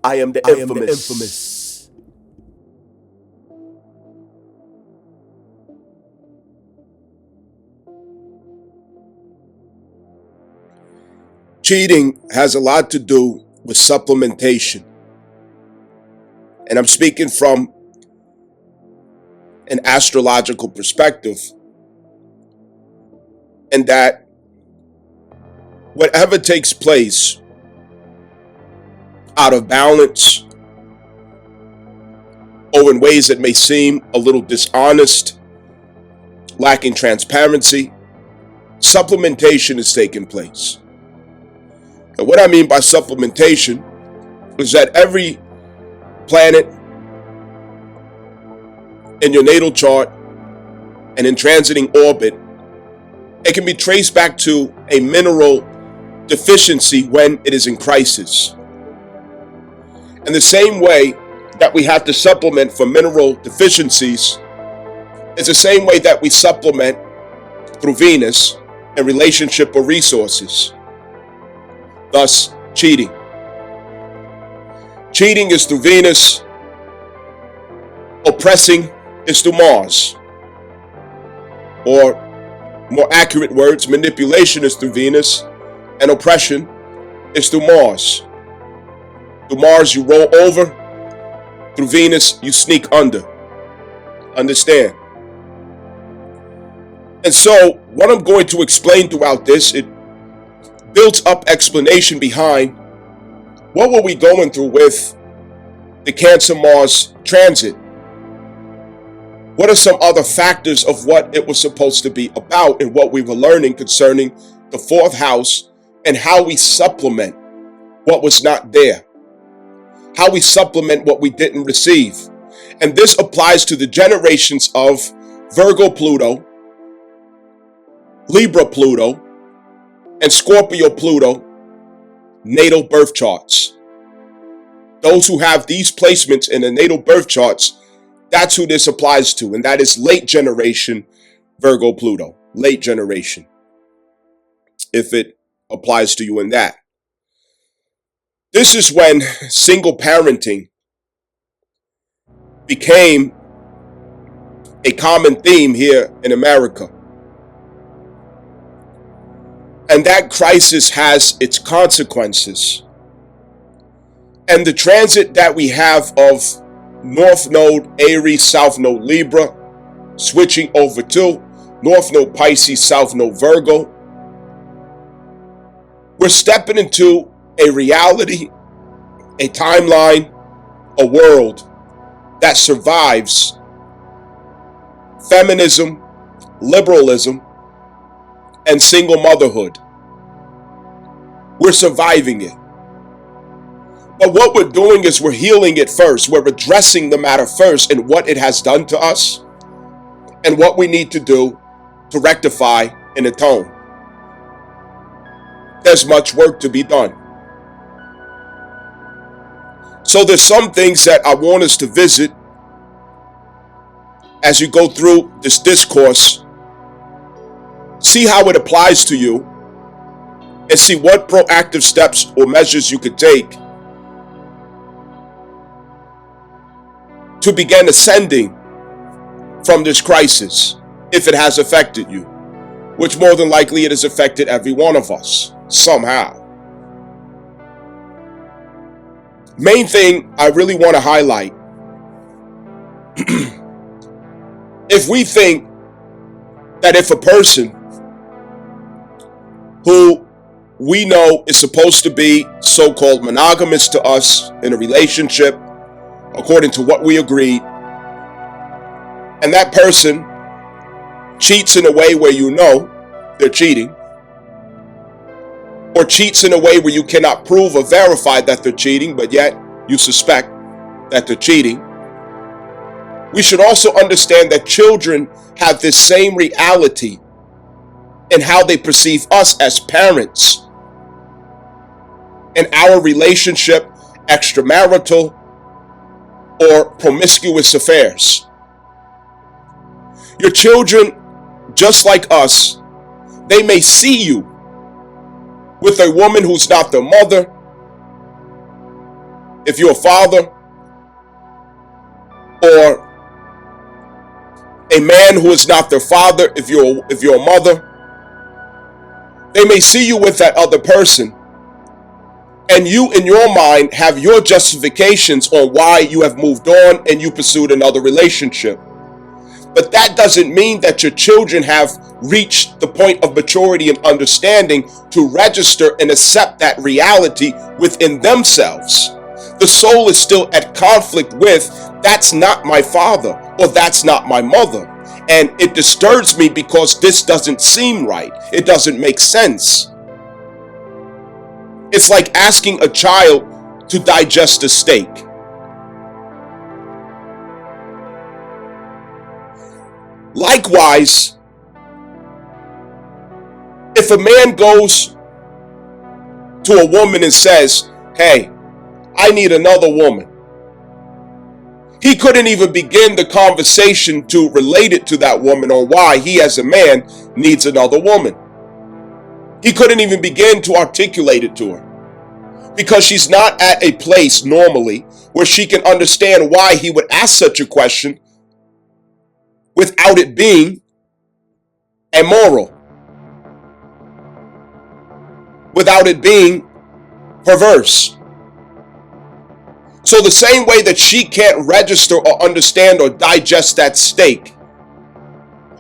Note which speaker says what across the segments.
Speaker 1: I am the infamous.
Speaker 2: Cheating has a lot to do with supplementation. And I'm speaking from an astrological perspective, and that whatever takes place out of balance or in ways that may seem a little dishonest, lacking transparency, supplementation is taking place. And what I mean by supplementation is that every planet in your natal chart and in transiting orbit, it can be traced back to a mineral deficiency when it is in crisis. And the same way that we have to supplement for mineral deficiencies is the same way that we supplement through Venus in relationship or resources. Thus, cheating. Cheating is through Venus. Oppressing is through Mars. Or, more accurate words, manipulation is through Venus, and oppression is through Mars. Through Mars, you roll over. Through Venus, you sneak under. Understand? And so, what I'm going to explain throughout this, it builds up explanation behind what were we going through with the Cancer-Mars transit. What are some other factors of what it was supposed to be about and what we were learning concerning the fourth house and how we supplement what was not there, how we supplement what we didn't receive. And this applies to the generations of Virgo Pluto, Libra Pluto, and Scorpio Pluto natal birth charts. Those who have these placements in the natal birth charts, that's who this applies to, and that is late generation Virgo Pluto, late generation, if it applies to you in that. This is when single parenting became a common theme here in America. And that crisis has its consequences. And the transit that we have of North Node Aries, South Node Libra, switching over to North Node Pisces, South Node Virgo, we're stepping into a reality, a timeline, a world that survives feminism, liberalism, and single motherhood. We're surviving it. But what we're doing is we're healing it first. We're addressing the matter first and what it has done to us and what we need to do to rectify and atone. There's much work to be done. So there's some things that I want us to visit as you go through this discourse. See how it applies to you and see what proactive steps or measures you could take to begin ascending from this crisis if it has affected you, which more than likely it has affected every one of us somehow. Main thing I really want to highlight, if we think that if a person who we know is supposed to be so-called monogamous to us in a relationship, according to what we agreed, and that person cheats in a way where you know they're cheating, or cheats in a way where you cannot prove or verify that they're cheating, but yet you suspect that they're cheating, we should also understand that children have this same reality in how they perceive us as parents in our relationship, extramarital, or promiscuous affairs. Your children, just like us, they may see you with a woman who's not their mother, if you're a father or a man who is not their father, if you're a mother, they may see you with that other person, and you in your mind have your justifications on why you have moved on and you pursued another relationship. But that doesn't mean that your children have reached the point of maturity and understanding to register and accept that reality within themselves. The soul is still at conflict with, that's not my father or that's not my mother. And it disturbs me because this doesn't seem right. It doesn't make sense. It's like asking a child to digest a steak. Likewise, if a man goes to a woman and says, hey, I need another woman, he couldn't even begin the conversation to relate it to that woman or why he as a man needs another woman. He couldn't even begin to articulate it to her because she's not at a place normally where she can understand why he would ask such a question without it being immoral, without it being perverse. So the same way that she can't register or understand or digest that steak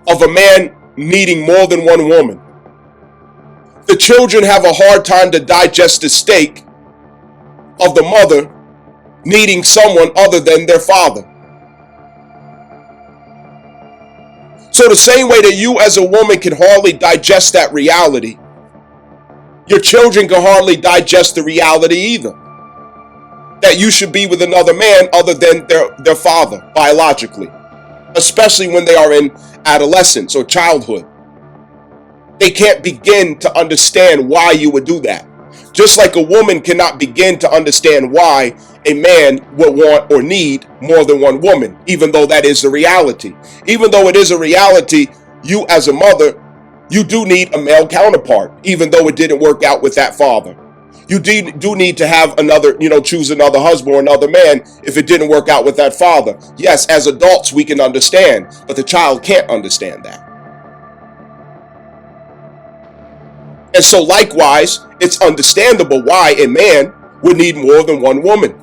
Speaker 2: of a man needing more than one woman, the children have a hard time to digest the steak of the mother needing someone other than their father. So the same way that you as a woman can hardly digest that reality, your children can hardly digest the reality either, that you should be with another man other than their father biologically, especially when they are in adolescence or childhood. They can't begin to understand why you would do that. Just like a woman cannot begin to understand why a man would want or need more than one woman, even though that is the reality. Even though it is a reality, you as a mother, you do need a male counterpart, even though it didn't work out with that father. You do need to have another, choose another husband or another man if it didn't work out with that father. Yes, as adults, we can understand, but the child can't understand that. And so likewise, it's understandable why a man would need more than one woman.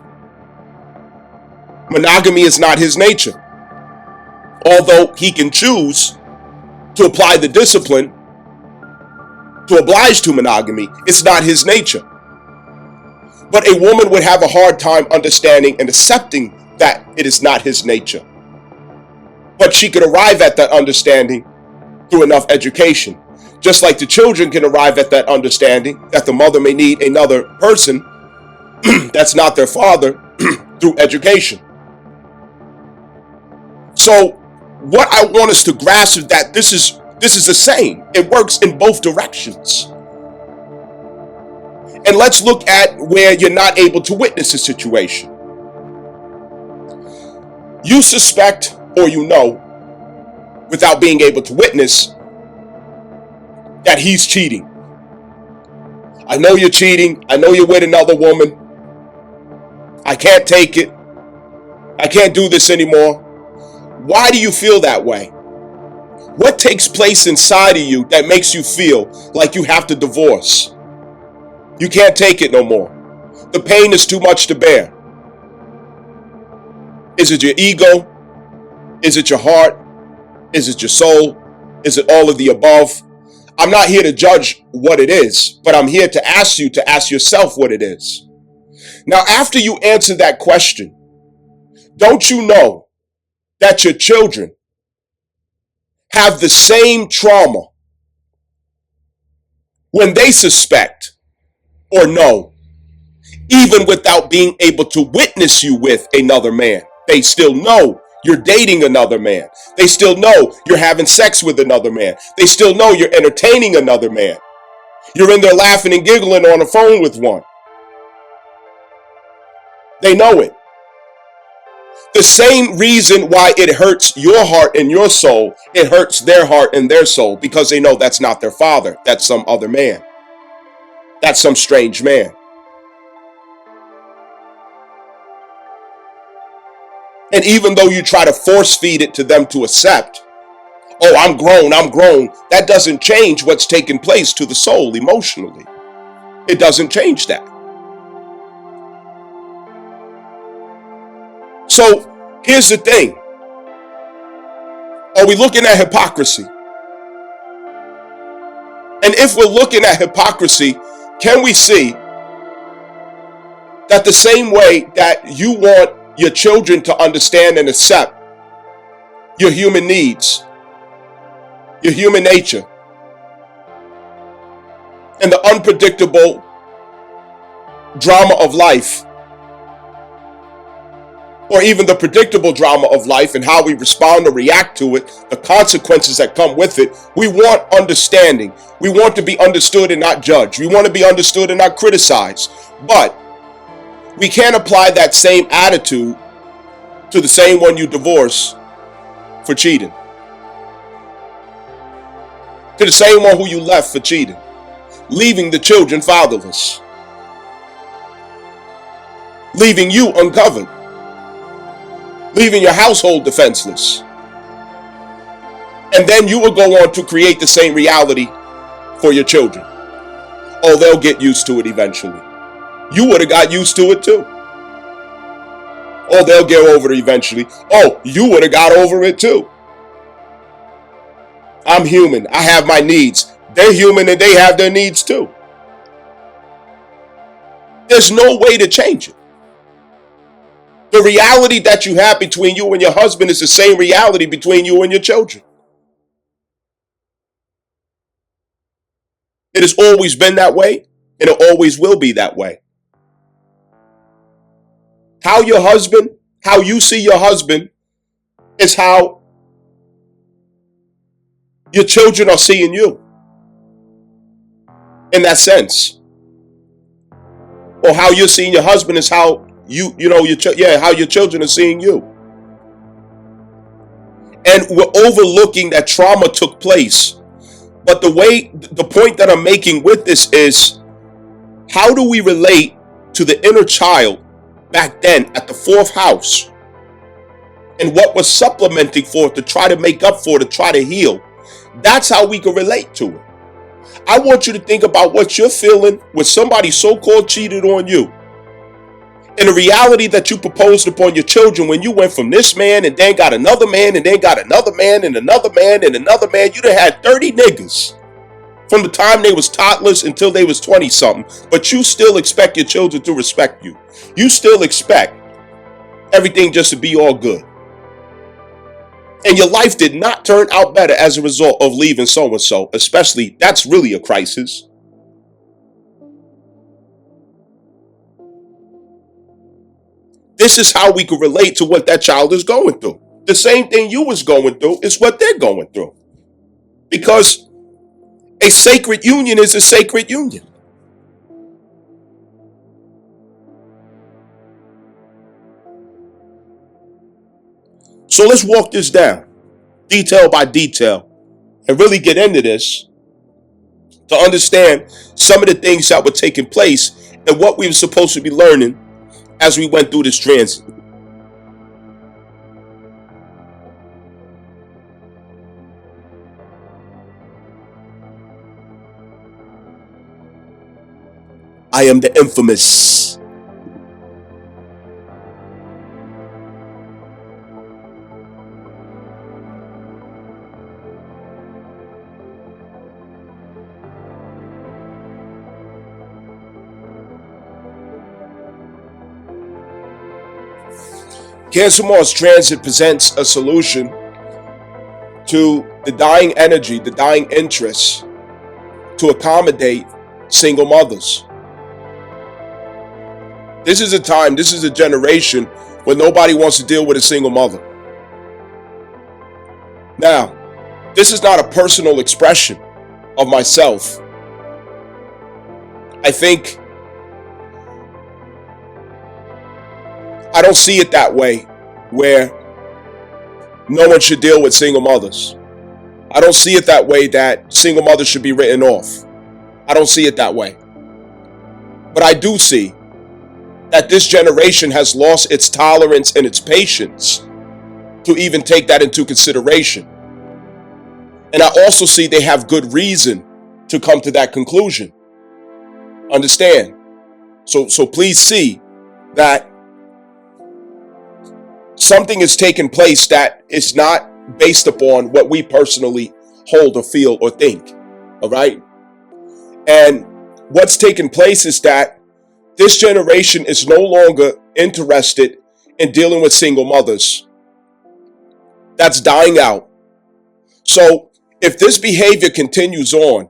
Speaker 2: Monogamy is not his nature. Although he can choose to apply the discipline to oblige to monogamy, it's not his nature. But a woman would have a hard time understanding and accepting that it is not his nature. But she could arrive at that understanding through enough education. Just like the children can arrive at that understanding that the mother may need another person that's not their father through education. So what I want us to grasp is that this is the same. It works in both directions. And let's look at where you're not able to witness a situation. You suspect or you know, without being able to witness, that he's cheating. I know you're cheating. I know you're with another woman. I can't take it. I can't do this anymore. Why do you feel that way? What takes place inside of you that makes you feel like you have to divorce? You can't take it no more. The pain is too much to bear. Is it your ego? Is it your heart? Is it your soul? Is it all of the above? I'm not here to judge what it is, but I'm here to ask you to ask yourself what it is. Now, after you answer that question, don't you know that your children have the same trauma when they suspect or know, even without being able to witness you with another man? They still know you're dating another man. They still know you're having sex with another man. They still know you're entertaining another man. You're in there laughing and giggling on the phone with one. They know it. The same reason why it hurts your heart and your soul, it hurts their heart and their soul, because they know that's not their father. That's some other man. That's some strange man. And even though you try to force feed it to them to accept, oh, I'm grown, that doesn't change what's taking place to the soul emotionally. It doesn't change that. So here's the thing. Are we looking at hypocrisy? And if we're looking at hypocrisy, can we see that the same way that you want your children to understand and accept your human needs, your human nature, and the unpredictable drama of life, or even the predictable drama of life and how we respond or react to it, the consequences that come with it, we want understanding. We want to be understood and not judged. We want to be understood and not criticized. But we can't apply that same attitude to the same one you divorce for cheating, to the same one who you left for cheating, leaving the children fatherless, leaving you uncovered, leaving your household defenseless. And then you will go on to create the same reality for your children. Oh, they'll get used to it eventually. You would have got used to it too. Oh, they'll get over it eventually. Oh, you would have got over it too. I'm human. I have my needs. They're human and they have their needs too. There's no way to change it. The reality that you have between you and your husband is the same reality between you and your children. It has always been that way, and it always will be that way. How you see your husband is how your children are seeing you. In that sense. Or how you're seeing your husband is how how your children are seeing you. And we're overlooking that trauma took place. But the point that I'm making with this is, how do we relate to the inner child back then at the fourth house? And what we're supplementing for to try to make up for, to try to heal. That's how we can relate to it. I want you to think about what you're feeling when somebody so-called cheated on you. And the reality that you proposed upon your children when you went from this man and then got another man and then got another man and another man and another man. You done had 30 niggas from the time they was toddlers until they was 20 something. But you still expect your children to respect you. You still expect everything just to be all good. And your life did not turn out better as a result of leaving so-and-so. Especially, that's really a crisis. This is how we can relate to what that child is going through. The same thing you was going through is what they're going through. Because a sacred union is a sacred union. So let's walk this down, detail by detail, and really get into this to understand some of the things that were taking place and what we were supposed to be learning as we went through this transit. I am the infamous. Cancer Mars transit presents a solution to the dying energy, the dying interests, to accommodate single mothers. This is a time, this is a generation where nobody wants to deal with a single mother. Now, this is not a personal expression of myself. I don't see it that way, where no one should deal with single mothers. I don't see it that way that single mothers should be written off. I don't see it that way. But I do see that this generation has lost its tolerance and its patience to even take that into consideration. And I also see they have good reason to come to that conclusion. Understand? So please see that something is taking place that is not based upon what we personally hold or feel or think. All right? And what's taking place is that this generation is no longer interested in dealing with single mothers. That's dying out. So if this behavior continues on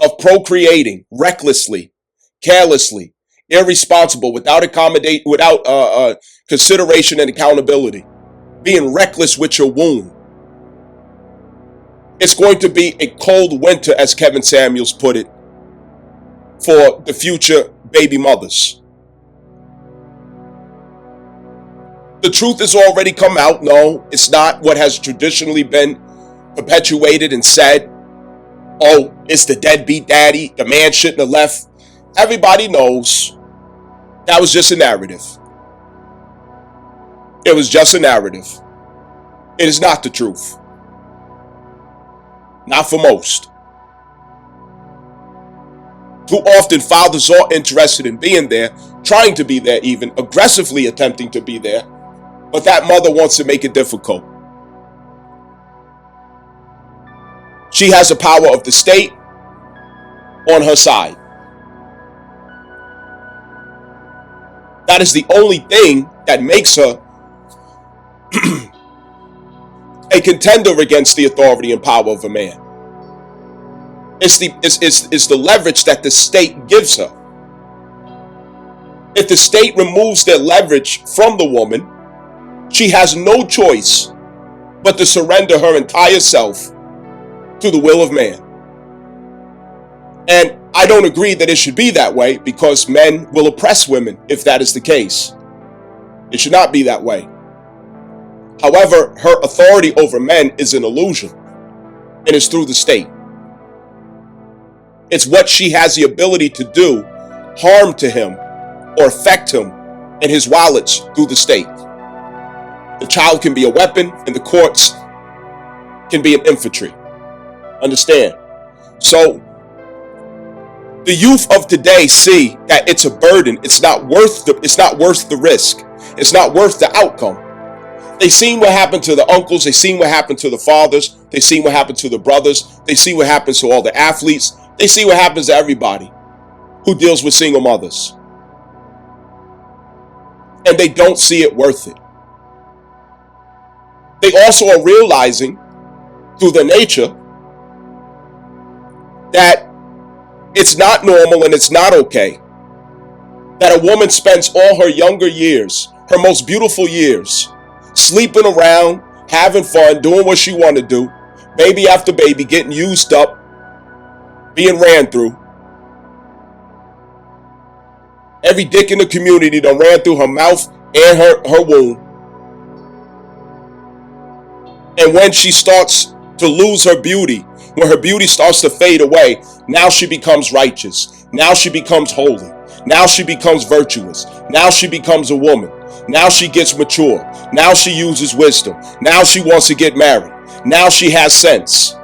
Speaker 2: of procreating recklessly, carelessly, irresponsible, without consideration and accountability, being reckless with your womb, it's going to be a cold winter, as Kevin Samuels put it, for the future baby mothers. The truth has already come out. No, it's not what has traditionally been perpetuated and said. Oh, it's the deadbeat daddy. The man shouldn't have left. Everybody knows that was just a narrative. It was just a narrative. It is not the truth. Not for most. Too often, fathers are interested in being there, trying to be there even, aggressively attempting to be there, but that mother wants to make it difficult. She has the power of the state on her side. That is the only thing that makes her a contender against the authority and power of a man. It's the leverage that the state gives her. If the state removes their leverage from the woman, she has no choice but to surrender her entire self to the will of man. And I don't agree that it should be that way, because men will oppress women if that is the case. It should not be that way. However, her authority over men is an illusion, and it's through the state. It's what she has the ability to do harm to him or affect him and his wallets through the state. The child can be a weapon, and the courts can be an infantry. Understand? So the youth of today see that it's a burden. It's not worth the risk. It's not worth the outcome. They seen what happened to the uncles. They seen what happened to the fathers. They seen what happened to the brothers. They see what happens to all the athletes. They see what happens to everybody who deals with single mothers. And they don't see it worth it. They also are realizing through their nature that it's not normal and it's not okay that a woman spends all her younger years, her most beautiful years, sleeping around, having fun, doing what she want to do, baby after baby, getting used up, being ran through. Every dick in the community done ran through her mouth and her womb. And when she starts to lose her beauty, when her beauty starts to fade away, now she becomes righteous. Now she becomes holy. Now she becomes virtuous. Now she becomes a woman. Now she gets mature. Now she uses wisdom. Now she wants to get married. Now she has sense.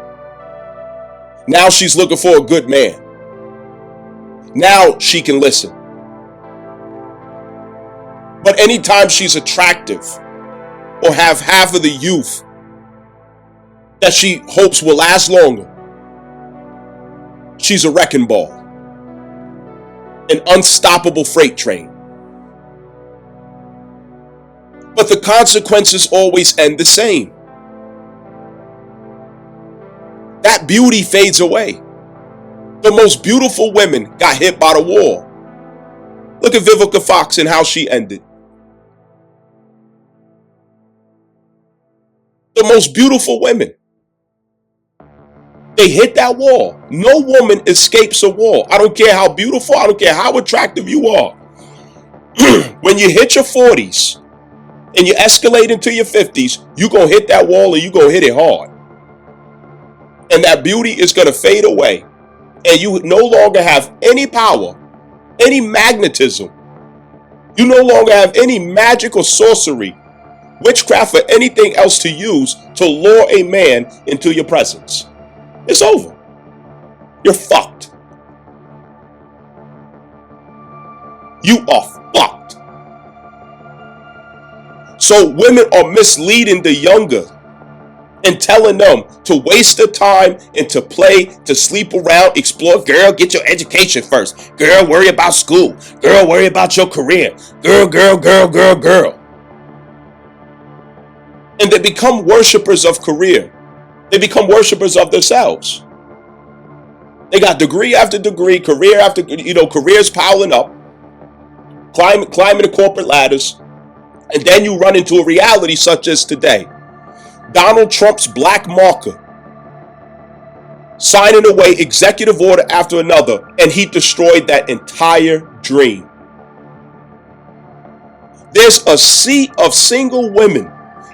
Speaker 2: Now she's looking for a good man. Now she can listen. But anytime she's attractive or have half of the youth that she hopes will last longer, she's a wrecking ball, an unstoppable freight train. But the consequences always end the same. That beauty fades away. The most beautiful women got hit by the wall. Look at Vivica Fox and how she ended. The most beautiful women, they hit that wall. No woman escapes a wall. I don't care how beautiful, I don't care how attractive you are. When you hit your 40s and you escalate into your 50s, you're going to hit that wall and you're going to hit it hard. And that beauty is going to fade away. And you no longer have any power, any magnetism You no longer have any magic or sorcery, witchcraft, or anything else to use to lure a man into your presence. It's over. You're fucked. You are fucked. So women are misleading the younger and telling them to waste their time and to play, to sleep around, explore. Girl, get your education first. Girl, worry about school. Girl, worry about your career. Girl, girl, girl, girl, girl. And they become worshipers of career. They become worshipers of themselves. They got degree after degree, career after, careers piling up, climbing the corporate ladders. And then you run into a reality such as today. Donald Trump's black marker signing away executive order after another, and he destroyed that entire dream. There's a sea of single women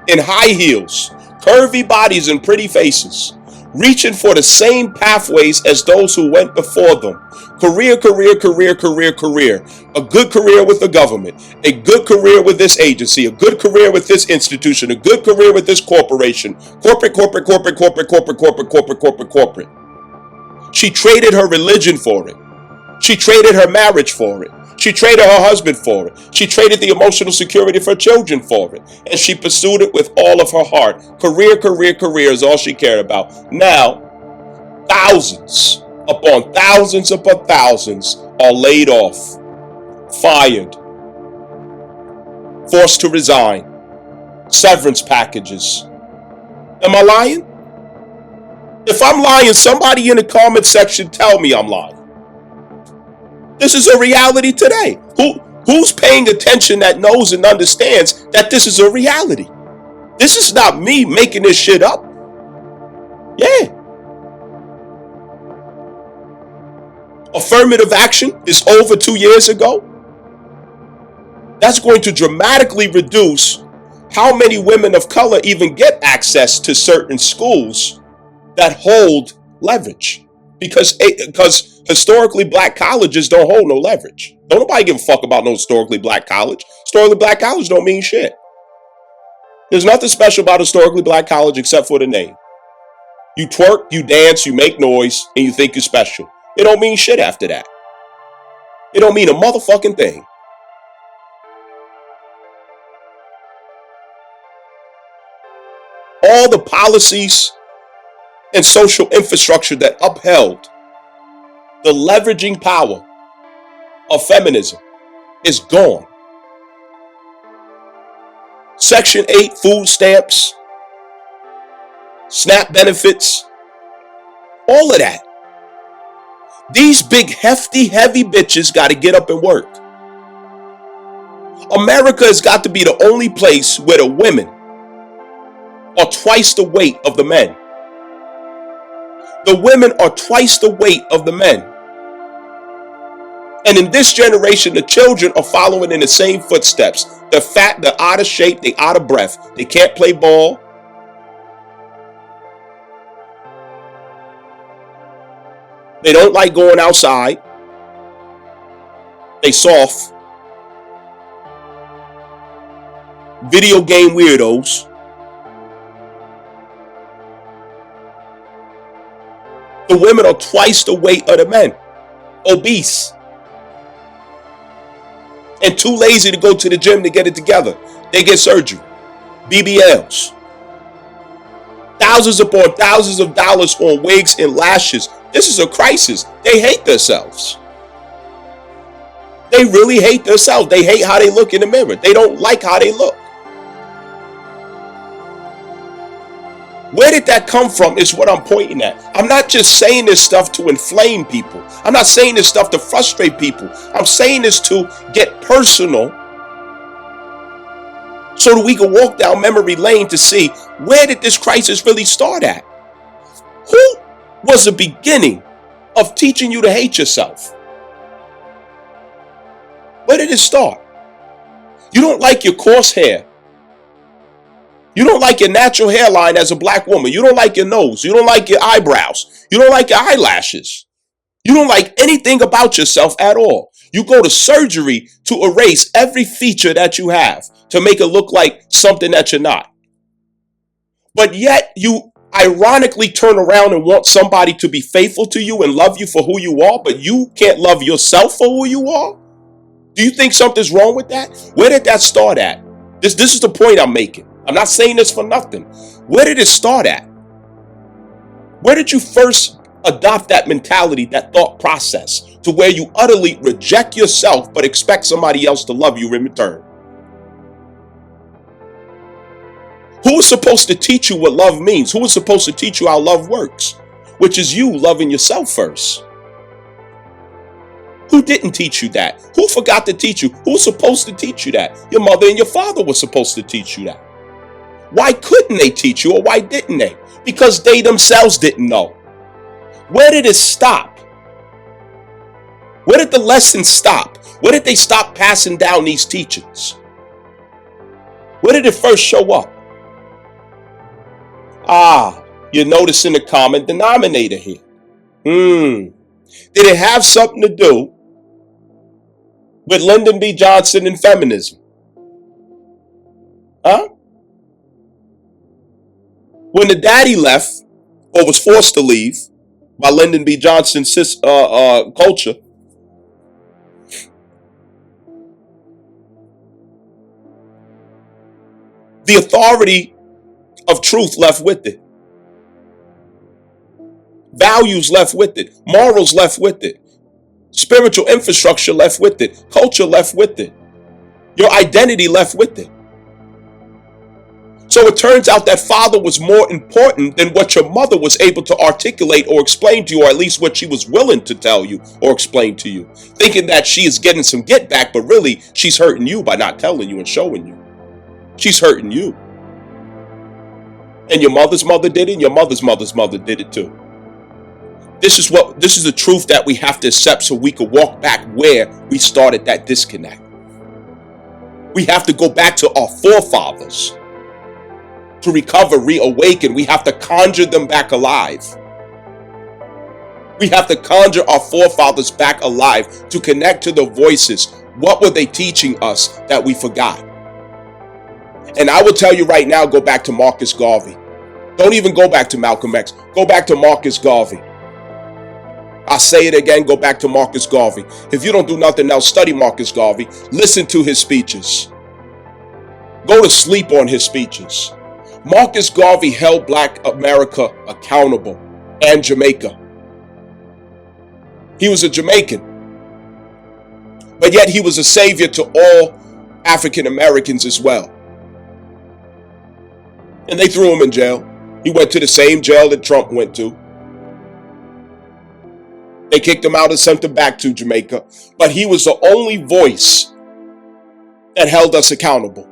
Speaker 2: in high heels, curvy bodies and pretty faces, reaching for the same pathways as those who went before them. Career, career, career, career, career. A good career with the government, a good career with this agency, a good career with this institution, a good career with this corporation. Corporate, corporate, corporate, corporate, corporate, corporate, corporate, corporate, corporate. She traded her religion for it. She traded her marriage for it. She traded her husband for it. She traded the emotional security of her children for it. And she pursued it with all of her heart. Career, career, career is all she cared about. Now, thousands upon thousands upon thousands are laid off, fired, forced to resign, severance packages. Am I lying? If I'm lying, somebody in the comment section tell me I'm lying. This is a reality today. Who's paying attention that knows and understands that this is a reality? This is not me making this shit up. Yeah. Affirmative action is over 2 years ago. That's going to dramatically reduce how many women of color even get access to certain schools that hold leverage. Because historically black colleges don't hold no leverage. Don't nobody give a fuck about no historically black college. Historically black college don't mean shit. There's nothing special about historically black college except for the name. You twerk, you dance, you make noise, and you think you're special. It don't mean shit after that. It don't mean a motherfucking thing. All the policies and social infrastructure that upheld the leveraging power of feminism is gone. Section 8 food stamps, SNAP benefits, all of that. These big, hefty, heavy bitches got to get up and work. America has got to be the only place where the women are twice the weight of the men. The women are twice the weight of the men. And in this generation, the children are following in the same footsteps. They're fat, they're out of shape, they're out of breath. They can't play ball. They don't like going outside. They soft. Video game weirdos. The women are twice the weight of the men. Obese. And too lazy to go to the gym to get it together. They get surgery. BBLs. Thousands upon thousands of dollars on wigs and lashes. This is a crisis. They hate themselves. They really hate themselves. They hate how they look in the mirror. They don't like how they look. Where did that come from is what I'm pointing at. I'm not just saying this stuff to inflame people. I'm not saying this stuff to frustrate people. I'm saying this to get personal so that we can walk down memory lane to see where did this crisis really start at? Who was the beginning of teaching you to hate yourself? Where did it start? You don't like your coarse hair. You don't like your natural hairline as a black woman. You don't like your nose. You don't like your eyebrows. You don't like your eyelashes. You don't like anything about yourself at all. You go to surgery to erase every feature that you have to make it look like something that you're not. But yet you ironically turn around and want somebody to be faithful to you and love you for who you are, but you can't love yourself for who you are? Do you think something's wrong with that? Where did that start at? This is the point I'm making. I'm not saying this for nothing. Where did it start at? Where did you first adopt that mentality, that thought process, to where you utterly reject yourself but expect somebody else to love you in return? Who is supposed to teach you what love means? Who is supposed to teach you how love works? Which is you loving yourself first. Who didn't teach you that? Who forgot to teach you? Who's supposed to teach you that? Your mother and your father were supposed to teach you that. Why couldn't they teach you, or why didn't they? Because they themselves didn't know. Where did it stop? Where did the lesson stop? Where did they stop passing down these teachings? Where did it first show up? You're noticing the common denominator here. Did it have something to do with Lyndon B. Johnson and feminism? Huh? When the daddy left, or was forced to leave by Lyndon B. Johnson's culture, the authority of truth left with it. Values left with it. Morals left with it. Spiritual infrastructure left with it. Culture left with it. Your identity left with it. So it turns out that father was more important than what your mother was able to articulate or explain to you, or at least what she was willing to tell you or explain to you. Thinking that she is getting some get back, but really she's hurting you by not telling you and showing you. She's hurting you. And your mother's mother did it, and your mother's mother did it too. This is the truth that we have to accept so we can walk back where we started that disconnect. We have to go back to our forefathers to recover, reawaken. We have to conjure them back alive. We have to conjure our forefathers back alive to connect to the voices. What were they teaching us that we forgot? And I will tell you right now, go back to Marcus Garvey. Don't even go back to Malcolm X. Go back to Marcus Garvey. I'll say it again, go back to Marcus Garvey. If you don't do nothing else, study Marcus Garvey. Listen to his speeches. Go to sleep on his speeches. Marcus Garvey held Black America accountable, and Jamaica. He was a Jamaican. But yet he was a savior to all African Americans as well. And they threw him in jail. He went to the same jail that Trump went to. They kicked him out and sent him back to Jamaica. But he was the only voice that held us accountable.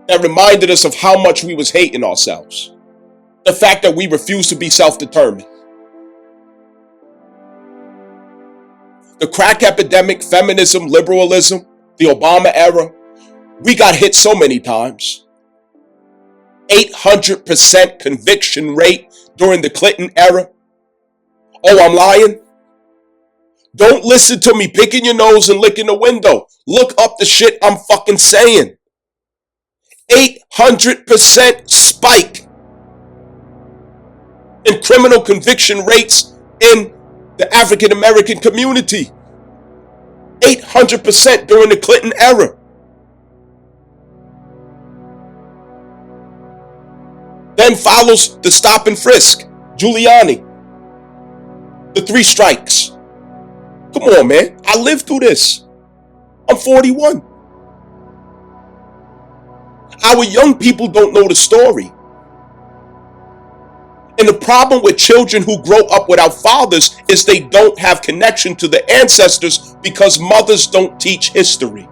Speaker 2: That reminded us of how much we was hating ourselves. The fact that we refused to be self-determined. The crack epidemic, feminism, liberalism, the Obama era, we got hit so many times. 800% conviction rate during the Clinton era. Oh, I'm lying? Don't listen to me picking your nose and licking the window. Look up the shit I'm fucking saying. 800% spike in criminal conviction rates in the African American community. 800% during the Clinton era. Then follows the stop and frisk, Giuliani. The 3 strikes. Come on, man. I lived through this. I'm 41. Our young people don't know the story. And the problem with children who grow up without fathers is they don't have connection to the ancestors because mothers don't teach history.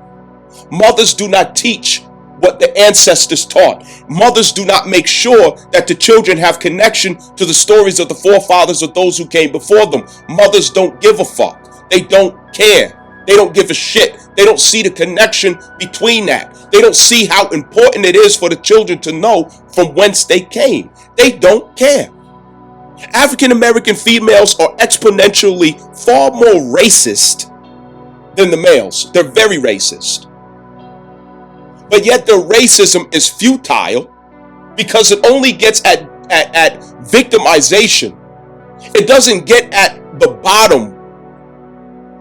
Speaker 2: Mothers do not teach what the ancestors taught. Mothers do not make sure that the children have connection to the stories of the forefathers of those who came before them. Mothers don't give a fuck. They don't care. They don't give a shit. They don't see the connection between that. They don't see how important it is for the children to know from whence they came. They don't care. African American females are exponentially far more racist than the males. They're very racist. But yet their racism is futile because it only gets at victimization. It doesn't get at the bottom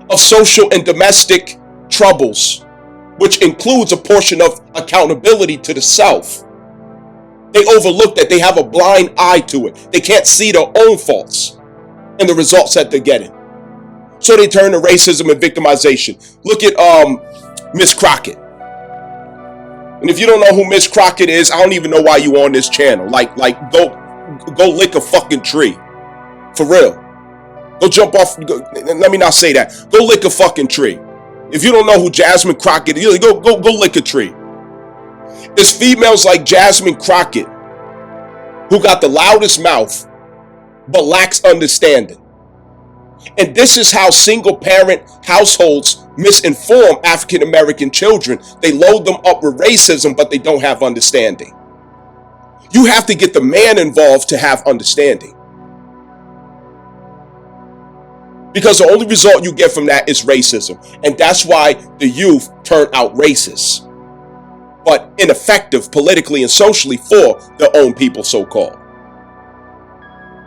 Speaker 2: of social and domestic troubles, which includes a portion of accountability to the self. They overlook that. They have a blind eye to it. They can't see their own faults and the results that they're getting. So they turn to racism and victimization. Look at Miss Crockett. And if you don't know who Miss Crockett is, I don't even know why you on this channel. Like go lick a fucking tree. For real. Go jump off. Let me not say that. Go lick a fucking tree. If you don't know who Jasmine Crockett is, go lick a tree. It's females like Jasmine Crockett who got the loudest mouth but lacks understanding. And this is how single parent households misinform African American children. They load them up with racism, but they don't have understanding. You have to get the man involved to have understanding. Because the only result you get from that is racism. And that's why the youth turn out racist, but ineffective politically and socially for their own people, so-called.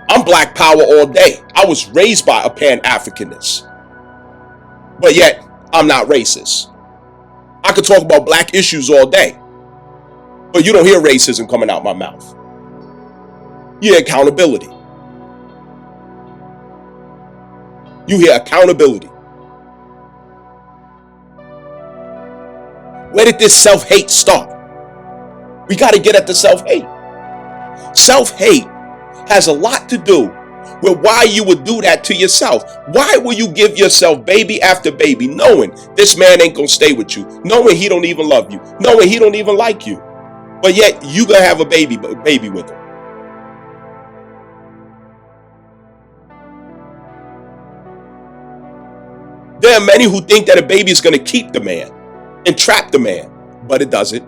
Speaker 2: I'm Black Power all day. I was raised by a Pan-Africanist, but yet I'm not racist. I could talk about black issues all day, but you don't hear racism coming out my mouth. You hear accountability. You hear accountability. Where did this self-hate start? We got to get at the self-hate. Self-hate has a lot to do with why you would do that to yourself. Why will you give yourself baby after baby, knowing this man ain't gonna stay with you, knowing he don't even love you, knowing he don't even like you, but yet you gonna have a baby with him? There are many who think that a baby is gonna keep the man and trap the man, but it doesn't.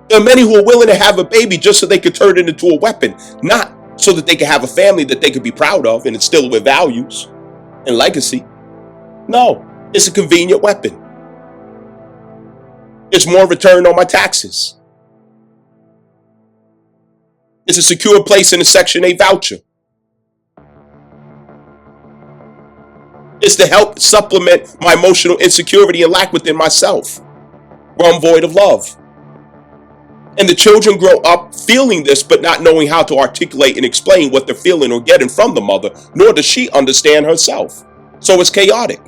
Speaker 2: There are many who are willing to have a baby just so they could turn it into a weapon, not so that they can have a family that they could be proud of and instill with values and legacy. No, it's a convenient weapon. It's more return on my taxes. It's a secure place in a Section 8 voucher. It's to help supplement my emotional insecurity and lack within myself, where I'm void of love. And the children grow up feeling this, but not knowing how to articulate and explain what they're feeling or getting from the mother, nor does she understand herself. So it's chaotic.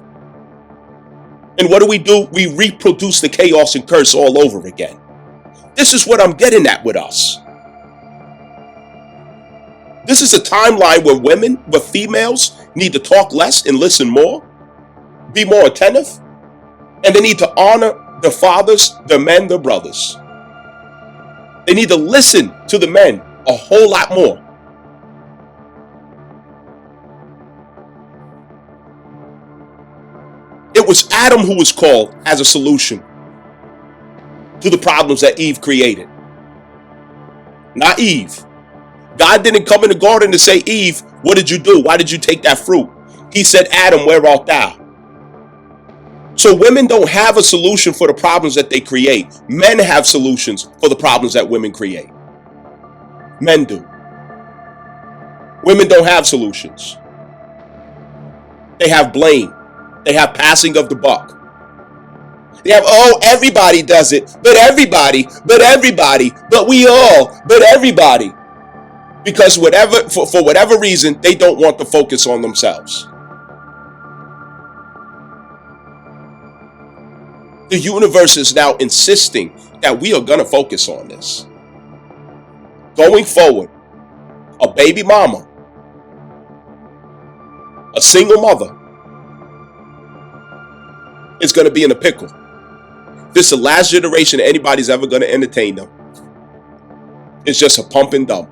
Speaker 2: And what do? We reproduce the chaos and curse all over again. This is what I'm getting at with us. This is a timeline where where females need to talk less and listen more, be more attentive, and they need to honor their fathers, their men, their brothers. They need to listen to the men a whole lot more. It was Adam who was called as a solution to the problems that Eve created, not Eve. God didn't come in the garden to say, Eve, what did you do? Why did you take that fruit? He said, Adam, where art thou? So women don't have a solution for the problems that they create. Men have solutions for the problems that women create. Men do. Women don't have solutions. They have blame. They have passing of the buck. They have, oh, everybody does it, but everybody, but we all, but everybody. Because for whatever reason, they don't want to focus on themselves. The universe is now insisting that we are going to focus on this. Going forward, a baby mama, a single mother, is going to be in a pickle. This is the last generation anybody's ever going to entertain them. It's just a pump and dump.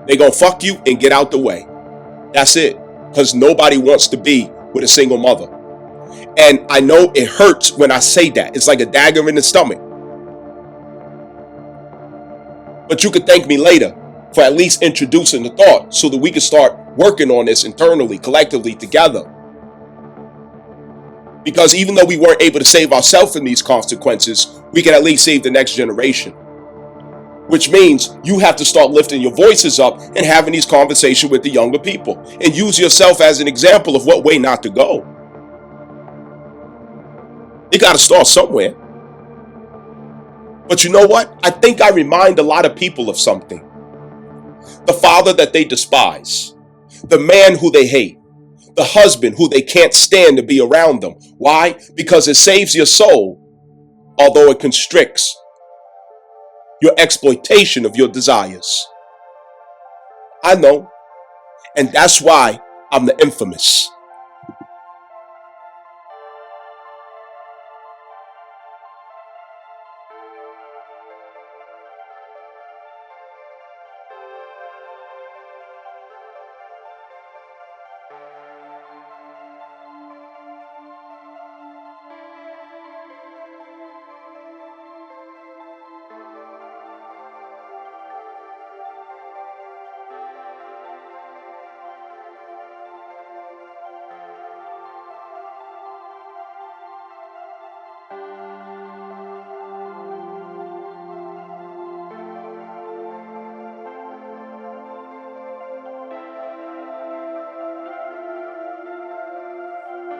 Speaker 2: They're going to fuck you and get out the way. That's it. Because nobody wants to be with a single mother. And I know it hurts when I say that. It's like a dagger in the stomach. But you could thank me later, for at least introducing the thought so that we can start working on this internally, collectively, together. Because even though we weren't able to save ourselves from these consequences, we can at least save the next generation. Which means you have to start lifting your voices up and having these conversations with the younger people and use yourself as an example of what way not to go. You got to start somewhere. But you know what? I think I remind a lot of people of something. The father that they despise, the man who they hate, the husband who they can't stand to be around them. Why? Because it saves your soul, although it constricts your exploitation of your desires. I know, and that's why I'm the infamous.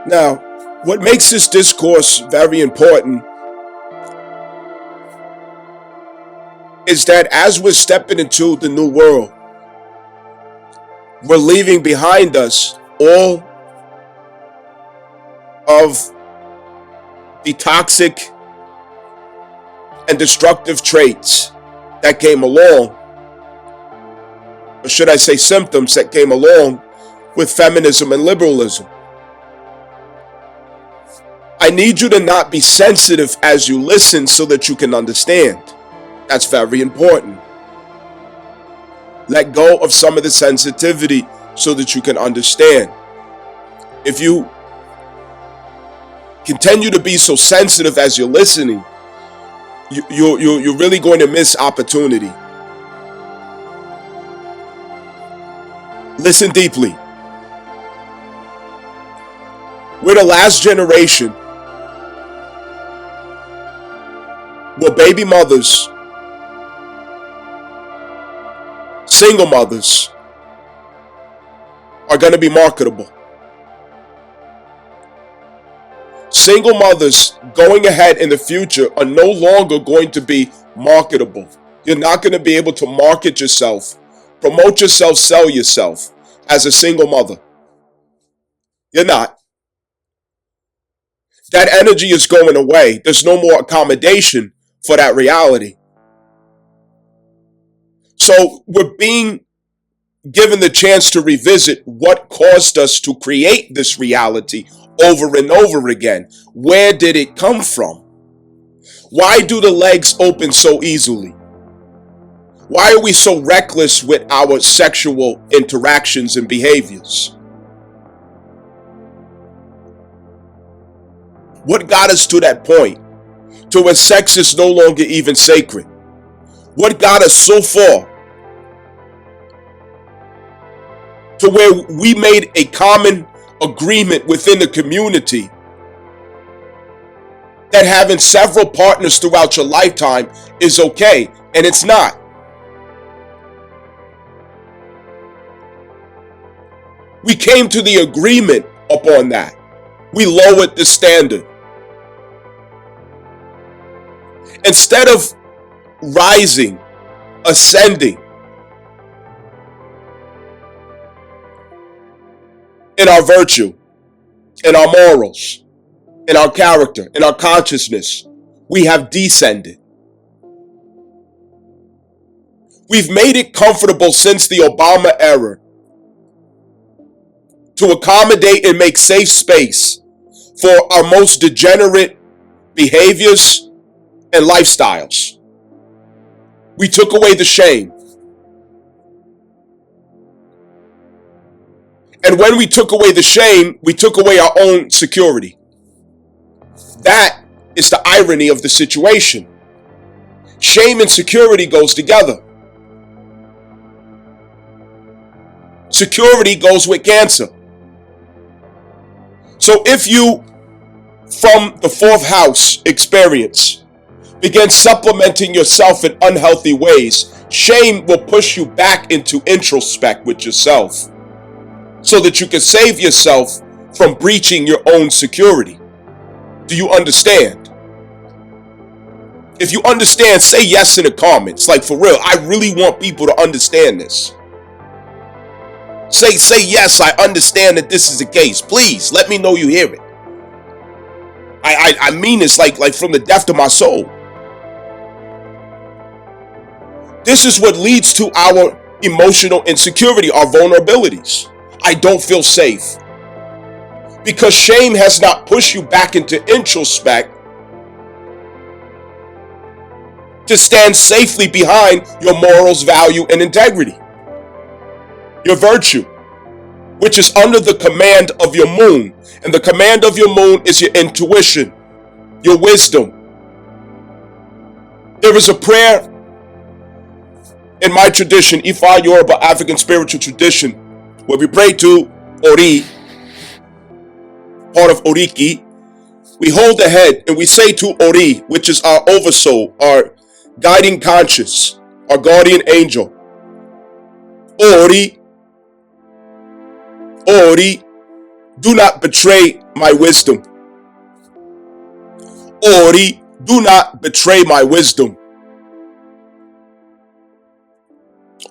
Speaker 2: Now, what makes this discourse very important is that as we're stepping into the new world, we're leaving behind us all of the toxic and destructive traits that came along, or should I say symptoms that came along with feminism and liberalism. I need you to not be sensitive as you listen so that you can understand. That's very important. Let go of some of the sensitivity so that you can understand. If you continue to be so sensitive as you're listening, you're really going to miss opportunity. Listen deeply. We're the last generation where baby mothers, single mothers, are going to be marketable. Single mothers going ahead in the future are no longer going to be marketable. You're not going to be able to market yourself, promote yourself, sell yourself as a single mother. You're not. That energy is going away. There's no more accommodation for that reality. So we're being given the chance to revisit what caused us to create this reality over and over again. Where did it come from? Why do the legs open so easily? Why are we so reckless with our sexual interactions and behaviors? What got us to that point? To where sex is no longer even sacred? What got us so far? To where we made a common agreement within the community that having several partners throughout your lifetime is okay, and it's not. We came to the agreement upon that. We lowered the standard. Instead of rising, ascending in our virtue, in our morals, in our character, in our consciousness, we have descended. We've made it comfortable since the Obama era to accommodate and make safe space for our most degenerate behaviors and lifestyles. We took away the shame. And when we took away the shame, we took away our own security. That is the irony of the situation. Shame and security goes together. Security goes with Cancer. So if you, from the fourth house experience, begin supplementing yourself in unhealthy ways, shame will push you back into introspect with yourself so that you can save yourself from breaching your own security. Do you understand? If you understand, say yes in the comments. Like, for real, I really want people to understand this. Say yes, I understand that this is the case. Please, let me know you hear it. I mean this like from the depth of my soul. This is what leads to our emotional insecurity, our vulnerabilities. I don't feel safe. Because shame has not pushed you back into introspect to stand safely behind your morals, value, and integrity. Your virtue, which is under the command of your moon. And the command of your moon is your intuition, your wisdom. There is a prayer in my tradition, Ifa Yoruba African spiritual tradition, where we pray to Ori, part of Oriki. We hold the head and we say to Ori, which is our oversoul, our guiding conscience, our guardian angel, Ori, Ori, do not betray my wisdom. Ori, do not betray my wisdom.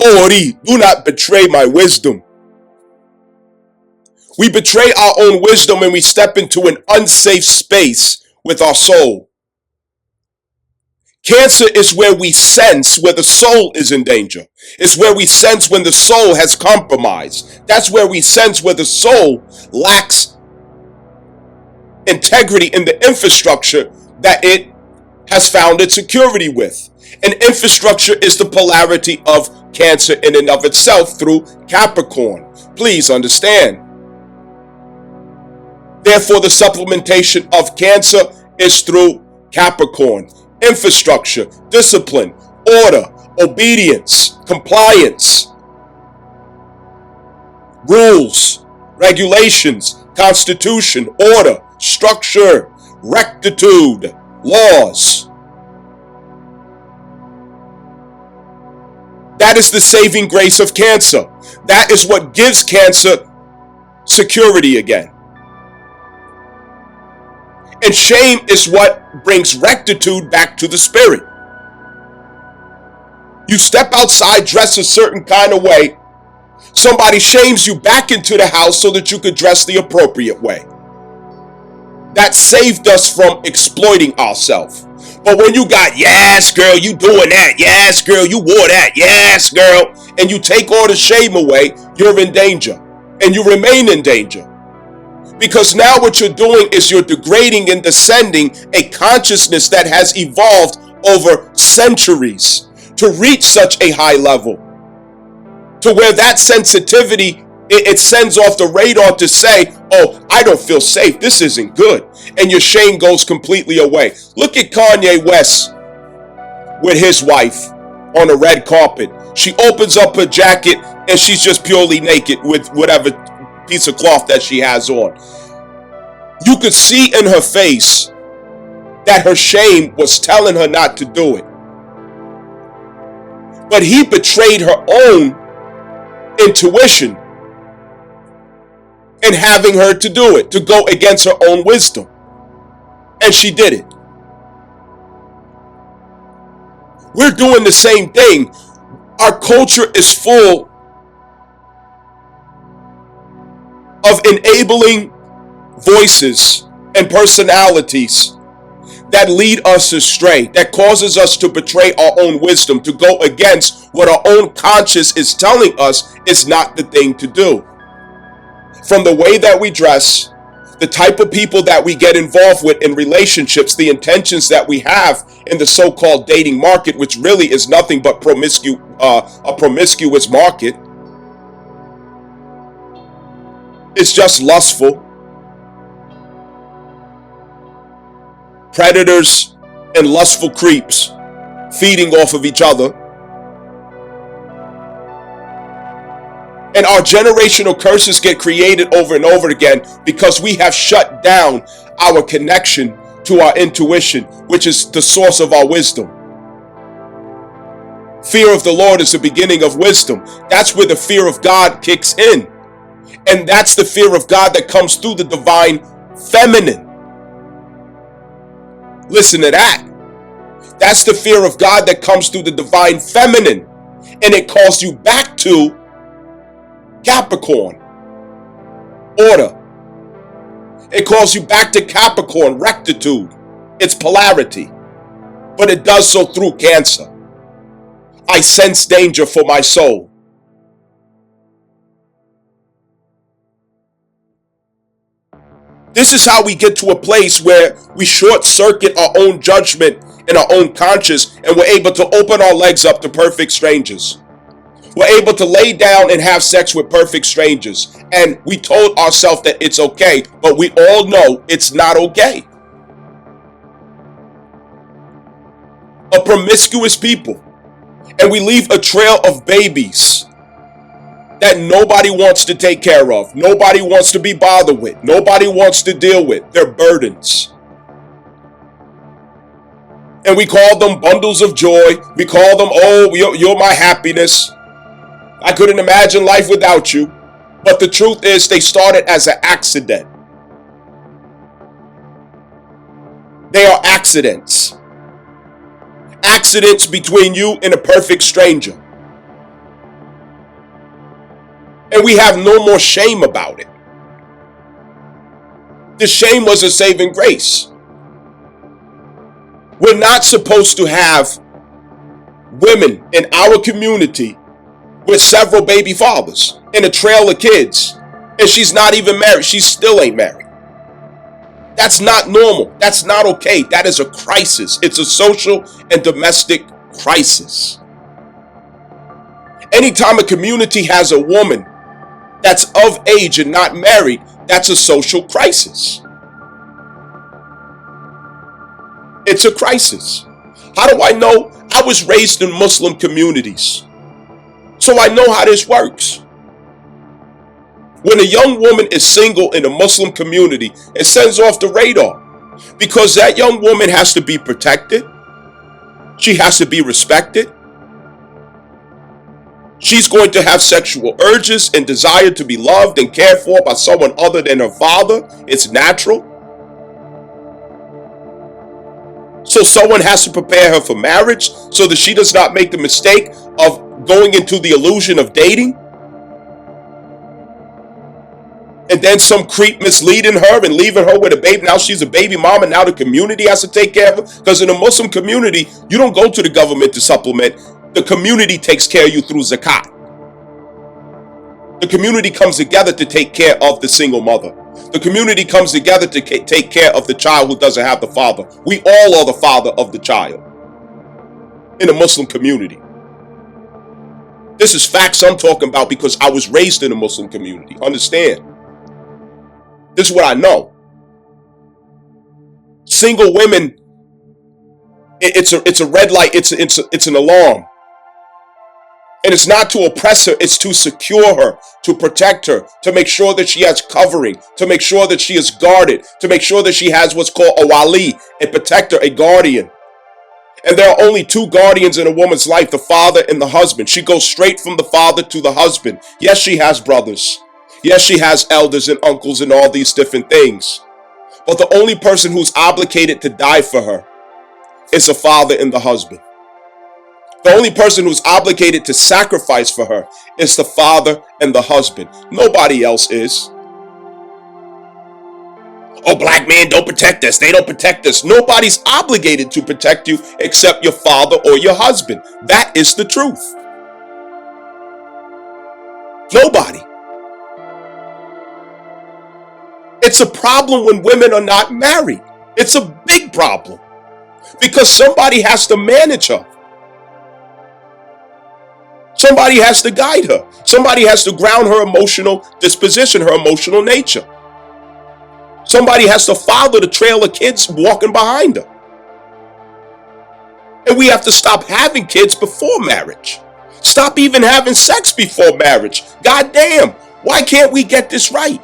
Speaker 2: Ori, do not betray my wisdom. We betray our own wisdom when we step into an unsafe space with our soul. Cancer is where we sense where the soul is in danger. It's where we sense when the soul has compromised. That's where we sense where the soul lacks integrity in the infrastructure that it has founded security with. And infrastructure is the polarity of Cancer in and of itself through Capricorn. Please understand. Therefore, the supplementation of Cancer is through Capricorn. Infrastructure, discipline, order, obedience, compliance, rules, regulations, constitution, order, structure, rectitude, laws. That is the saving grace of Cancer. That is what gives Cancer security again. And shame is what brings rectitude back to the spirit. You step outside, dress a certain kind of way. Somebody shames you back into the house so that you could dress the appropriate way. That saved us from exploiting ourselves. But when you got, yes, girl, you doing that. Yes, girl, you wore that. Yes, girl. And you take all the shame away, you're in danger. And you remain in danger. Because now what you're doing is you're degrading and descending a consciousness that has evolved over centuries to reach such a high level. To where that sensitivity, it sends off the radar to say, oh, I don't feel safe. This isn't good. And your shame goes completely away. Look at Kanye West with his wife on a red carpet. She opens up her jacket and she's just purely naked with whatever piece of cloth that she has on. You could see in her face that her shame was telling her not to do it. But he betrayed her own intuition in having her to do it, to go against her own wisdom. And she did it. We're doing the same thing. Our culture is full of enabling voices and personalities that lead us astray, that causes us to betray our own wisdom, to go against what our own conscience is telling us is not the thing to do. From the way that we dress, the type of people that we get involved with in relationships, the intentions that we have in the so-called dating market, which really is nothing but a promiscuous market. It's just lustful. Predators and lustful creeps feeding off of each other. And our generational curses get created over and over again because we have shut down our connection to our intuition, which is the source of our wisdom. Fear of the Lord is the beginning of wisdom. That's where the fear of God kicks in. And that's the fear of God that comes through the divine feminine. Listen to that. That's the fear of God that comes through the divine feminine. And it calls you back to Capricorn, order. It calls you back to Capricorn, rectitude. It's polarity. But it does so through Cancer. I sense danger for my soul. This is how we get to a place where we short circuit our own judgment and our own conscience, and we're able to open our legs up to perfect strangers. We're able to lay down and have sex with perfect strangers. And we told ourselves that it's okay, but we all know it's not okay. A promiscuous people. And we leave a trail of babies that nobody wants to take care of. Nobody wants to be bothered with. Nobody wants to deal with. They're burdens. And we call them bundles of joy. We call them, oh, you're my happiness. I couldn't imagine life without you. But the truth is, they started as an accident. They are accidents. Accidents between you and a perfect stranger. And we have no more shame about it. The shame was a saving grace. We're not supposed to have women in our community with several baby fathers and a trail of kids, and she's not even married. She still ain't married. That's not normal. That's not okay. That is a crisis. It's a social and domestic crisis. Anytime a community has a woman that's of age and not married, that's a social crisis. It's a crisis. How do I know? I was raised in Muslim communities, so I know how this works. When a young woman is single in a Muslim community, it sends off the radar because that young woman has to be protected. She has to be respected. She's going to have sexual urges and desire to be loved and cared for by someone other than her father. It's natural. So someone has to prepare her for marriage so that she does not make the mistake of going into the illusion of dating. And then some creep misleading her and leaving her with a baby. Now she's a baby mama. Now the community has to take care of her. Because in a Muslim community, you don't go to the government to supplement. The community takes care of you through zakat. The community comes together to take care of the single mother. The community comes together to take care of the child who doesn't have the father. We all are the father of the child in a Muslim community. This is facts I'm talking about because I was raised in a Muslim community. Understand? This is what I know. Single women, it's a red light. It's an alarm. And it's not to oppress her, it's to secure her, to protect her, to make sure that she has covering, to make sure that she is guarded, to make sure that she has what's called a wali, a protector, a guardian. And there are only two guardians in a woman's life, the father and the husband. She goes straight from the father to the husband. Yes, she has brothers. Yes, she has elders and uncles and all these different things. But the only person who's obligated to die for her is the father and the husband. The only person who's obligated to sacrifice for her is the father and the husband. Nobody else is. Oh, black men don't protect us. They don't protect us. Nobody's obligated to protect you except your father or your husband. That is the truth. Nobody. It's a problem when women are not married. It's a big problem because somebody has to manage her. Somebody has to guide her. Somebody has to ground her emotional disposition, her emotional nature. Somebody has to follow the trail of kids walking behind her. And we have to stop having kids before marriage. Stop even having sex before marriage. God damn, why can't we get this right?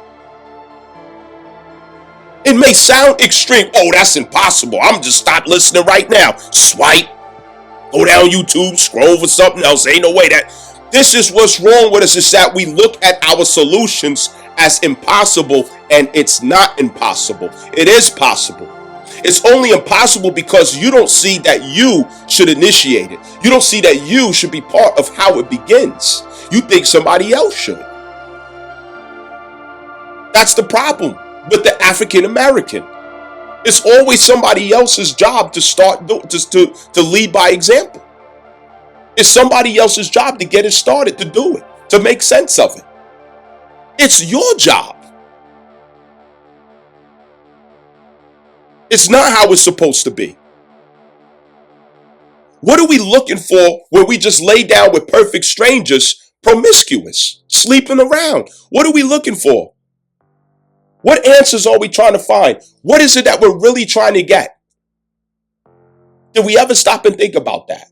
Speaker 2: It may sound extreme. Oh, that's impossible. I'm just stop listening right now. Swipe, go down YouTube, scroll for something else. Ain't no way that. This is what's wrong with us, is that we look at our solutions as impossible, and it's not impossible. It is possible. It's only impossible because you don't see that you should initiate it. You don't see that you should be part of how it begins. You think somebody else should. That's the problem with the African American. It's always somebody else's job to start, to lead by example. It's somebody else's job to get it started, to do it, to make sense of it. It's your job. It's not how it's supposed to be. What are we looking for when we just lay down with perfect strangers, promiscuous, sleeping around? What are we looking for? What answers are we trying to find? What is it that we're really trying to get? Did we ever stop and think about that?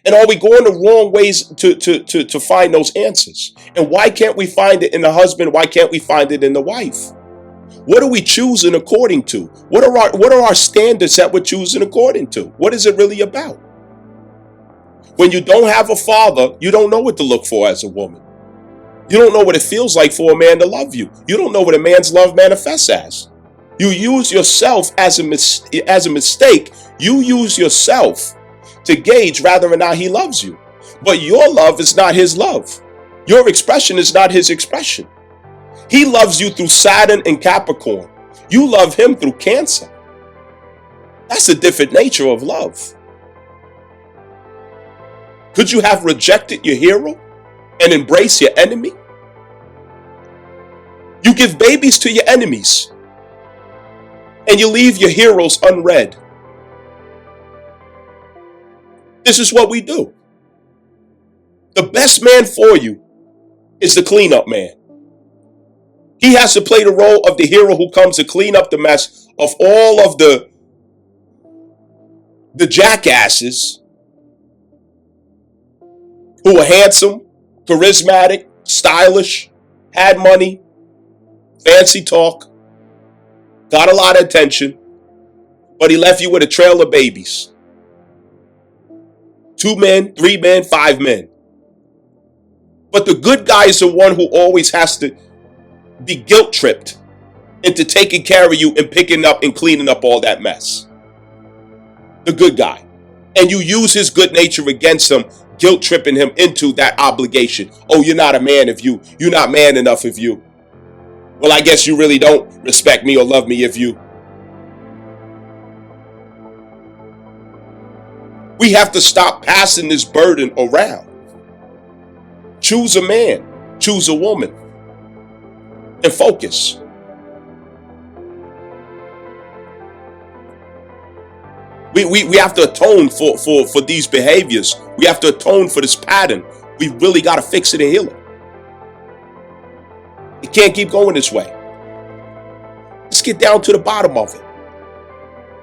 Speaker 2: And are we going the wrong ways to find those answers? And why can't we find it in the husband? Why can't we find it in the wife? What are we choosing according to? What are our standards that we're choosing according to? What is it really about? When you don't have a father, you don't know what to look for as a woman. You don't know what it feels like for a man to love you. You don't know what a man's love manifests as. You use yourself as a mistake. You use yourself to gauge whether or not he loves you. But your love is not his love. Your expression is not his expression. He loves you through Saturn and Capricorn. You love him through Cancer. That's a different nature of love. Could you have rejected your hero and embrace your enemy? You give babies to your enemies and you leave your heroes unread. This is what we do. The best man for you is the cleanup man. He has to play the role of the hero who comes to clean up the mess of all of the jackasses who are handsome, charismatic, stylish, had money, fancy talk, got a lot of attention, but he left you with a trail of babies. 2 men, 3 men, 5 men. But the good guy is the one who always has to be guilt tripped into taking care of you and picking up and cleaning up all that mess. The good guy. And you use his good nature against him, guilt tripping him into that obligation. Oh, you're not a man if you're not man enough if you. Well, I guess you really don't respect me or love me if you. We have to stop passing this burden around. Choose a man, choose a woman, and focus. We have to atone for these behaviors. We have to atone for this pattern. We really got to fix it and heal it. It can't keep going this way. Let's get down to the bottom of it.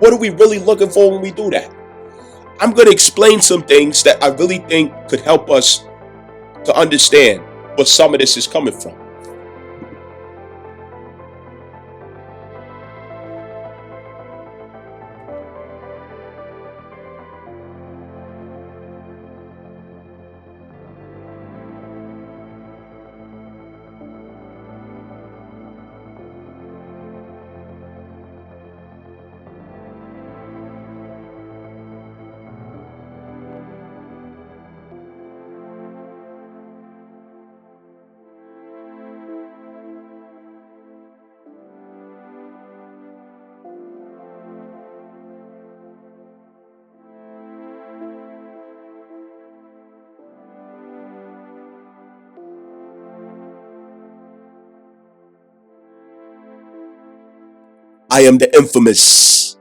Speaker 2: What are we really looking for when we do that? I'm going to explain some things that I really think could help us to understand where some of this is coming from.
Speaker 1: I am the infamous.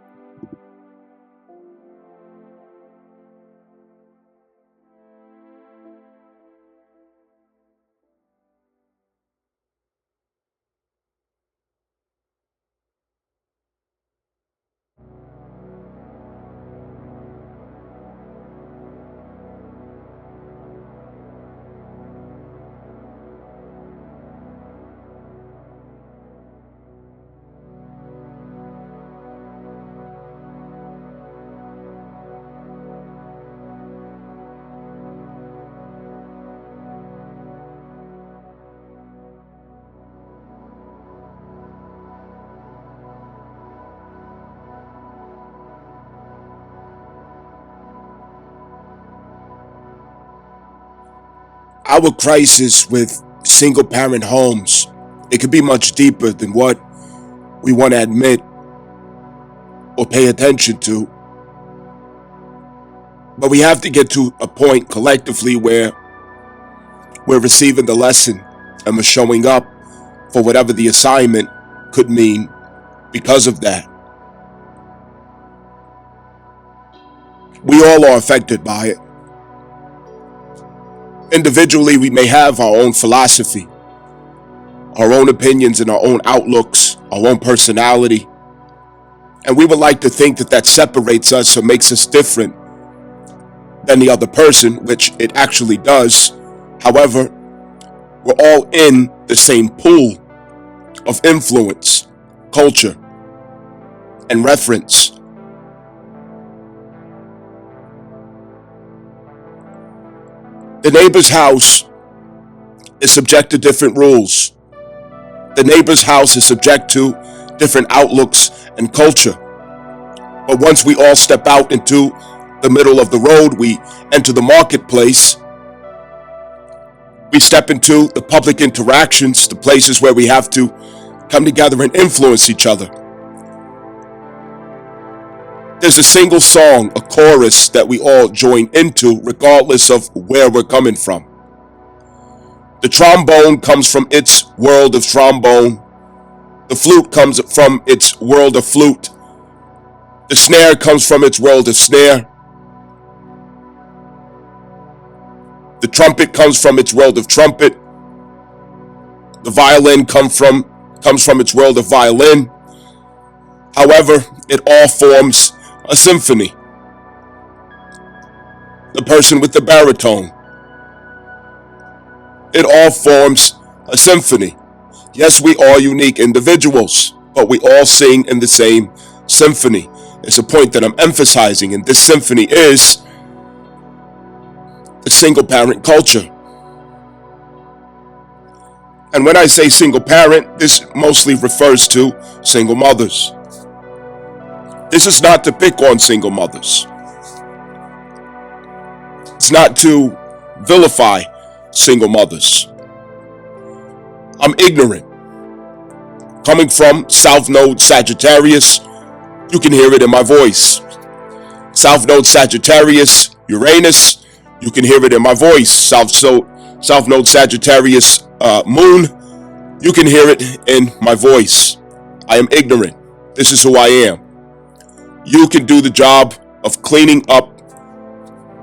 Speaker 2: our crisis with single parent homes, it could be much deeper than what we want to admit or pay attention to. But we have to get to a point collectively where we're receiving the lesson and we're showing up for whatever the assignment could mean because of that. We all are affected by it. Individually, we may have our own philosophy, our own opinions and our own outlooks, our own personality. And we would like to think that that separates us or makes us different than the other person, which it actually does. However, we're all in the same pool of influence, culture, and reference. The neighbor's house is subject to different rules. The neighbor's house is subject to different outlooks and culture. But once we all step out into the middle of the road, we enter the marketplace, we step into the public interactions, the places where we have to come together and influence each other. There's a single song, a chorus that we all join into regardless of where we're coming from. The trombone comes from its world of trombone. The flute comes from its world of flute. The snare comes from its world of snare. The trumpet comes from its world of trumpet. The violin comes from its world of violin. However, it all forms a symphony. The person with the baritone. It all forms a symphony. Yes, we are unique individuals, but we all sing in the same symphony. It's a point that I'm emphasizing, and this symphony is the single parent culture. And when I say single parent, this mostly refers to single mothers. This is not to pick on single mothers. It's not to vilify single mothers. I'm ignorant. Coming from South Node Sagittarius, you can hear it in my voice. South Node Sagittarius, Uranus, you can hear it in my voice. South Node Sagittarius, Moon, you can hear it in my voice. I am ignorant. This is who I am. You can do the job of cleaning up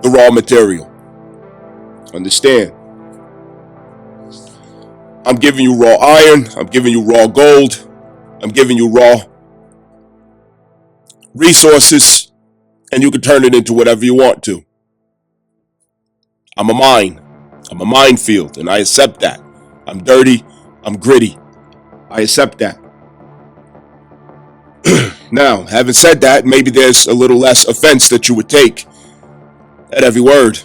Speaker 2: the raw material. Understand? I'm giving you raw iron. I'm giving you raw gold. I'm giving you raw resources, and you can turn it into whatever you want to. I'm a mine. I'm a minefield, and I accept that. I'm dirty. I'm gritty. I accept that. Now, having said that, maybe there's a little less offense that you would take at every word.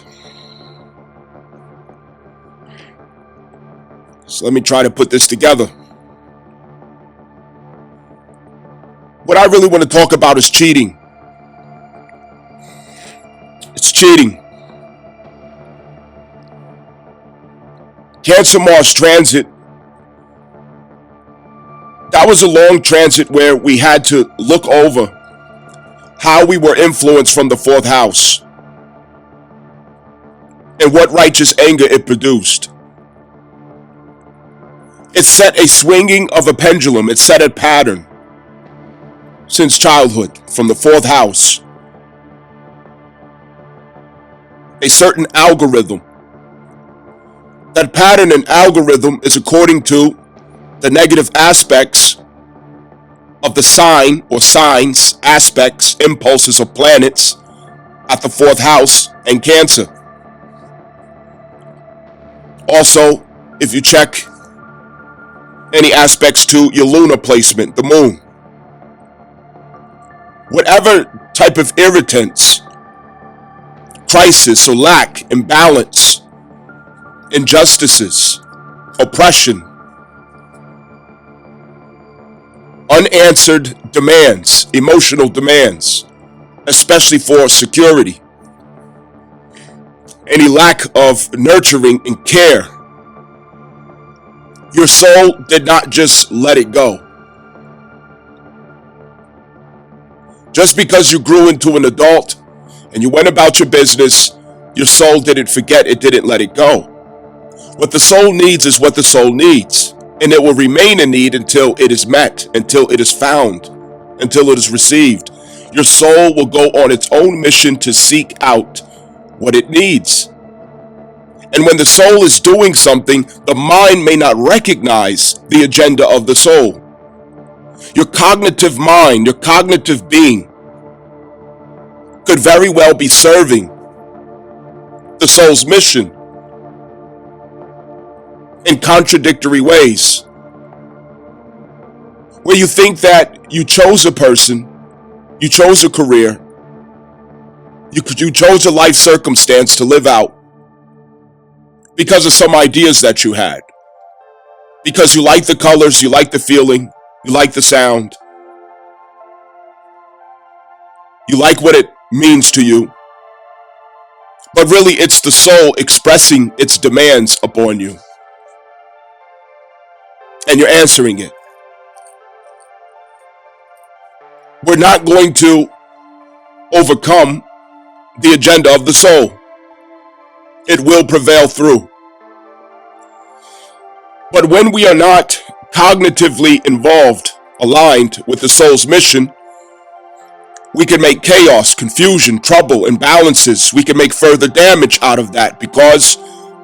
Speaker 2: So let me try to put this together. What I really want to talk about is cheating. It's cheating. Cancer Mars transit, that was a long transit where we had to look over how we were influenced from the fourth house and what righteous anger it produced. It set a swinging of a pendulum. It set a pattern since childhood from the fourth house. A certain algorithm. That pattern and algorithm is according to the negative aspects of the sign or signs, aspects, impulses of planets at the fourth house and Cancer. Also, if you check any aspects to your lunar placement, the moon, whatever type of irritants, crisis or lack, imbalance, injustices, oppression, unanswered demands, emotional demands, especially for security, any lack of nurturing and care, your soul did not just let it go. Just because you grew into an adult and you went about your business, your soul didn't forget, it didn't let it go. What the soul needs is what the soul needs, and it will remain a need until it is met, until it is found, until it is received. Your soul will go on its own mission to seek out what it needs. And when the soul is doing something, the mind may not recognize the agenda of the soul. Your cognitive mind, your cognitive being, could very well be serving the soul's mission in contradictory ways. Where you think that you chose a person, you chose a career, you chose a life circumstance to live out because of some ideas that you had. Because you like the colors, you like the feeling, you like the sound, you like what it means to you. But really, it's the soul expressing its demands upon you. And you're answering it. We're not going to overcome the agenda of the soul. It will prevail through. But when we are not cognitively involved, aligned with the soul's mission, we can make chaos, confusion, trouble, imbalances. We can make further damage out of that because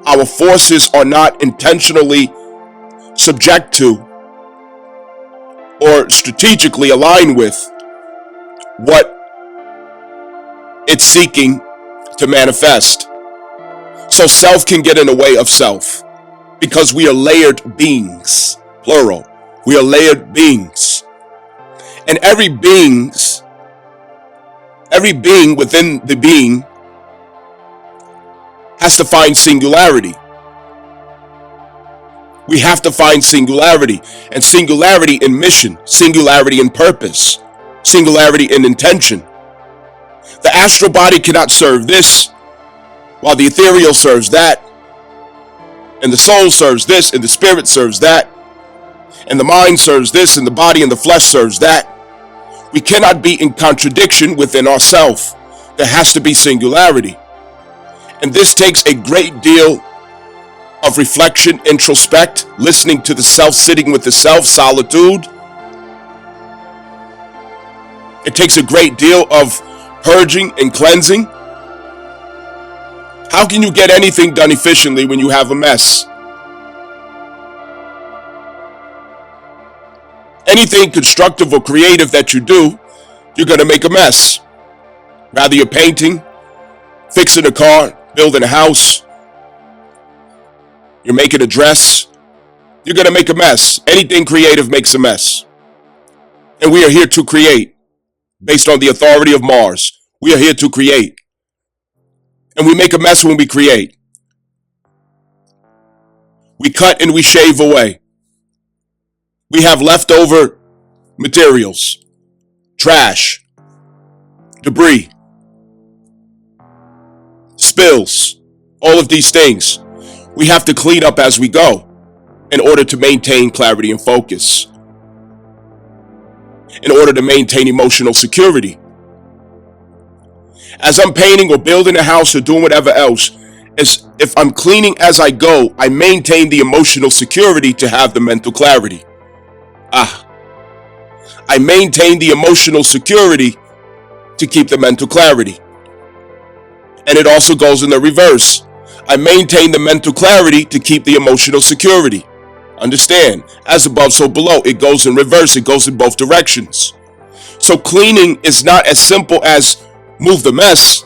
Speaker 2: our forces are not intentionally subject to or strategically aligned with what it's seeking to manifest. So self can get in the way of self because we are layered beings, plural. We are layered beings. And every being within the being has to find singularity. We have to find singularity, and singularity in mission, singularity in purpose, singularity in intention. The astral body cannot serve this, while the ethereal serves that, and the soul serves this, and the spirit serves that, and the mind serves this, and the body and the flesh serves that. We cannot be in contradiction within ourselves. There has to be singularity. And this takes a great deal of reflection, introspect, listening to the self, sitting with the self, solitude. It takes a great deal of purging and cleansing. How can you get anything done efficiently when you have a mess? Anything constructive or creative that you do, you're going to make a mess. Rather you're painting, fixing a car, building a house, you're making a dress, you're going to make a mess. Anything creative makes a mess. And we are here to create based on the authority of Mars. We are here to create. And we make a mess when we create. We cut and we shave away. We have leftover materials, trash, debris, spills, all of these things. We have to clean up as we go in order to maintain clarity and focus, in order to maintain emotional security. As I'm painting or building a house or doing whatever else, as if I'm cleaning as I go, I maintain the emotional security to have the mental clarity. I maintain the emotional security to keep the mental clarity. And it also goes in the reverse. I maintain the mental clarity to keep the emotional security. Understand, as above, so below. It goes in reverse. It goes in both directions. So cleaning is not as simple as move the mess,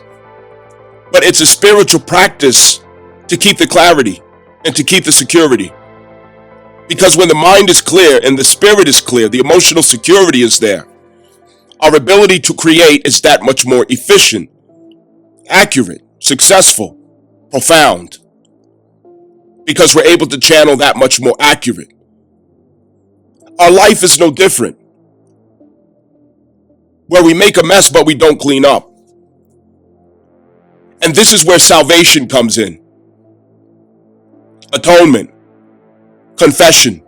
Speaker 2: but it's a spiritual practice to keep the clarity and to keep the security. Because when the mind is clear and the spirit is clear, the emotional security is there. Our ability to create is that much more efficient, accurate, successful, profound. Because we're able to channel that much more accurate. Our life is no different. Where we make a mess but we don't clean up. And this is where salvation comes in. Atonement. Confession.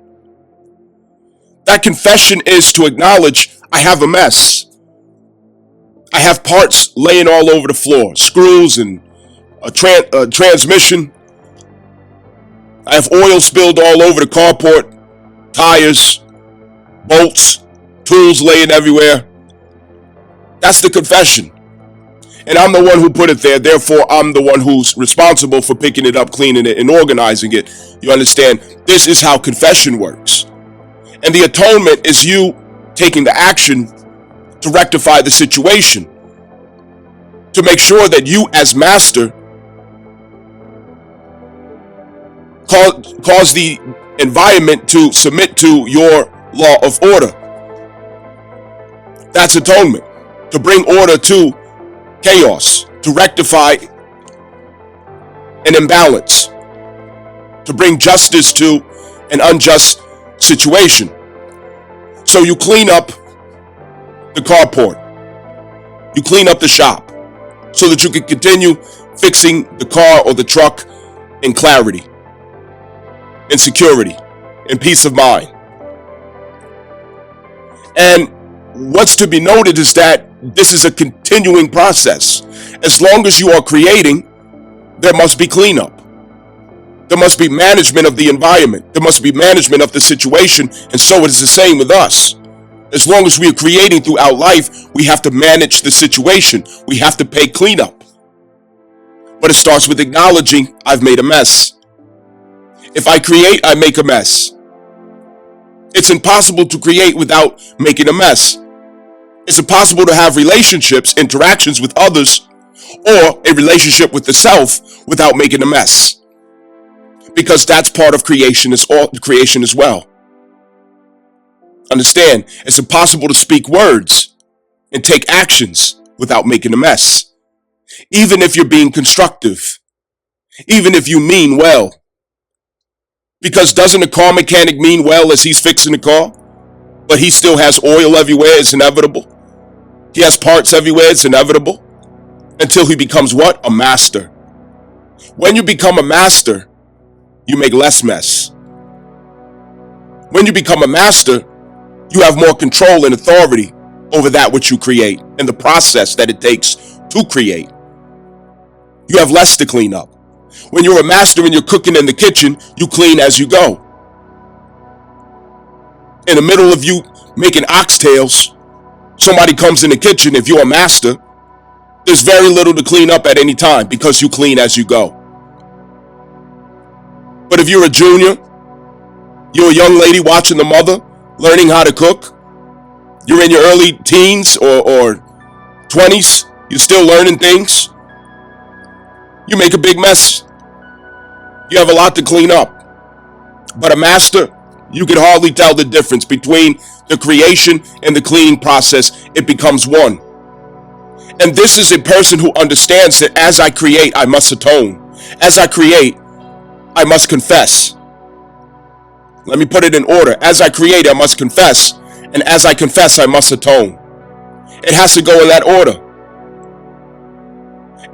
Speaker 2: That confession is to acknowledge I have a mess. I have parts laying all over the floor, screws and a transmission. I have oil spilled all over the carport, tires, bolts, tools laying everywhere. That's the confession. And I'm the one who put it there. Therefore, I'm the one who's responsible for picking it up, cleaning it, and organizing it. You understand? This is how confession works. And the atonement is you taking the action to rectify the situation, to make sure that you as master cause the environment to submit to your law of order. That's atonement. To bring order to chaos, to rectify an imbalance, to bring justice to an unjust situation. So you clean up the carport, you clean up the shop, so that you can continue fixing the car or the truck in clarity, in security, in peace of mind. And what's to be noted is that this is a continuing process. As long as you are creating, there must be cleanup. There must be management of the environment. There must be management of the situation. And so it is the same with us. As long as we are creating throughout life, we have to manage the situation. We have to pay cleanup. But it starts with acknowledging I've made a mess. If I create, I make a mess. It's impossible to create without making a mess. It's impossible to have relationships, interactions with others, or a relationship with the self without making a mess. Because that's part of creation as well. Understand, it's impossible to speak words and take actions without making a mess. Even if you're being constructive, even if you mean well. Because doesn't a car mechanic mean well as he's fixing the car? But he still has oil everywhere, it's inevitable. He has parts everywhere, it's inevitable. Until he becomes what? A master. When you become a master, you make less mess. When you become a master, you have more control and authority over that which you create and the process that it takes to create. You have less to clean up. When you're a master and you're cooking in the kitchen, you clean as you go. In the middle of you making oxtails, somebody comes in the kitchen. If you're a master, there's very little to clean up at any time because you clean as you go. But if you're a junior, you're a young lady watching the mother, learning how to cook, you're in your early teens or 20s, you're still learning things, you make a big mess. You have a lot to clean up. But a master, you can hardly tell the difference between the creation and the cleaning process. It becomes one. And this is a person who understands that as I create, I must atone. As I create, I must confess. Let me put it in order. As I create, I must confess. And as I confess, I must atone. It has to go in that order.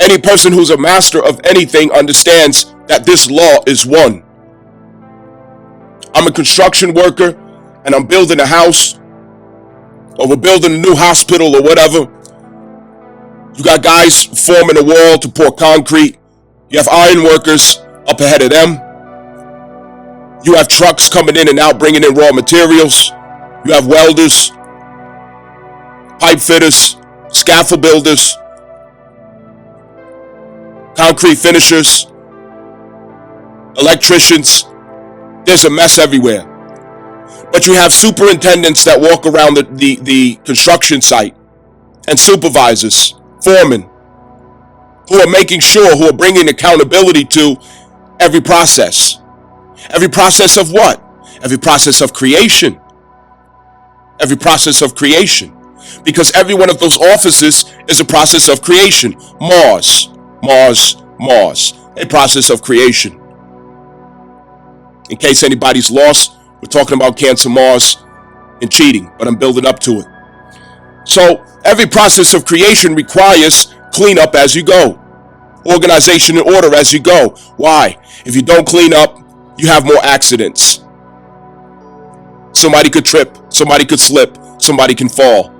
Speaker 2: Any person who's a master of anything understands that this law is one. I'm a construction worker and I'm building a house, or we're building a new hospital or whatever. You got guys forming a wall to pour concrete. You have iron workers up ahead of them. You have trucks coming in and out bringing in raw materials. You have welders, pipe fitters, scaffold builders, concrete finishers, electricians. There's a mess everywhere. But you have superintendents that walk around the construction site, and supervisors, foremen, who are making sure, who are bringing accountability to every process. Every process of what? Every process of creation. Every process of creation. Because every one of those offices is a process of creation. Mars. A process of creation. In case anybody's lost, we're talking about Cancer Mars and cheating, but I'm building up to it. So every process of creation requires cleanup as you go. organization and order as you go. Why? If you don't clean up, you have more accidents. Somebody could trip, somebody could slip, somebody can fall,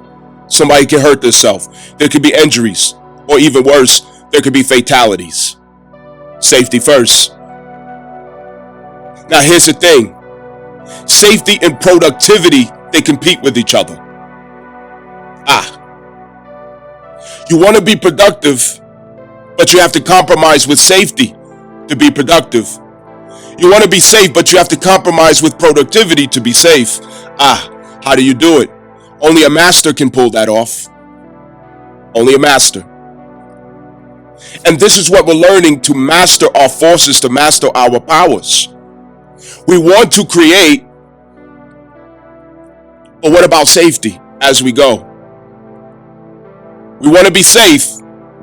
Speaker 2: somebody can hurt themselves. There could be injuries, or even worse, there could be fatalities. Safety first. Now here's the thing. Safety and productivity, they compete with each other. You want to be productive, but you have to compromise with safety to be productive. You want to be safe, but you have to compromise with productivity to be safe. How do you do it? Only a master can pull that off. Only a master. And this is what we're learning, to master our forces, to master our powers. We want to create, but what about safety as we go? We want to be safe,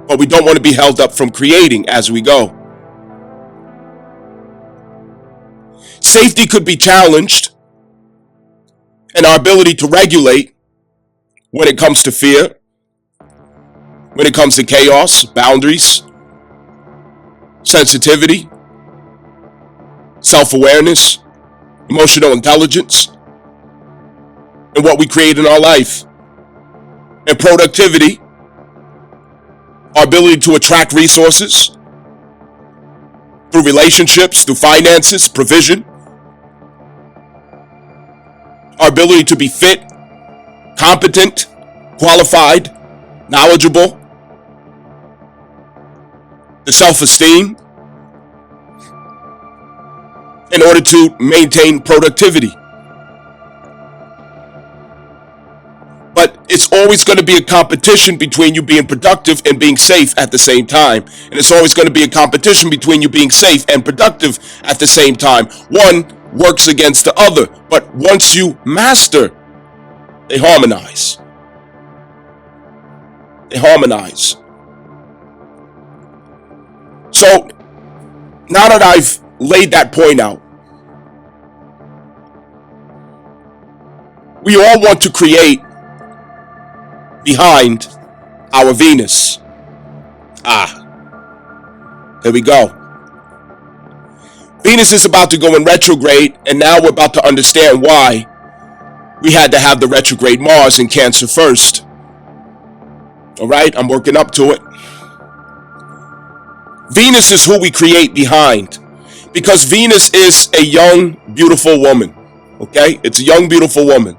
Speaker 2: but we don't want to be held up from creating as we go. Safety could be challenged, and our ability to regulate when it comes to fear, when it comes to chaos, boundaries, sensitivity, self-awareness, emotional intelligence, and what we create in our life. And productivity, our ability to attract resources through relationships, through finances, provision, our ability to be fit, competent, qualified, knowledgeable, the self-esteem, in order to maintain productivity. But it's always going to be a competition between you being productive and being safe at the same time. And it's always going to be a competition between you being safe and productive at the same time. One works against the other, but once you master, they harmonize. They harmonize. So now that I've laid that point out, we all want to create behind our Venus. There we go. Venus is about to go in retrograde, and now we're about to understand why we had to have the retrograde Mars in Cancer first. All right, I'm working up to it. Venus is who we create behind, because Venus is a young, beautiful woman. Okay, it's a young, beautiful woman.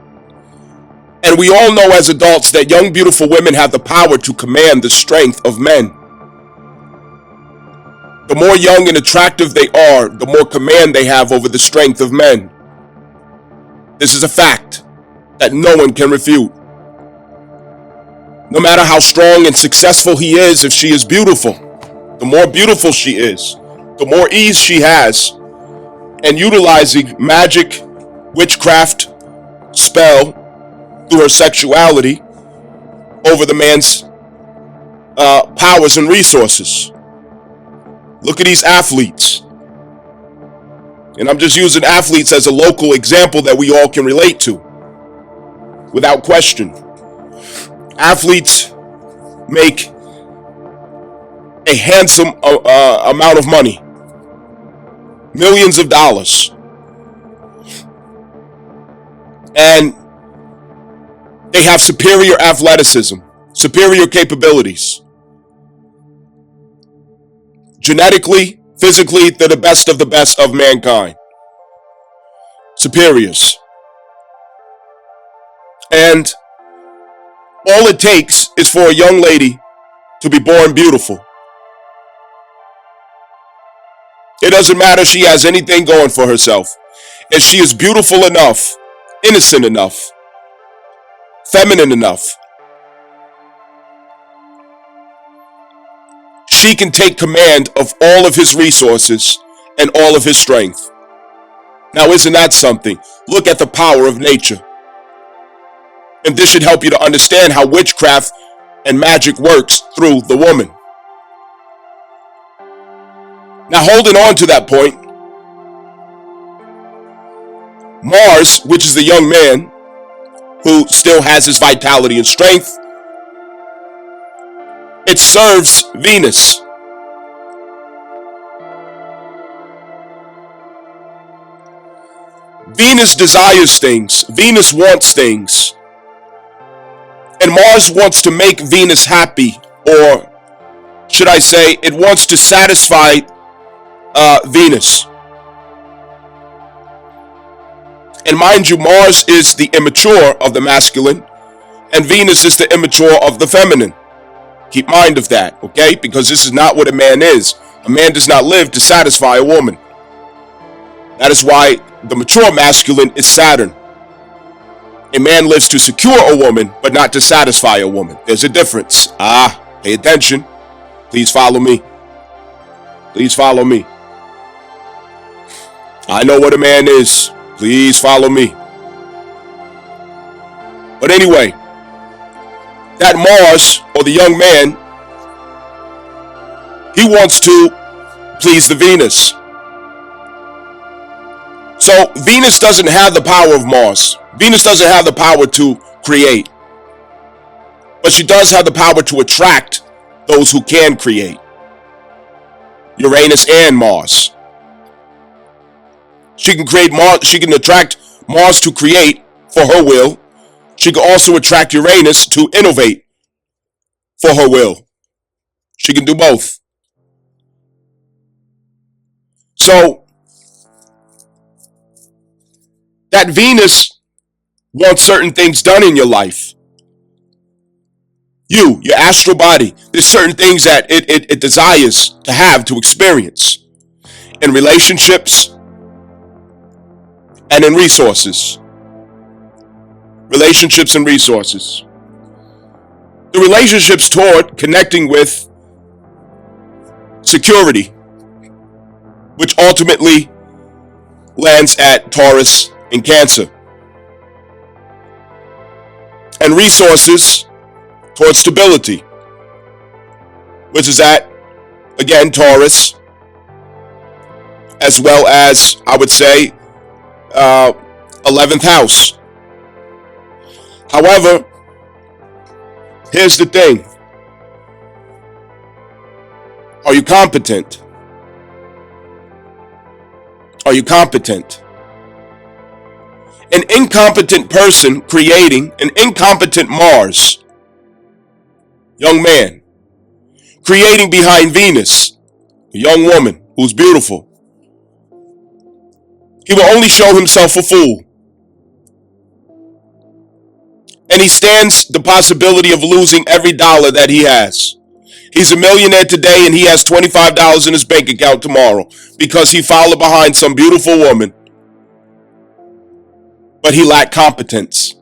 Speaker 2: And we all know as adults that young, beautiful women have the power to command the strength of men. The more young and attractive they are, the more command they have over the strength of men. This is a fact that no one can refute. No matter how strong and successful he is, if she is beautiful, the more beautiful she is, the more ease she has in utilizing magic, witchcraft, spell, through her sexuality over the man's powers and resources. Look at these athletes. And I'm just using athletes as a local example that we all can relate to, without question. Athletes make a handsome amount of money, millions of dollars. And they have superior athleticism, superior capabilities. Genetically, physically, they're the best of mankind. Superiors. And all it takes is for a young lady to be born beautiful. It doesn't matter if she has anything going for herself. If she is beautiful enough, innocent enough, feminine enough, she can take command of all of his resources and all of his strength. Now, isn't that something? Look at the power of nature. And this should help you to understand how witchcraft and magic works through the woman. Now, holding on to that point, Mars, which is the young man who still has his vitality and strength, it serves Venus. Venus desires things. Venus wants things. And Mars wants to make Venus happy, or should I say, it wants to satisfy Venus. And mind you, Mars is the immature of the masculine, and Venus is the immature of the feminine. Keep mind of that, okay? Because this is not what a man is. A man does not live to satisfy a woman. That is why the mature masculine is Saturn. A man lives to secure a woman, but not to satisfy a woman. There's a difference. Pay attention. Please follow me. Please follow me. I know what a man is. Please follow me. But anyway, that Mars, or the young man, he wants to please the Venus. So Venus doesn't have the power of Mars. Venus doesn't have the power to create. But she does have the power to attract those who can create. Uranus and Mars. She can create Mars, she can attract Mars to create for her will. She can also attract Uranus to innovate for her will. She can do both. So that Venus wants certain things done in your life. Your astral body, there's certain things that it desires to have, to experience in relationships and in resources. Relationships and resources. The relationships toward connecting with security, which ultimately lands at Taurus and Cancer. And resources towards stability, which is at, again, Taurus, as well as, I would say, 11th house. However, here's the thing. Are you competent? Are you competent? An incompetent person creating an incompetent Mars, young man, creating behind Venus, a young woman who's beautiful. He will only show himself a fool. And he stands the possibility of losing every dollar that he has. He's a millionaire today and he has $25 in his bank account tomorrow because he followed behind some beautiful woman. But he lacked competence.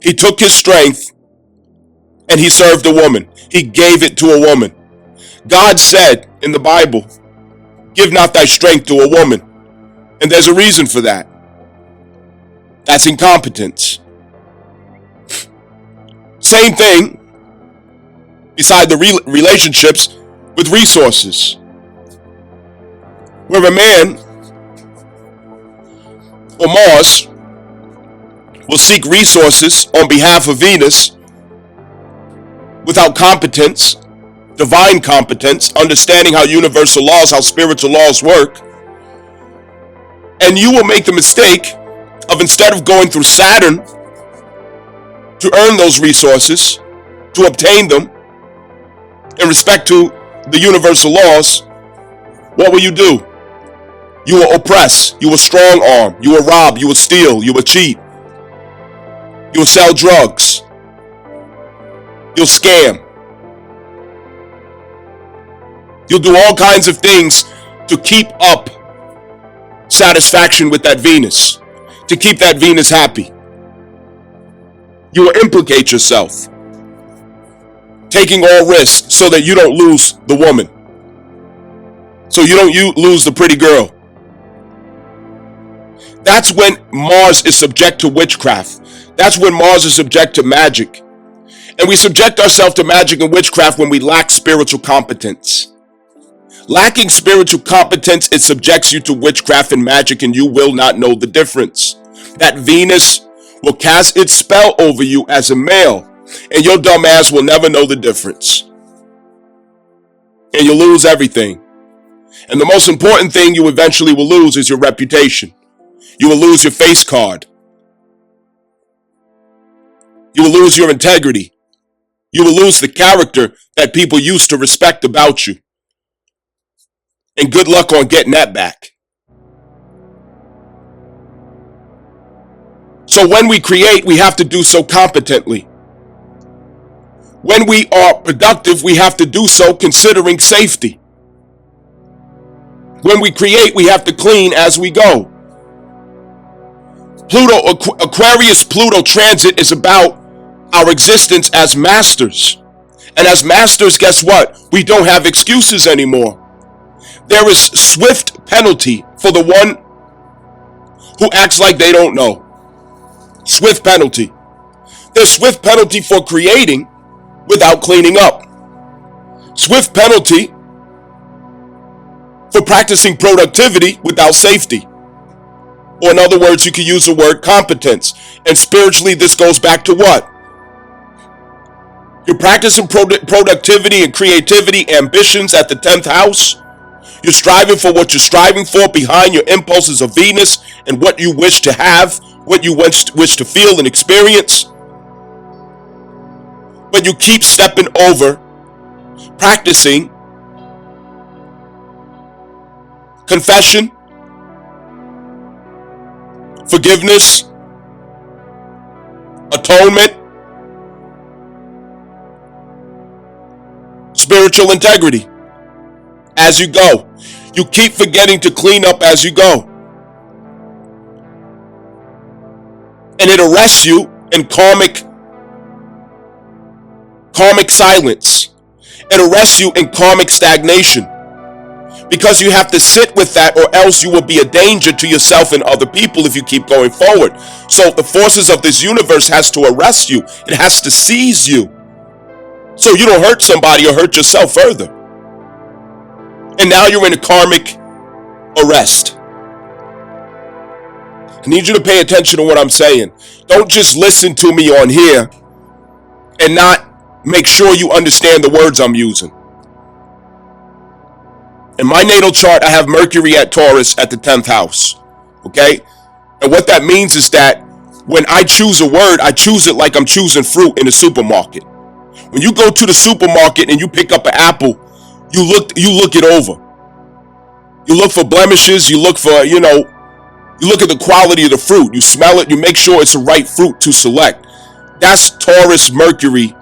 Speaker 2: He took his strength and he served a woman. He gave it to a woman. God said in the Bible, give not thy strength to a woman. And there's a reason for that. That's incompetence. Same thing, beside the relationships with resources. Where a man or Mars will seek resources on behalf of Venus without competence, divine competence, understanding how universal laws, how spiritual laws work. And you will make the mistake of, instead of going through Saturn to earn those resources, to obtain them in respect to the universal laws, what will you do? You will oppress, you will strong arm, you will rob, you will steal, you will cheat, you will sell drugs, you'll scam. You'll do all kinds of things to keep up satisfaction with that Venus, to keep that Venus happy. You will implicate yourself, taking all risks so that you don't lose the woman, so you don't lose the pretty girl. That's when Mars is subject to witchcraft. That's when Mars is subject to magic. And we subject ourselves to magic and witchcraft when we lack spiritual competence. Lacking spiritual competence, it subjects you to witchcraft and magic, and you will not know the difference. That Venus will cast its spell over you as a male, and your dumb ass will never know the difference. And you'll lose everything. And the most important thing you eventually will lose is your reputation. You will lose your face card. You will lose your integrity. You will lose the character that people used to respect about you. And good luck on getting that back. So when we create, we have to do so competently. When we are productive, we have to do so considering safety. When we create, we have to clean as we go. Aquarius-Pluto transit is about our existence as masters. And as masters, guess what? We don't have excuses anymore. There is swift penalty for the one who acts like they don't know. Swift penalty. There's swift penalty for creating without cleaning up. Swift penalty for practicing productivity without safety. Or in other words, you can use the word competence. And spiritually, this goes back to what? You're practicing productivity and creativity, ambitions at the 10th house. You're striving for what you're striving for. Behind your impulses of Venus and what you wish to have, what you wish to feel and experience. But you keep stepping over, practicing confession, forgiveness, atonement, spiritual integrity as you go. You keep forgetting to clean up as you go. And it arrests you in karmic silence. It arrests you in karmic stagnation. Because you have to sit with that, or else you will be a danger to yourself and other people if you keep going forward. So the forces of this universe has to arrest you. It has to seize you. So you don't hurt somebody or hurt yourself further. And now you're in a karmic arrest. I need you to pay attention to what I'm saying. Don't just listen to me on here and not make sure you understand the words I'm using. In my natal chart, I have Mercury at Taurus at the 10th house. Okay? And what that means is that when I choose a word, I choose it like I'm choosing fruit in a supermarket. When you go to the supermarket and you pick up an apple, you look it over. You look for blemishes, you look for, you look at the quality of the fruit. You smell it, you make sure it's the right fruit to select. That's Taurus Mercury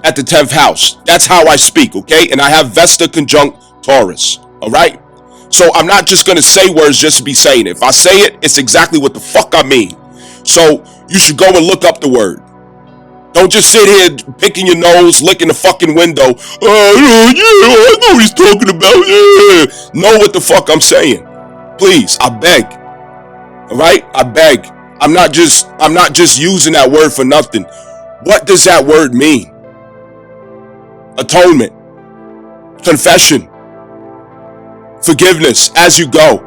Speaker 2: at the 10th house. That's how I speak, okay? And I have Vesta conjunct Taurus, all right? So I'm not just going to say words just to be saying it. If I say it, it's exactly what the fuck I mean. So you should go and look up the word. Don't just sit here picking your nose, licking the fucking window. I know what he's talking about. Yeah. Know what the fuck I'm saying. Please, I beg. All right? I beg. I'm not just using that word for nothing. What does that word mean? Atonement. Confession. Forgiveness as you go.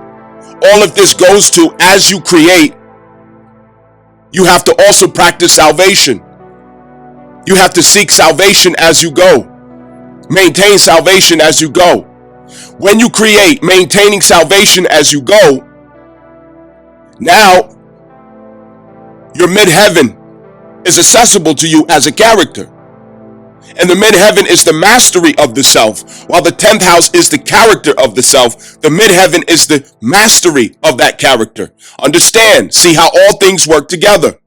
Speaker 2: All of this goes to as you create. You have to also practice salvation. You have to seek salvation as you go. Maintain salvation as you go. When you create, maintaining salvation as you go, now your midheaven is accessible to you as a character. And the midheaven is the mastery of the self, while the 10th house is the character of the self. The midheaven is the mastery of that character. Understand, see how all things work together.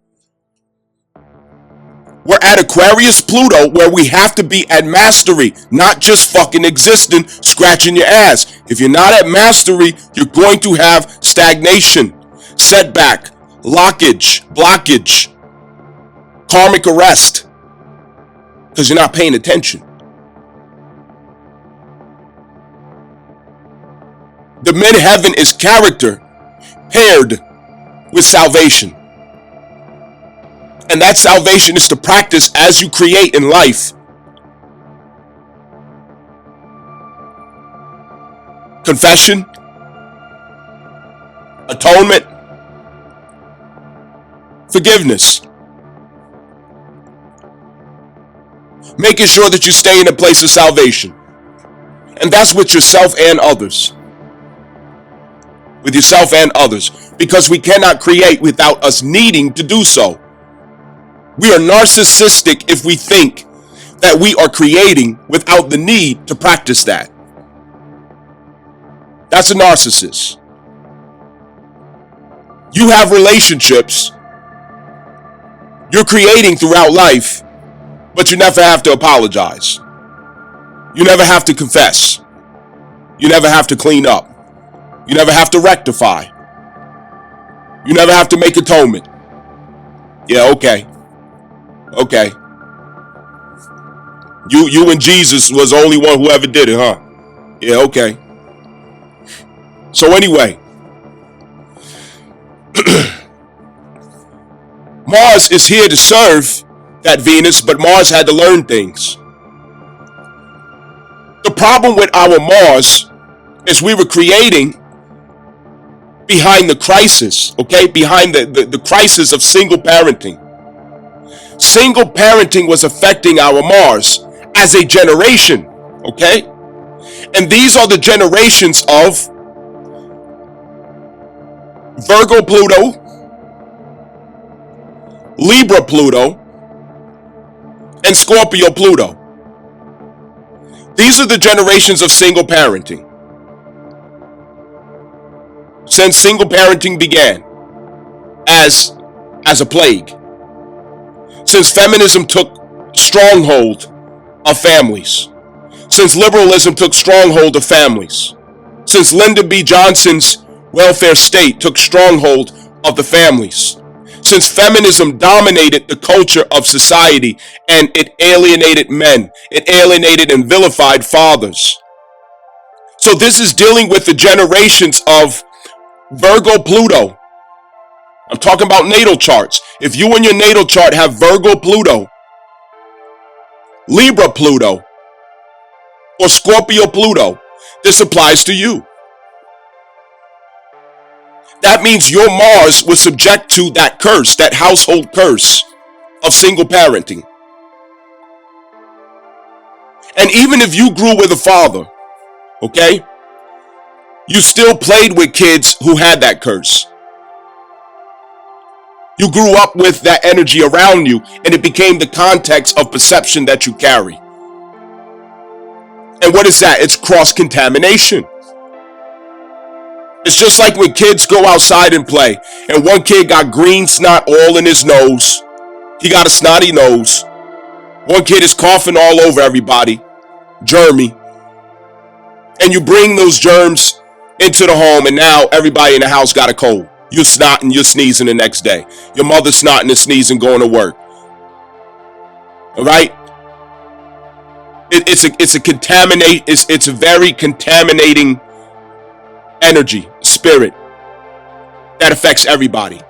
Speaker 2: We're at Aquarius Pluto, where we have to be at mastery, not just fucking existing, scratching your ass. If you're not at mastery, you're going to have stagnation, setback, blockage, karmic arrest, because you're not paying attention. The midheaven is character paired with salvation. And that salvation is to practice as you create in life. Confession, atonement, forgiveness. Making sure that you stay in a place of salvation. And that's with yourself and others. With yourself and others. Because we cannot create without us needing to do so. We are narcissistic if we think that we are creating without the need to practice that. That's a narcissist. You have relationships you're creating throughout life, but you never have to apologize. You never have to confess. You never have to clean up. You never have to rectify. You never have to make atonement. Yeah, okay. Okay. You and Jesus was the only one who ever did it, huh? Yeah, okay. So anyway, Mars is here to serve that Venus, but Mars had to learn things. The problem with our Mars is we were creating behind the crisis, okay? Behind the crisis of single parenting. Single parenting was affecting our Mars as a generation, okay? And these are the generations of Virgo Pluto, Libra Pluto, and Scorpio Pluto. These are the generations of single parenting. Since single parenting began as a plague. Since feminism took stronghold of families. Since liberalism took stronghold of families. Since Lyndon B. Johnson's welfare state took stronghold of the families. Since feminism dominated the culture of society and it alienated men, it alienated and vilified fathers. So this is dealing with the generations of Virgo Pluto. I'm talking about natal charts. If you in your natal chart have Virgo Pluto, Libra Pluto, or Scorpio Pluto, this applies to you. That means your Mars was subject to that curse, that household curse of single parenting. And even if you grew with a father, okay, you still played with kids who had that curse. You grew up with that energy around you, and it became the context of perception that you carry. And what is that? It's cross-contamination. It's just like when kids go outside and play, and one kid got green snot all in his nose. He got a snotty nose. One kid is coughing all over everybody, germy. And you bring those germs into the home, and now everybody in the house got a cold. You're snotting, you're sneezing the next day. Your mother's snotting and sneezing going to work. All right? It's a very contaminating energy, spirit that affects everybody.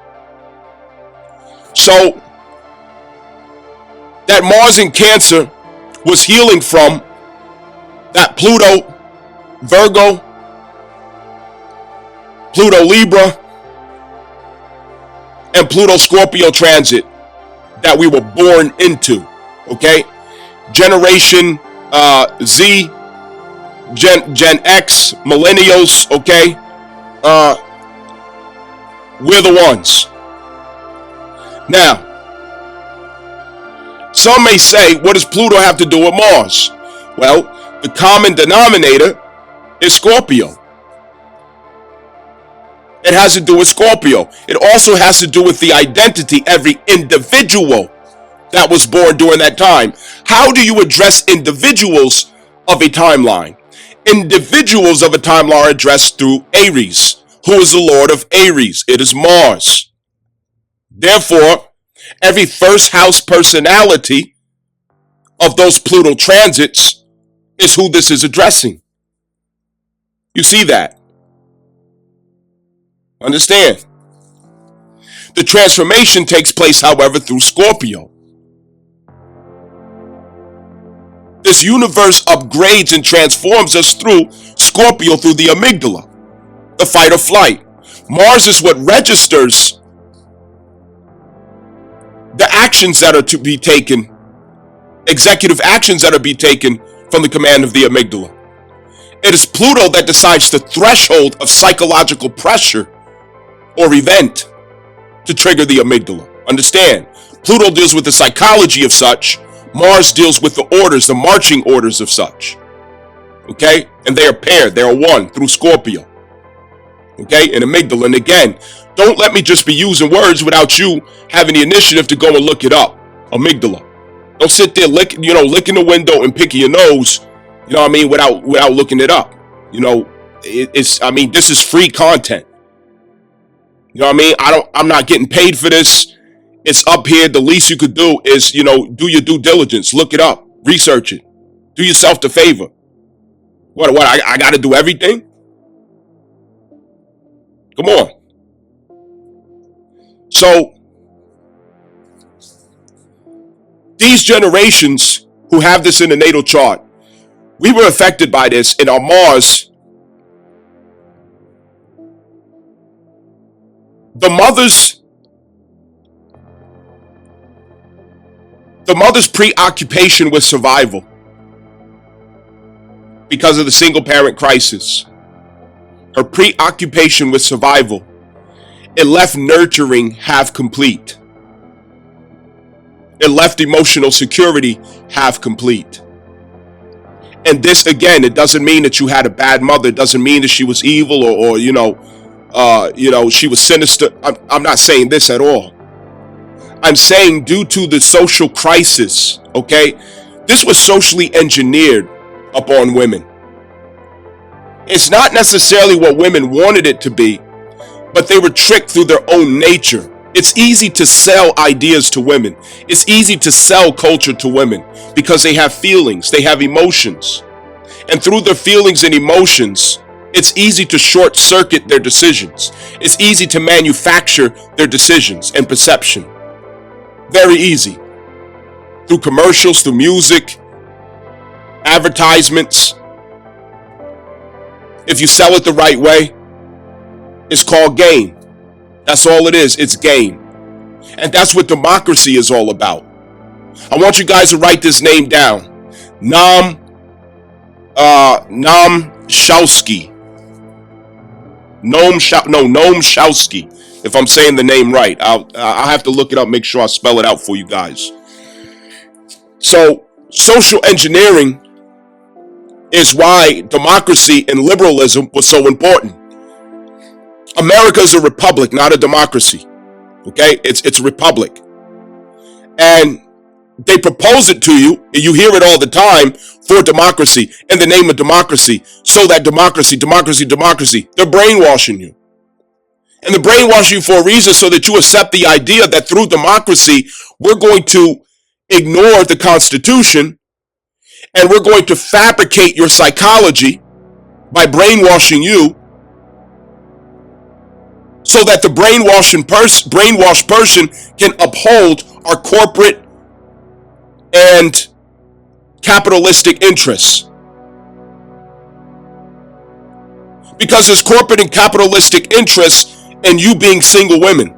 Speaker 2: So that Mars in Cancer was healing from that Pluto, Virgo, Pluto Libra, and Pluto Scorpio transit that we were born into, okay? Generation Z, Gen X, millennials, okay? We're the ones. Now, some may say, what does Pluto have to do with Mars? Well, the common denominator is Scorpio. It has to do with Scorpio. It also has to do with the identity, every individual that was born during that time. How do you address individuals of a timeline? Individuals of a timeline are addressed through Aries. Who is the Lord of Aries? It is Mars. Therefore, every first house personality of those Pluto transits is who this is addressing. You see that? Understand? The transformation takes place, however, through Scorpio. This universe upgrades and transforms us through Scorpio, through the amygdala, the fight or flight. Mars is what registers the actions that are to be taken, executive actions that are to be taken from the command of the amygdala. It is Pluto that decides the threshold of psychological pressure or event to trigger the amygdala. Understand, Pluto deals with the psychology of such. Mars deals with the orders, the marching orders of such. Okay? And they are paired. They are one through Scorpio. Okay? And amygdala. And again, don't let me just be using words without you having the initiative to go and look it up. Amygdala. Don't sit there licking the window and picking your nose, you know what I mean, without looking it up. You know, this is free content. You know what I mean? I'm not getting paid for this. It's up here. The least you could do is, do your due diligence. Look it up. Research it. Do yourself the favor. What, I got to do everything? Come on. So, these generations who have this in the natal chart, we were affected by this in our Mars. The mother's preoccupation with survival because of the single parent crisis, her preoccupation with survival, it left nurturing half complete. It left emotional security half complete. And this, again, it doesn't mean that you had a bad mother. It doesn't mean that she was evil or she was sinister. I'm not saying this at all. I'm saying due to the social crisis, okay, this was socially engineered upon women. It's not necessarily what women wanted it to be, but they were tricked through their own nature. It's easy to sell ideas to women. It's easy to sell culture to women because they have feelings, they have emotions. And through their feelings and emotions, it's easy to short circuit their decisions. It's easy to manufacture their decisions and perception. Very easy. Through commercials, through music, advertisements. If you sell it the right way, it's called game. That's all it is. It's game. And that's what democracy is all about. I want you guys to write this name down. Noam Chomsky. Noam Chomsky. If I'm saying the name right, I'll have to look it up, make sure I spell it out for you guys. So, social engineering is why democracy and liberalism was so important. America is a republic, not a democracy. Okay? It's a republic. And they propose it to you, and you hear it all the time, for democracy, in the name of democracy, so that democracy. They're brainwashing you. And they're brainwashing you for a reason so that you accept the idea that through democracy, we're going to ignore the Constitution and we're going to fabricate your psychology by brainwashing you so that the brainwashed person can uphold our corporate and capitalistic interests. Because there's corporate and capitalistic interests in you being single women.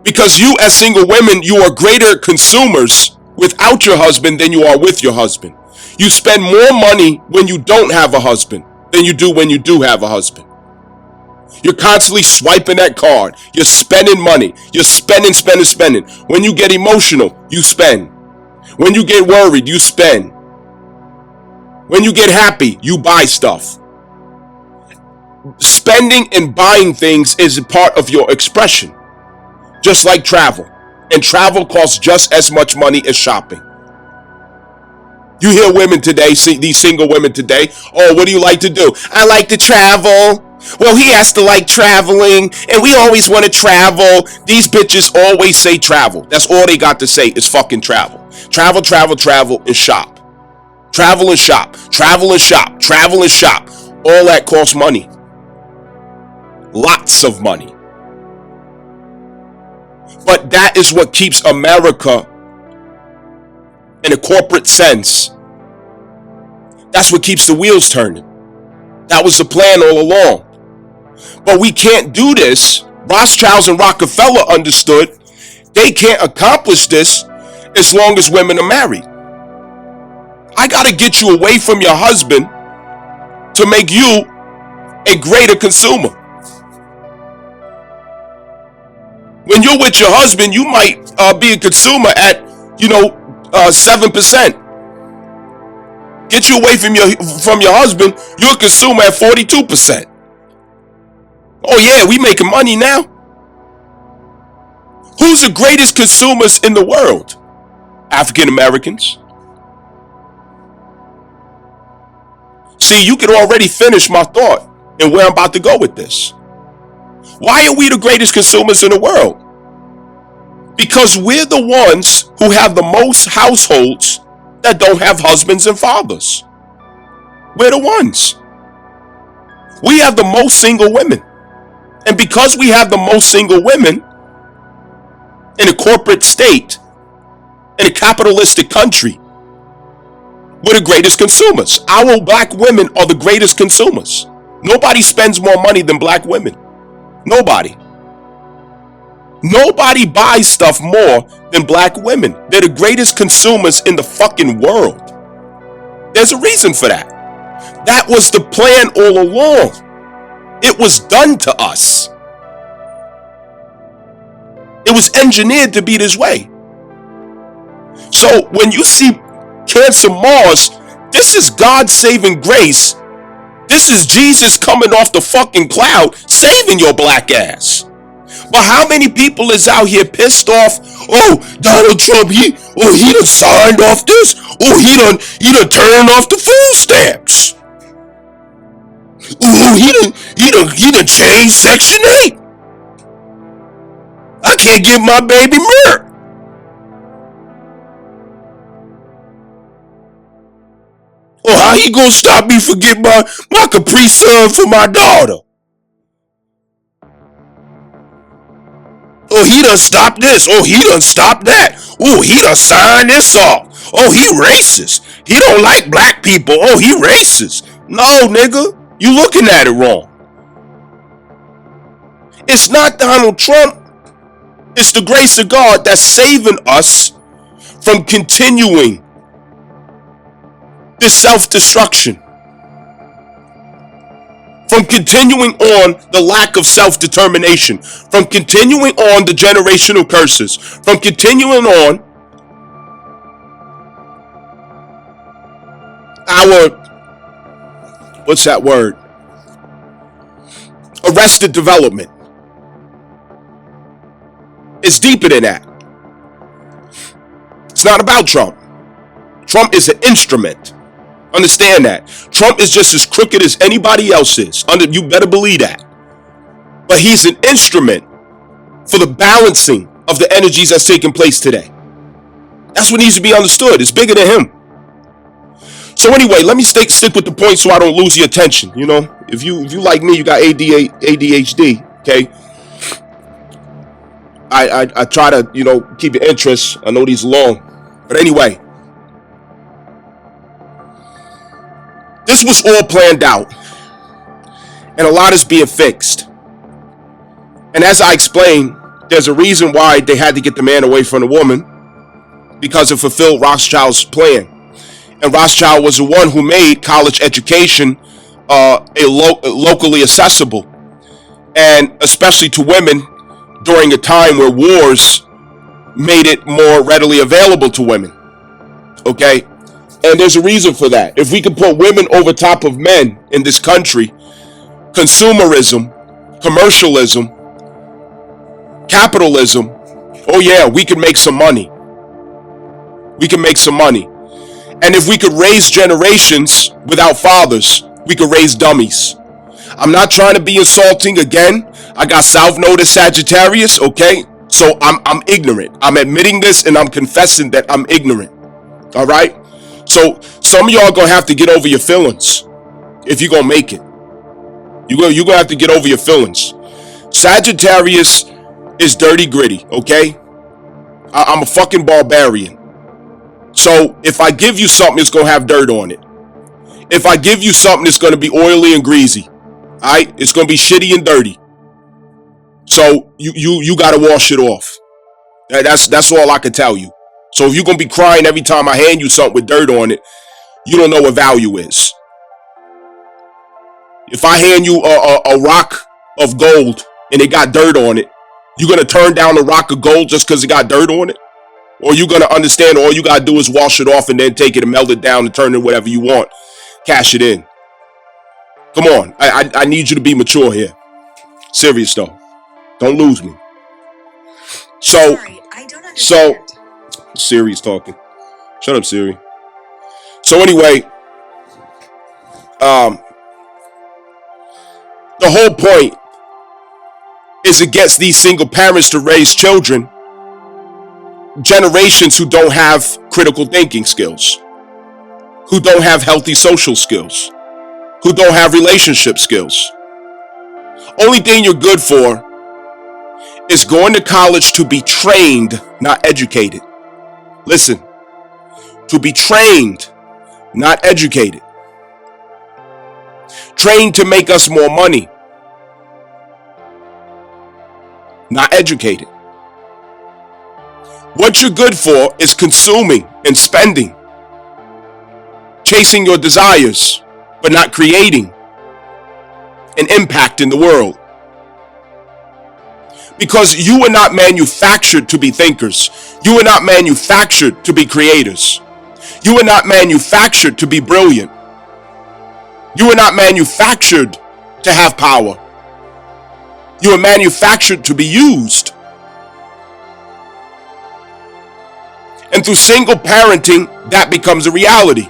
Speaker 2: Because you as single women, you are greater consumers without your husband than you are with your husband. You spend more money when you don't have a husband than you do when you do have a husband. You're constantly swiping that card. You're spending money. You're spending. When you get emotional, you spend. When you get worried, you spend. When you get happy, you buy stuff. Spending and buying things is a part of your expression. Just like travel. And travel costs just as much money as shopping. You hear women today, see these single women today, oh, what do you like to do? I like to travel. Well, he has to like traveling, and we always want to travel. These bitches always say travel. That's all they got to say is fucking travel. Travel, and shop. Travel and shop. All that costs money. Lots of money. But that is what keeps America in a corporate sense. That's what keeps the wheels turning. That was the plan all along. But we can't do this. Rothschilds and Rockefeller understood they can't accomplish this as long as women are married. I got to get you away from your husband to make you a greater consumer. When you're with your husband, you might be a consumer at 7%. Get you away from your husband, you're a consumer at 42%. Oh yeah, we making money now. Who's the greatest consumers in the world? African Americans. See, you could already finish my thought and where I'm about to go with this. Why are we the greatest consumers in the world? Because we're the ones who have the most households that don't have husbands and fathers. We're the ones. We have the most single women. And because we have the most single women in a corporate state, in a capitalistic country, we're the greatest consumers. Our black women are the greatest consumers. Nobody spends more money than black women. Nobody. Nobody buys stuff more than black women. They're the greatest consumers in the fucking world. There's a reason for that. That was the plan all along. It was done to us. It was engineered to be this way. So when you see Cancer Mars, this is God's saving grace. This is Jesus coming off the fucking cloud, saving your black ass. But how many people is out here pissed off? Oh, Donald Trump, he done signed off this. Oh, he done turned off the food stamps. Oh, he done changed Section 8. I can't give my baby Merc. Oh, how he gonna stop me from getting my Capri Sun for my daughter? Oh, he done stopped this. Oh, he done stopped that. Oh, he done signed this off. Oh, he racist. He don't like black people. Oh, he racist. No, nigga, you looking at it wrong. It's not Donald Trump. It's the grace of God that's saving us from continuing this self-destruction. From continuing on the lack of self-determination, from continuing on the generational curses, from continuing on our, what's that word? Arrested development. It's deeper than that. It's not about Trump. Trump is an instrument. Understand that. Trump is just as crooked as anybody else is. You better believe that. But he's an instrument for the balancing of the energies that's taking place today. That's what needs to be understood. It's bigger than him. So anyway, let me stick with the point so I don't lose your attention. You know, if you like me, you got ADHD. Okay. I try to keep your interest. I know these long, but anyway. This was all planned out, and a lot is being fixed. And as I explained, there's a reason why they had to get the man away from the woman, because it fulfilled Rothschild's plan. And Rothschild was the one who made college education locally accessible, and especially to women during a time where wars made it more readily available to women. Okay? And there's a reason for that. If we could put women over top of men in this country, consumerism, commercialism, capitalism, oh yeah, we can make some money. We can make some money. And if we could raise generations without fathers, we could raise dummies. I'm not trying to be insulting again. I got South Node as Sagittarius, okay? So I'm ignorant. I'm admitting this and I'm confessing that I'm ignorant. All right? So some of y'all gonna have to get over your feelings if you're gonna make it. You're gonna have to get over your feelings. Sagittarius is dirty gritty, okay? I'm a fucking barbarian. So if I give you something, it's gonna have dirt on it. If I give you something, it's gonna be oily and greasy. Alright? It's gonna be shitty and dirty. So you gotta wash it off. That's all I can tell you. So if you're going to be crying every time I hand you something with dirt on it, you don't know what value is. If I hand you a rock of gold and it got dirt on it, you gonna turn down the rock of gold just because it got dirt on it? Or you gonna understand all you gotta do is wash it off and then take it and melt it down and turn it whatever you want, cash it in? Come on, I need you to be mature here. Serious though, don't lose me. So,
Speaker 3: Sorry, I don't understand.
Speaker 2: Siri's talking. Shut up, Siri. So anyway, the whole point is it gets these single parents to raise children, generations who don't have critical thinking skills, who don't have healthy social skills, who don't have relationship skills. Only thing you're good for is going to college to be trained, not educated. Listen, to be trained, not educated. Trained to make us more money, not educated. What you're good for is consuming and spending, chasing your desires, but not creating an impact in the world. Because you were not manufactured to be thinkers. You were not manufactured to be creators. You were not manufactured to be brilliant. You were not manufactured to have power. You were manufactured to be used. And through single parenting, that becomes a reality.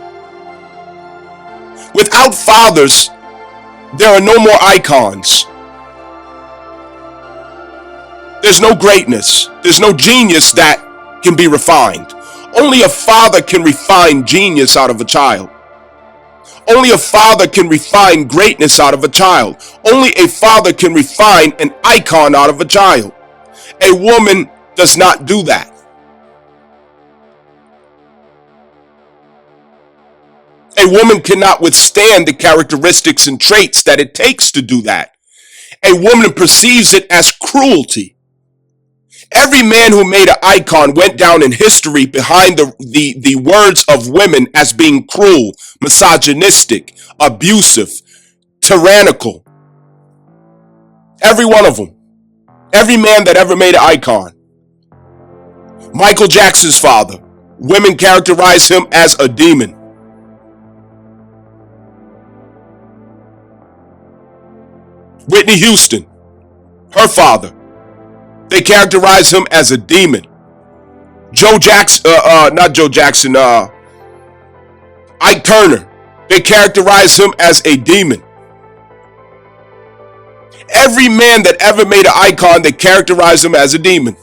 Speaker 2: Without fathers, there are no more icons. There's no greatness. There's no genius that can be refined. Only a father can refine genius out of a child. Only a father can refine greatness out of a child. Only a father can refine an icon out of a child. A woman does not do that. A woman cannot withstand the characteristics and traits that it takes to do that. A woman perceives it as cruelty. Every man who made an icon went down in history behind the words of women as being cruel, misogynistic, abusive, tyrannical. Every one of them. Every man that ever made an icon. Michael Jackson's father. Women characterize him as a demon. Whitney Houston, her father. They characterize him as a demon. Ike Turner, they characterize him as a demon. Every man that ever made an icon, they characterize him as a demon.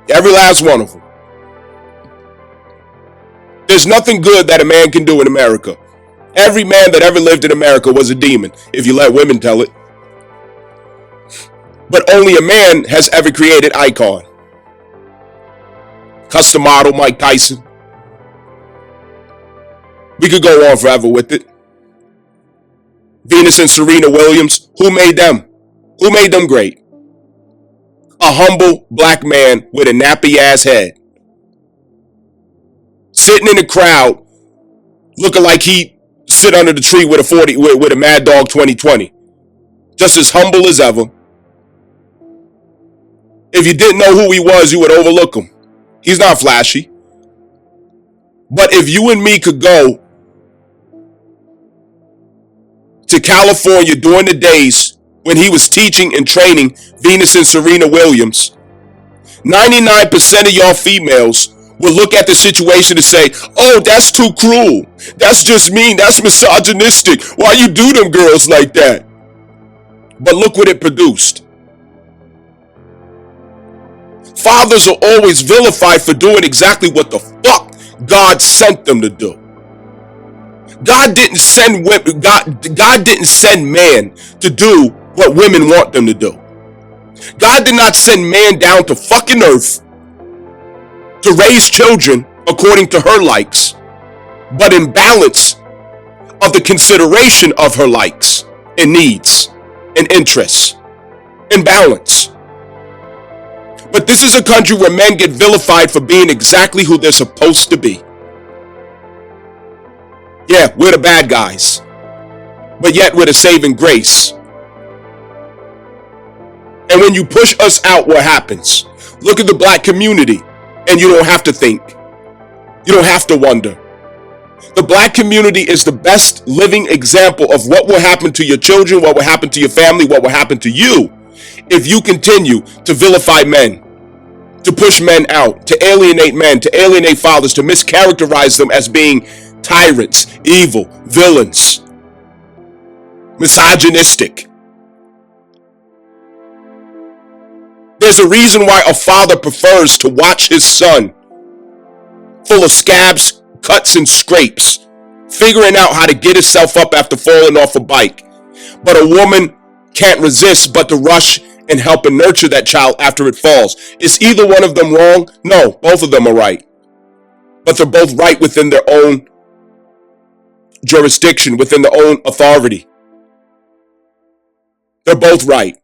Speaker 2: Every last one of them. There's nothing good that a man can do in America. Every man that ever lived in America was a demon, if you let women tell it. But only a man has ever created icon. Custom model Mike Tyson. We could go on forever with it. Venus and Serena Williams, who made them? Who made them great? A humble black man with a nappy ass head. Sitting in the crowd, looking like he sit under the tree with a Mad Dog 2020. Just as humble as ever. If you didn't know who he was, you would overlook him. He's not flashy. But if you and me could go to California during the days when he was teaching and training Venus and Serena Williams, 99% of y'all females will look at the situation and say, oh, that's too cruel. That's just mean. That's misogynistic. Why you do them girls like that? But look what it produced. Fathers are always vilified for doing exactly what the fuck God sent them to do. God didn't send women, God didn't send man to do what women want them to do. God did not send man down to fucking earth to raise children according to her likes, but in balance of the consideration of her likes and needs and interests. In balance. But this is a country where men get vilified for being exactly who they're supposed to be. Yeah, we're the bad guys. but yet with a saving grace. And when you push us out, what happens? Look at the black community, and you don't have to think. You don't have to wonder. The black community is the best living example of what will happen to your children, what will happen to your family, what will happen to you if you continue to vilify men, to push men out, to alienate men, to alienate fathers, to mischaracterize them as being tyrants, evil, villains, misogynistic. There's a reason why a father prefers to watch his son full of scabs, cuts, and scrapes, figuring out how to get himself up after falling off a bike. But a woman can't resist but to rush and help and nurture that child after it falls. Is either one of them wrong? No, both of them are right. But they're both right within their own jurisdiction, within their own authority. They're both right.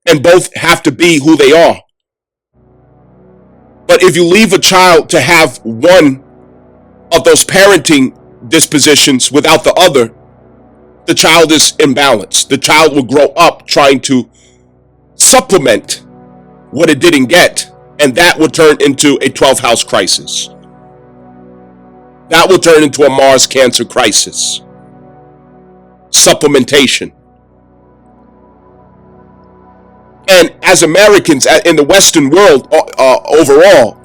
Speaker 2: And both have to be who they are. But if you leave a child to have one of those parenting dispositions without the other, the child is imbalanced. The child will grow up trying to supplement what it didn't get, and that will turn into a 12th house crisis. That will turn into a Mars Cancer crisis. Supplementation. And as Americans in the Western world overall,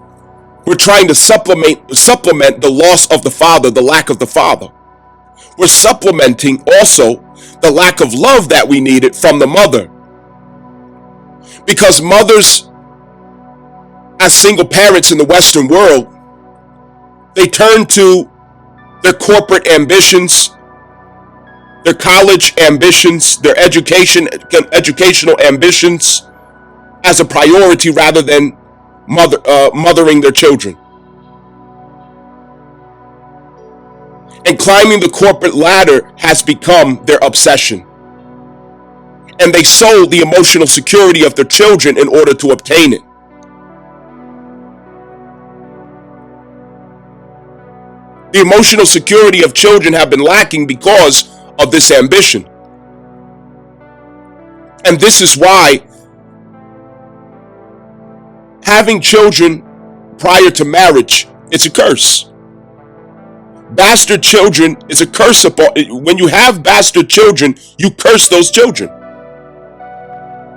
Speaker 2: we're trying to supplement the loss of the father, the lack of the father. We're supplementing also the lack of love that we needed from the mother. Because mothers, as single parents in the Western world, they turn to their corporate ambitions, their college ambitions, their educational ambitions as a priority rather than mothering their children. And climbing the corporate ladder has become their obsession. And they sold the emotional security of their children in order to obtain it. The emotional security of children have been lacking because of this ambition. And this is why having children prior to marriage, it's a curse. Bastard children is a curse upon. When you have bastard children, you curse those children.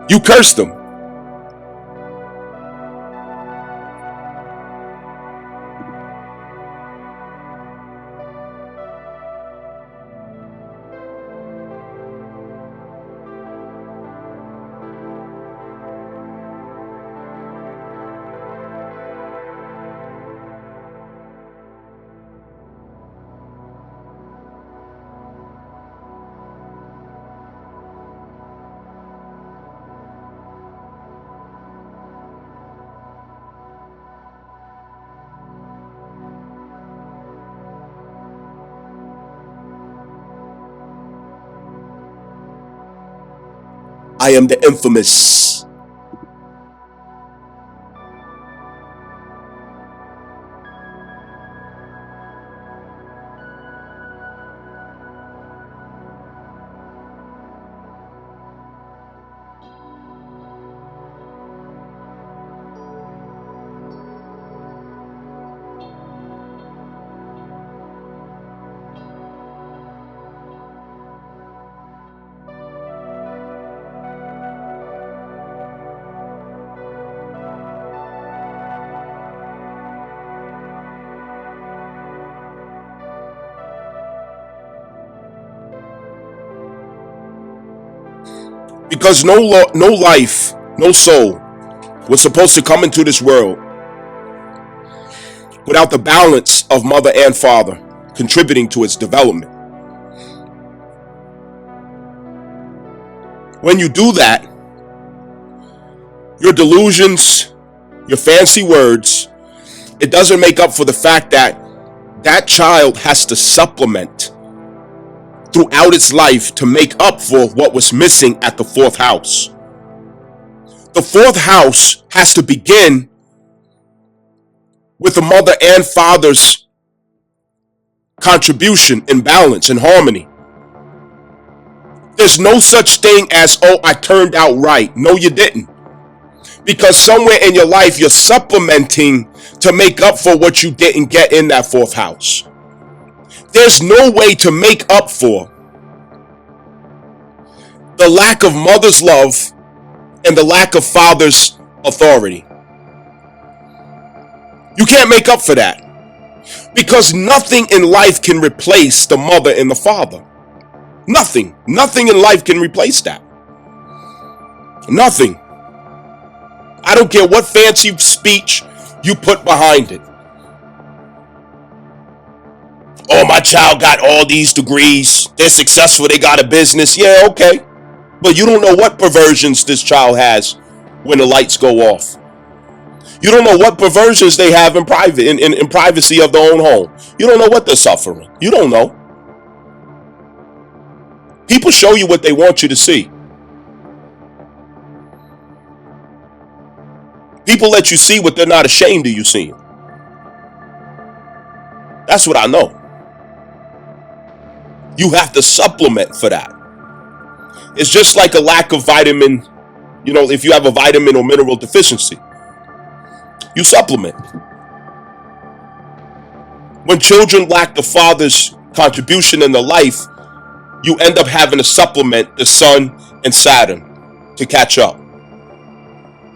Speaker 2: You curse them.
Speaker 1: I am the infamous.
Speaker 2: Because no life, no soul was supposed to come into this world without the balance of mother and father contributing to its development. When you do that, your delusions, your fancy words, it doesn't make up for the fact that that child has to supplement throughout its life to make up for what was missing at the fourth house. The fourth house has to begin with the mother and father's contribution and balance and harmony. There's no such thing as, oh, I turned out right. No, you didn't. Because somewhere in your life, you're supplementing to make up for what you didn't get in that fourth house. There's no way to make up for the lack of mother's love and the lack of father's authority. You can't make up for that. Because nothing in life can replace the mother and the father. Nothing. Nothing in life can replace that. Nothing. I don't care what fancy speech you put behind it. Oh, my child got all these degrees. They're successful. They got a business. Yeah, okay. But you don't know what perversions this child has when the lights go off. You don't know what perversions they have in private, in privacy of their own home. You don't know what they're suffering. You don't know. People show you what they want you to see. People let you see what they're not ashamed of you seeing. That's what I know. You have to supplement for that. It's just like a lack of vitamin. You know, if you have a vitamin or mineral deficiency, you supplement. When children lack the father's contribution in their life, you end up having to supplement the sun and Saturn to catch up.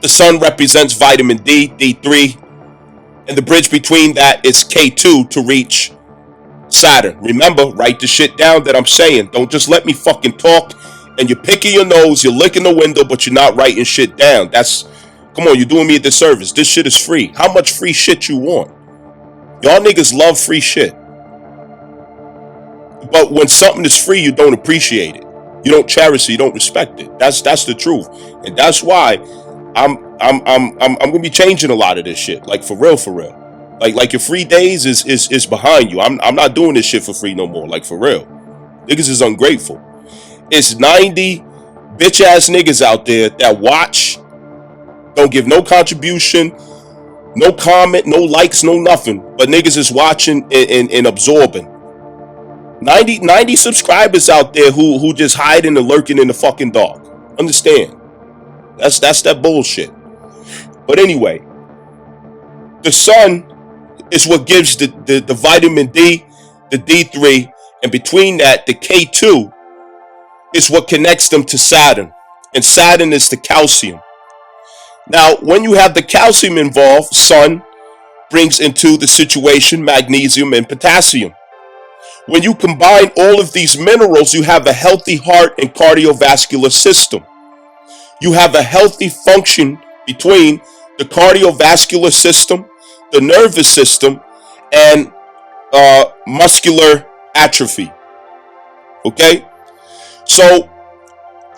Speaker 2: The sun represents vitamin D, D3, and the bridge between that is K2 to reach Saturn. Remember, write the shit down that I'm saying. Don't just let me fucking talk and you're picking your nose, you're licking the window, but you're not writing shit down. Come on, you're doing me a disservice. This shit is free. How much free shit you want? Y'all niggas love free shit. But when something is free, you don't appreciate it. You don't cherish it. You don't respect it. That's the truth. And that's why I'm gonna be changing a lot of this shit. Like for real. Like your free days is behind you. I'm not doing this shit for free no more. Like for real. Niggas is ungrateful. It's 90 bitch ass niggas out there that watch, don't give no contribution, no comment, no likes, no nothing. But niggas is watching and absorbing. 90 subscribers out there who just hiding and lurking in the fucking dark. Understand? That's that bullshit. But anyway, the sun is what gives the vitamin D, the D3, and between that, the K2 is what connects them to Saturn. And Saturn is the calcium. Now, when you have the calcium involved, sun brings into the situation magnesium and potassium. When you combine all of these minerals, you have a healthy heart and cardiovascular system. You have a healthy function between the cardiovascular system, the nervous system, and muscular atrophy. Okay? So,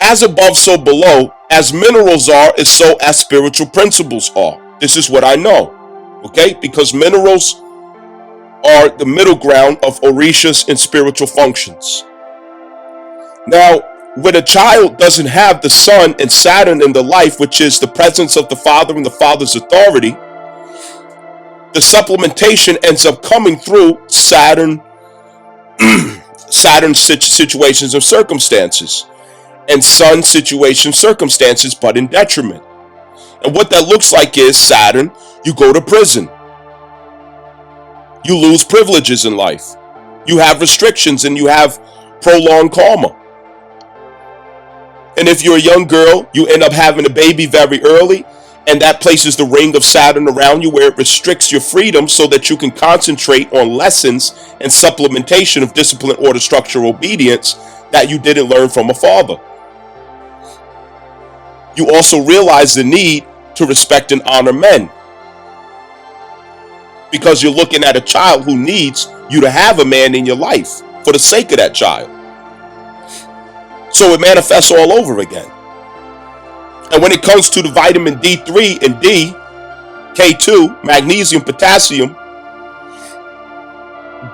Speaker 2: as above, so below. As minerals are, is so as spiritual principles are. This is what I know. Okay? Because minerals are the middle ground of orishas and spiritual functions. Now, when a child doesn't have the sun and Saturn in the life, which is the presence of the father and the father's authority, the supplementation ends up coming through Saturn, Saturn situations and circumstances, and sun situation circumstances, but in detriment. And what that looks like is Saturn, you go to prison. You lose privileges in life. You have restrictions and you have prolonged karma. And if you're a young girl, you end up having a baby very early, and that places the ring of Saturn around you where it restricts your freedom so that you can concentrate on lessons and supplementation of discipline, order, structure, obedience that you didn't learn from a father. You also realize the need to respect and honor men, because you're looking at a child who needs you to have a man in your life for the sake of that child. So it manifests all over again. And when it comes to the vitamin D3 and D, K2, magnesium, potassium,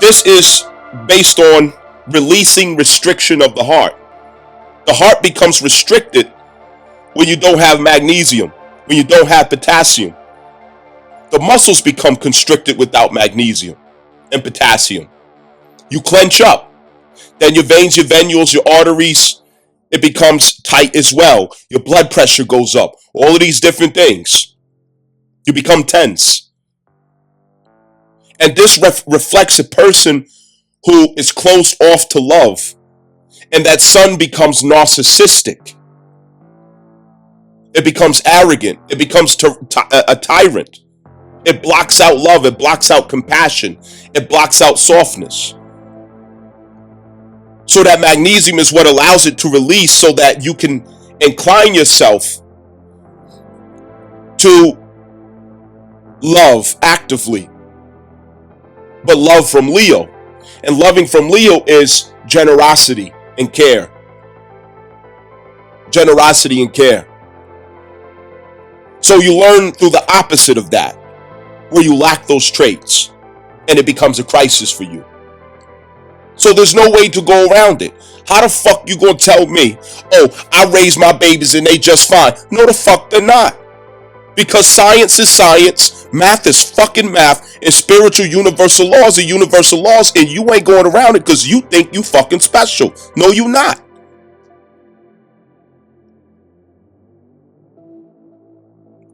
Speaker 2: this is based on releasing restriction of the heart. The heart becomes restricted when you don't have magnesium, when you don't have potassium. The muscles become constricted without magnesium and potassium. You clench up. Then your veins, your venules, your arteries, it becomes tight as well. Your blood pressure goes up. All of these different things. You become tense. And this reflects a person who is closed off to love. And that son becomes narcissistic. It becomes arrogant. It becomes a tyrant. It blocks out love. It blocks out compassion. It blocks out softness. So that magnesium is what allows it to release so that you can incline yourself to love actively. But love from Leo. And loving from Leo is generosity and care. Generosity and care. So you learn through the opposite of that, where you lack those traits, and it becomes a crisis for you. So there's no way to go around it. How the fuck you gonna tell me, oh, I raised my babies and they just fine? No, the fuck they're not. Because science is science, math is fucking math, and spiritual universal laws are universal laws, and you ain't going around it because you think you fucking special. No, you not.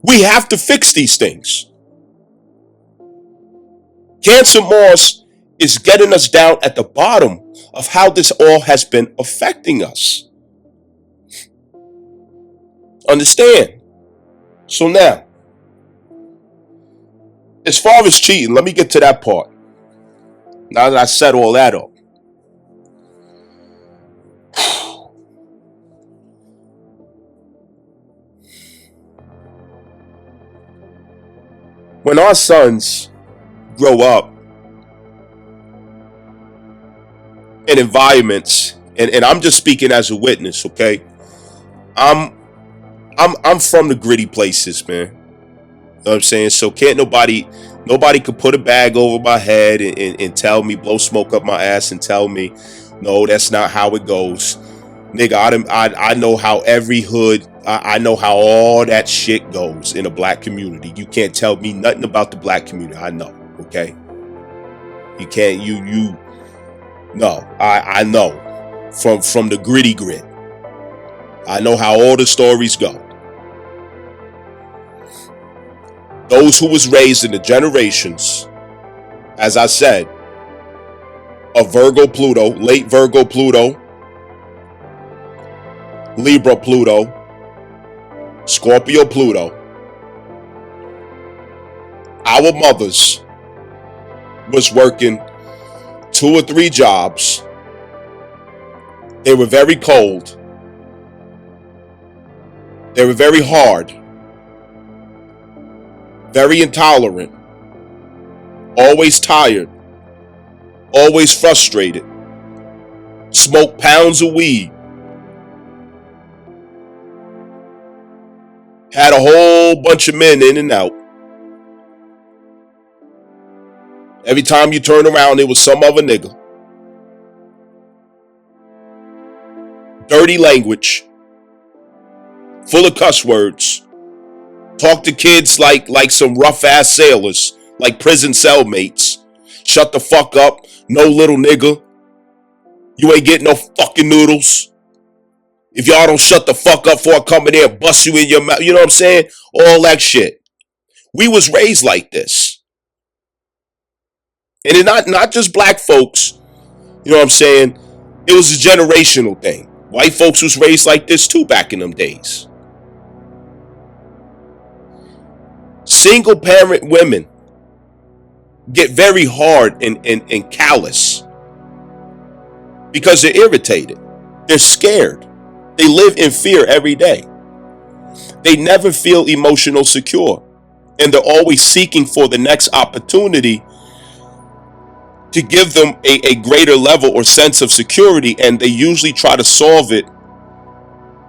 Speaker 2: We have to fix these things. Cancer Mars is getting us down at the bottom of how this all has been affecting us. Understand? So now, as far as cheating, let me get to that part. Now that I set all that up. When our sons grow up in environments, and I'm just speaking as a witness, okay? I'm from the gritty places, man. You know what I'm saying? So can't nobody could put a bag over my head and tell me, blow smoke up my ass and tell me, no, that's not how it goes. Nigga, I know how every hood, I know how all that shit goes in a black community. You can't tell me nothing about the black community. I know, okay? You can't, no, I know from the gritty grit. I know how all the stories go. Those who was raised in the generations, as I said, of Virgo Pluto, late Virgo Pluto, Libra Pluto, Scorpio Pluto, our mothers was working 2 or 3 jobs. They were very cold. They were very hard. Very intolerant. Always tired. Always frustrated. Smoked pounds of weed. Had a whole bunch of men in and out. Every time you turn around, it was some other nigga. Dirty language. Full of cuss words. Talk to kids like some rough ass sailors. Like prison cellmates. Shut the fuck up. No little nigga. You ain't getting no fucking noodles. If y'all don't shut the fuck up before I come in there and bust you in your mouth. You know what I'm saying? All that shit. We was raised like this. And it not just black folks. You know what I'm saying? It was a generational thing. White folks was raised like this too back in them days. Single parent women get very hard and callous because they're irritated. They're scared. They live in fear every day. They never feel emotional secure. And they're always seeking for the next opportunity to give them a greater level or sense of security. And they usually try to solve it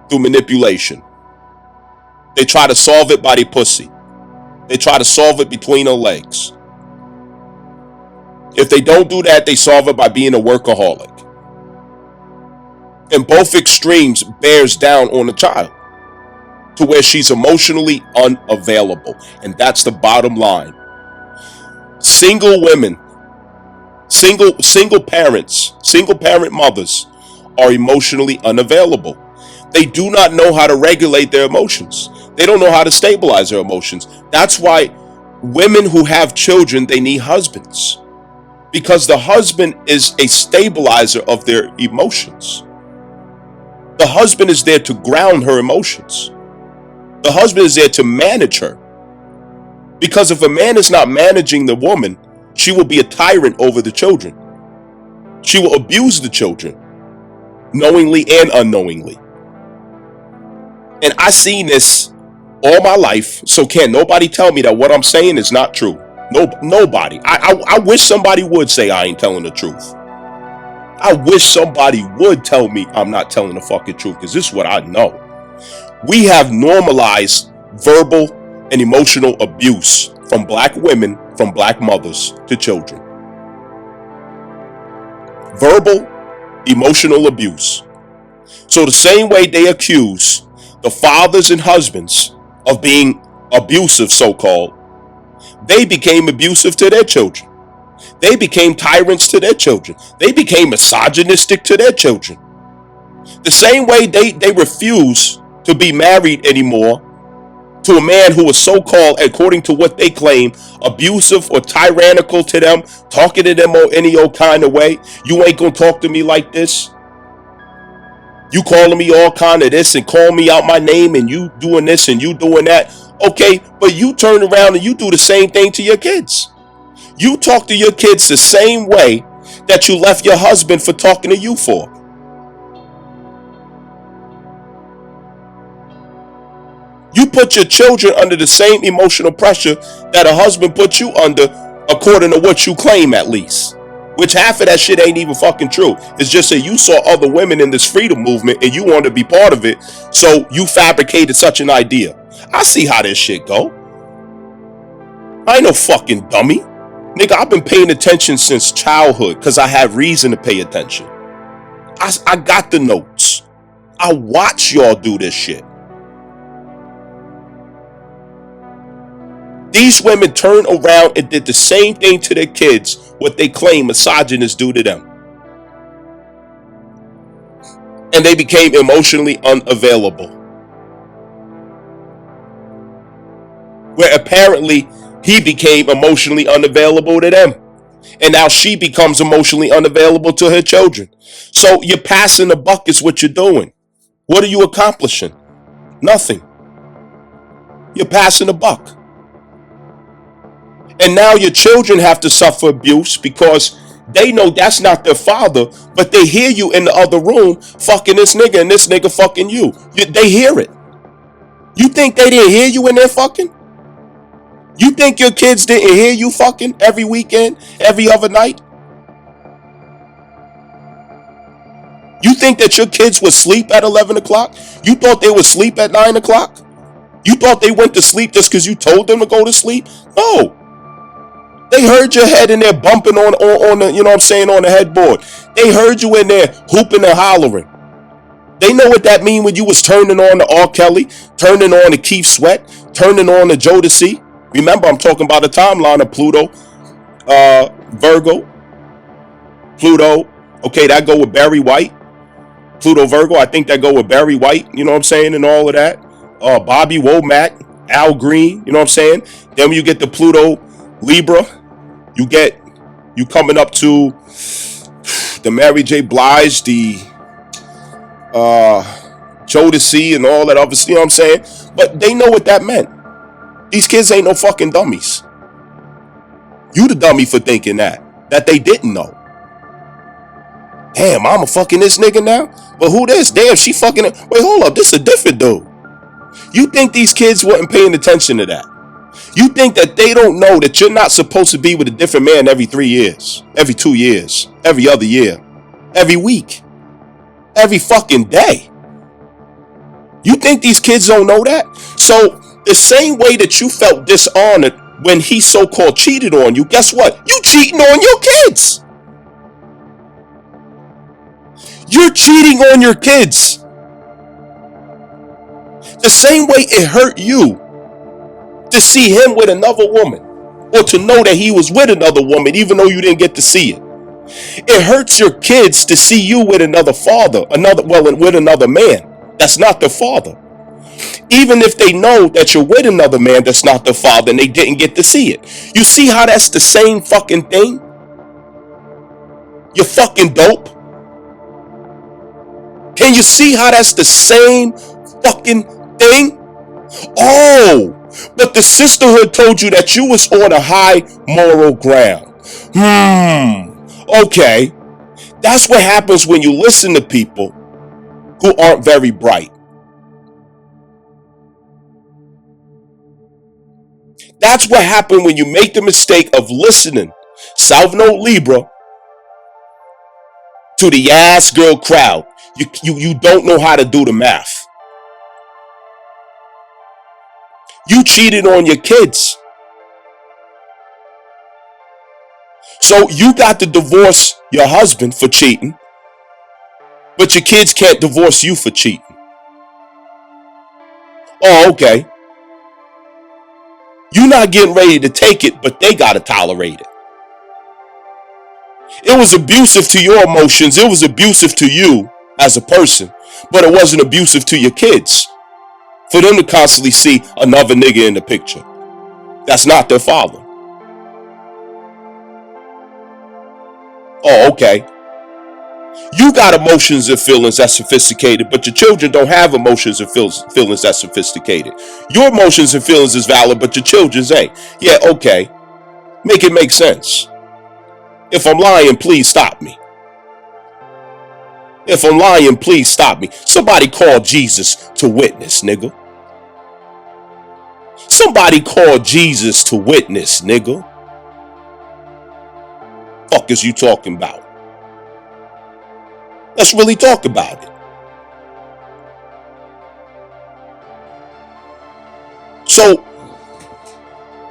Speaker 2: through manipulation. They try to solve it by their pussy. They try to solve it between their legs. If they don't do that, they solve it by being a workaholic. And both extremes bears down on the child to where she's emotionally unavailable. And that's the bottom line. Single women Single parents, single parent mothers are emotionally unavailable. They do not know how to regulate their emotions. They don't know how to stabilize their emotions. That's why women who have children, they need husbands, because the husband is a stabilizer of their emotions. The husband is there to ground her emotions. The husband is there to manage her. Because if a man is not managing the woman, she will be a tyrant over the children. She will abuse the children, knowingly and unknowingly. And I seen this all my life, so can't nobody tell me that what I'm saying is not true. No, nobody. I wish somebody would say I ain't telling the truth. I wish somebody would tell me I'm not telling the fucking truth, because this is what I know. We have normalized verbal and emotional abuse from black women, from black mothers to children. Verbal, emotional abuse. So the same way they accuse the fathers and husbands of being abusive, so-called, they became abusive to their children. They became tyrants to their children. They became misogynistic to their children. The same way they refuse to be married anymore to a man who is so-called, according to what they claim, abusive or tyrannical to them, talking to them any old kind of way. You ain't gonna talk to me like this. You calling me all kind of this and call me out my name, and you doing this and you doing that. Okay, but you turn around and you do the same thing to your kids. You talk to your kids the same way that you left your husband for talking to you for. You put your children under the same emotional pressure that a husband put you under, according to what you claim, at least. Which half of that shit ain't even fucking true. It's just that you saw other women in this freedom movement and you wanted to be part of it, so you fabricated such an idea. I see how this shit go. I ain't no fucking dummy. Nigga, I've been paying attention since childhood because I had reason to pay attention. I got the notes. I watch y'all do this shit. These women turned around and did the same thing to their kids, what they claim misogynists do to them. And they became emotionally unavailable. Where apparently he became emotionally unavailable to them. And now she becomes emotionally unavailable to her children. So you're passing the buck is what you're doing. What are you accomplishing? Nothing. You're passing the buck. And now your children have to suffer abuse because they know that's not their father, but they hear you in the other room fucking this nigga and this nigga fucking you. They hear it. You think they didn't hear you in there fucking? You think your kids didn't hear you fucking every weekend, every other night? You think that your kids would sleep at 11 o'clock? You thought they would sleep at 9 o'clock? You thought they went to sleep just because you told them to go to sleep? No. They heard your head in there bumping on the, you know what I'm saying, on the headboard. They heard you in there hooping and hollering. They know what that mean when you was turning on to R. Kelly, turning on to Keith Sweat, turning on to Jodeci. Remember, I'm talking about the timeline of Pluto, Virgo, Pluto. Okay, that go with Barry White. Pluto, Virgo, I think that go with Barry White, you know what I'm saying, and all of that. Bobby Womack, Al Green, you know what I'm saying. Then when you get the Pluto, Libra, you coming up to the Mary J. Blige, the Jodeci and all that other, you know what I'm saying? But they know what that meant. These kids ain't no fucking dummies. You the dummy for thinking that they didn't know. Damn, mama fucking this nigga now? But who this? Damn, she fucking it. Wait, hold up, this a different dude. You think these kids wasn't paying attention to that? You think that they don't know that you're not supposed to be with a different man every 3 years, every 2 years, every other year, every week, every fucking day? You think these kids don't know that? So the same way that you felt dishonored when he so-called cheated on you, guess what? You cheating on your kids. You're cheating on your kids. The same way it hurt you to see him with another woman, or to know that he was with another woman, even though you didn't get to see it. It hurts your kids to see you with another father, with another man that's not their father. Even if they know that you're with another man that's not their father and they didn't get to see it. You see how that's the same fucking thing? You're fucking dope. Can you see how that's the same fucking thing? Oh, but the sisterhood told you that you was on a high moral ground. Okay. That's what happens when you listen to people who aren't very bright. That's what happened when you make the mistake of listening, South Node Libra, to the ass girl crowd. You don't know how to do the math. You cheated on your kids. So you got to divorce your husband for cheating, but your kids can't divorce you for cheating. Oh, okay. You're not getting ready to take it, but they got to tolerate it. It was abusive to your emotions. It was abusive to you as a person, but it wasn't abusive to your kids. For them to constantly see another nigga in the picture. That's not their father. Oh, okay. You got emotions and feelings that's sophisticated, but your children don't have emotions and feelings that's sophisticated. Your emotions and feelings is valid, but your children's ain't. Yeah, okay. Make it make sense. If I'm lying, please stop me. If I'm lying, please stop me. Somebody call Jesus to witness, nigga. Somebody call Jesus to witness, nigga. Fuck is you talking about? Let's really talk about it. So,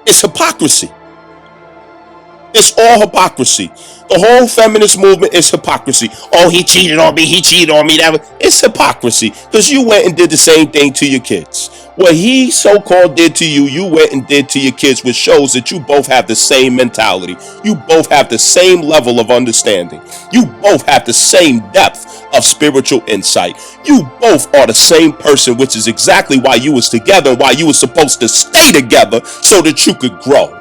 Speaker 2: it's hypocrisy. It's all hypocrisy. The whole feminist movement is hypocrisy. Oh, he cheated on me. It's hypocrisy because you went and did the same thing to your kids. What he so-called did to you, you went and did to your kids, which shows that you both have the same mentality. You both have the same level of understanding. You both have the same depth of spiritual insight. You both are the same person, which is exactly why you was together, why you was supposed to stay together so that you could grow,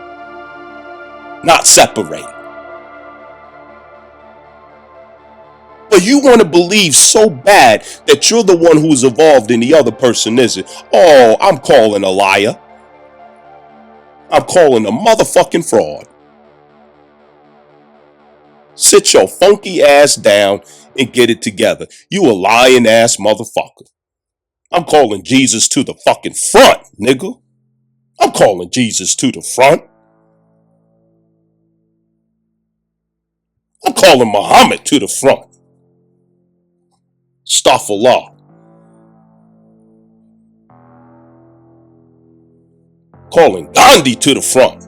Speaker 2: not separate. But you want to believe so bad that you're the one who's evolved and the other person isn't. Oh, I'm calling a liar. I'm calling a motherfucking fraud. Sit your funky ass down and get it together. You a lying ass motherfucker. I'm calling Jesus to the fucking front, nigga. I'm calling Jesus to the front. I'm calling Muhammad to the front. Astaghfirullah. Calling Gandhi to the front.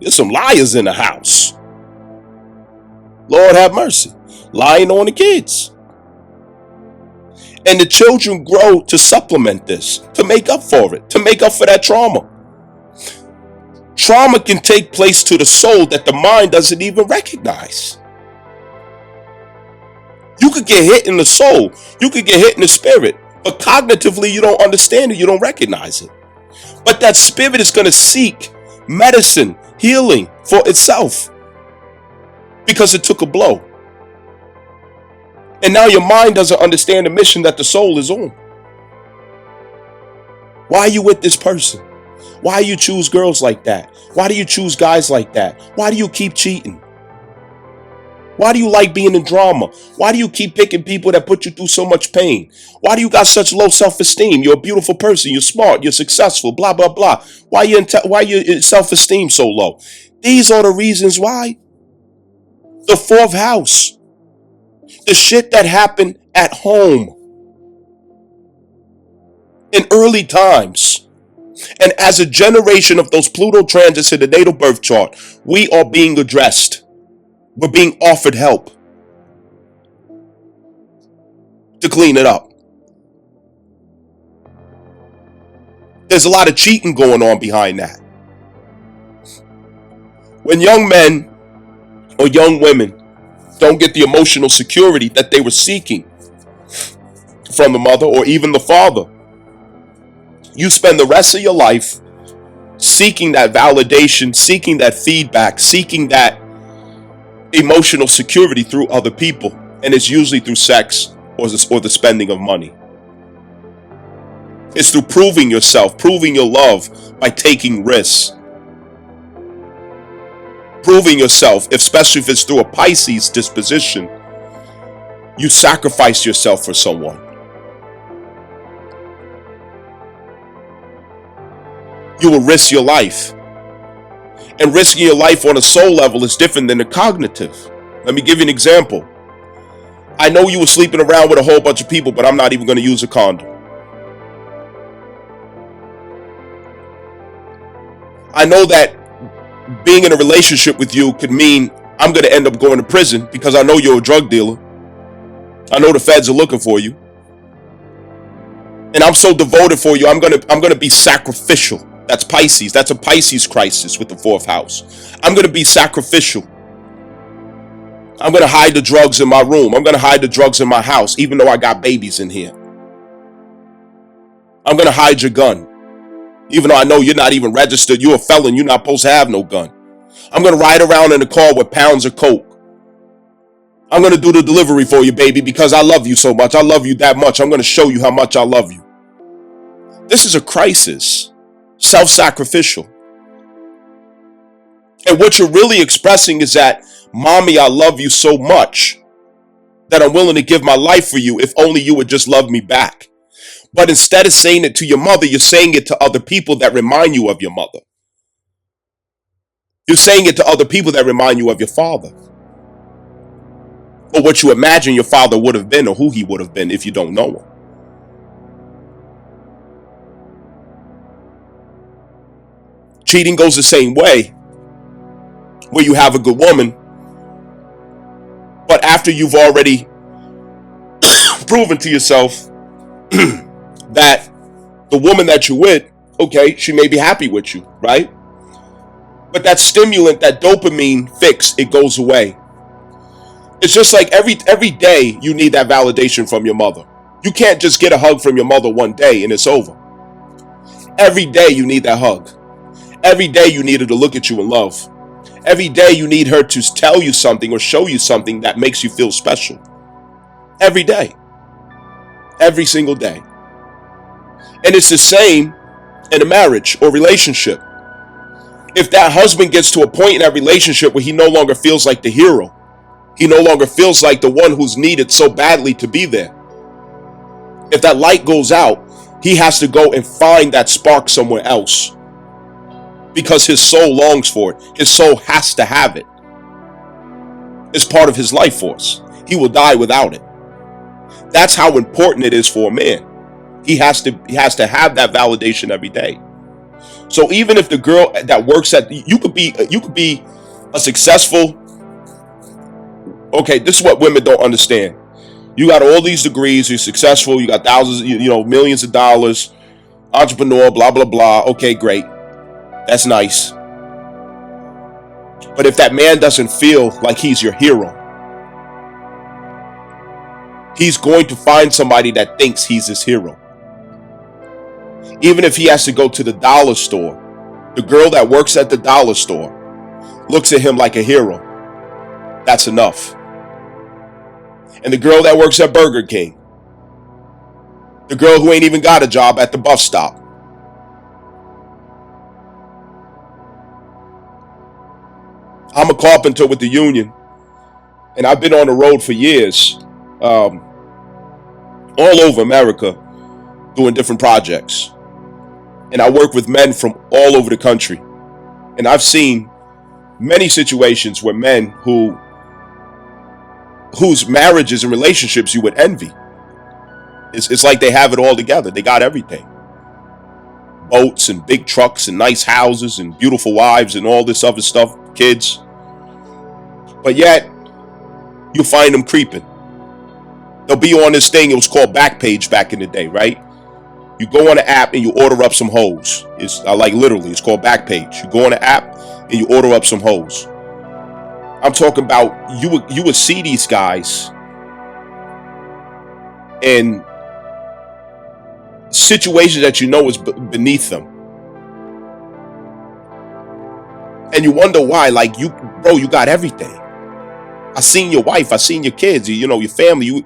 Speaker 2: There's some liars in the house. Lord have mercy. Lying on the kids. And the children grow to supplement this, to make up for it, to make up for that trauma. Trauma can take place to the soul that the mind doesn't even recognize. You could get hit in the soul. You could get hit in the spirit. But cognitively, you don't understand it. You don't recognize it. But that spirit is going to seek medicine, healing for itself. Because it took a blow. And now your mind doesn't understand the mission that the soul is on. Why are you with this person? Why do you choose girls like that? Why do you choose guys like that? Why do you keep cheating? Why do you like being in drama? Why do you keep picking people that put you through so much pain? Why do you got such low self-esteem? You're a beautiful person. You're smart. You're successful. Blah, blah, blah. Why your self-esteem so low? These are the reasons why. The fourth house. The shit that happened at home. In early times. And as a generation of those Pluto transits in the natal birth chart, we are being addressed. We're being offered help to clean it up. There's a lot of cheating going on behind that. When young men or young women don't get the emotional security that they were seeking from the mother or even the father. You spend the rest of your life seeking that validation, seeking that feedback, seeking that emotional security through other people. And it's usually through sex or the spending of money. It's through proving yourself, proving your love by taking risks. Proving yourself, especially if it's through a Pisces disposition, you sacrifice yourself for someone. You will risk your life. And risking your life on a soul level is different than the cognitive. Let me give you an example. I know you were sleeping around with a whole bunch of people, but I'm not even going to use a condom. I know that being in a relationship with you could mean I'm going to end up going to prison because I know you're a drug dealer. I know the feds are looking for you. And I'm so devoted for you, I'm going to be sacrificial. That's Pisces. That's a Pisces crisis with the fourth house. I'm going to be sacrificial. I'm going to hide the drugs in my room. I'm going to hide the drugs in my house, even though I got babies in here. I'm going to hide your gun, even though I know you're not even registered. You're a felon. You're not supposed to have no gun. I'm going to ride around in a car with pounds of coke. I'm going to do the delivery for you, baby, because I love you so much. I love you that much. I'm going to show you how much I love you. This is a crisis. Self-sacrificial. And what you're really expressing is that, mommy, I love you so much that I'm willing to give my life for you if only you would just love me back. But instead of saying it to your mother, you're saying it to other people that remind you of your mother. You're saying it to other people that remind you of your father. Or what you imagine your father would have been or who he would have been if you don't know him. Cheating goes the same way, where you have a good woman, but after you've already proven to yourself that the woman that you're with, okay, she may be happy with you, right? But that stimulant, that dopamine fix, it goes away. It's just like every day you need that validation from your mother. You can't just get a hug from your mother one day and it's over. Every day you need that hug. Every day you need her to look at you in love. Every day you need her to tell you something or show you something that makes you feel special. Every day. Every single day. And it's the same in a marriage or relationship. If that husband gets to a point in that relationship where he no longer feels like the hero, he no longer feels like the one who's needed so badly to be there. If that light goes out, he has to go and find that spark somewhere else. Because his soul longs for it. His soul has to have it. It's part of his life force. He will die without it. That's how important it is for a man. He has to have that validation every day. So even if the girl that works at, you could be a successful, okay, this is what women don't understand. You got all these degrees, you're successful, you got thousands, millions of dollars, entrepreneur, blah, blah, blah. Okay, great. That's nice. But if that man doesn't feel like he's your hero, he's going to find somebody that thinks he's his hero. Even if he has to go to the dollar store, the girl that works at the dollar store looks at him like a hero. That's enough. And the girl that works at Burger King, the girl who ain't even got a job at the bus stop, I'm a carpenter with the union, and I've been on the road for years, all over America, doing different projects. And I work with men from all over the country. And I've seen many situations where men whose marriages and relationships you would envy. It's like they have it all together. They got everything. Boats and big trucks and nice houses and beautiful wives and all this other stuff, kids. But yet, you find them creeping. They'll be on this thing, it was called Backpage back in the day, right? You go on an app and you order up some hoes. It's literally, it's called Backpage. You go on an app and you order up some hoes. I'm talking about you would see these guys in situations that you know is beneath them, and you wonder why. Like, you got everything. I seen your wife, I seen your kids, your family, you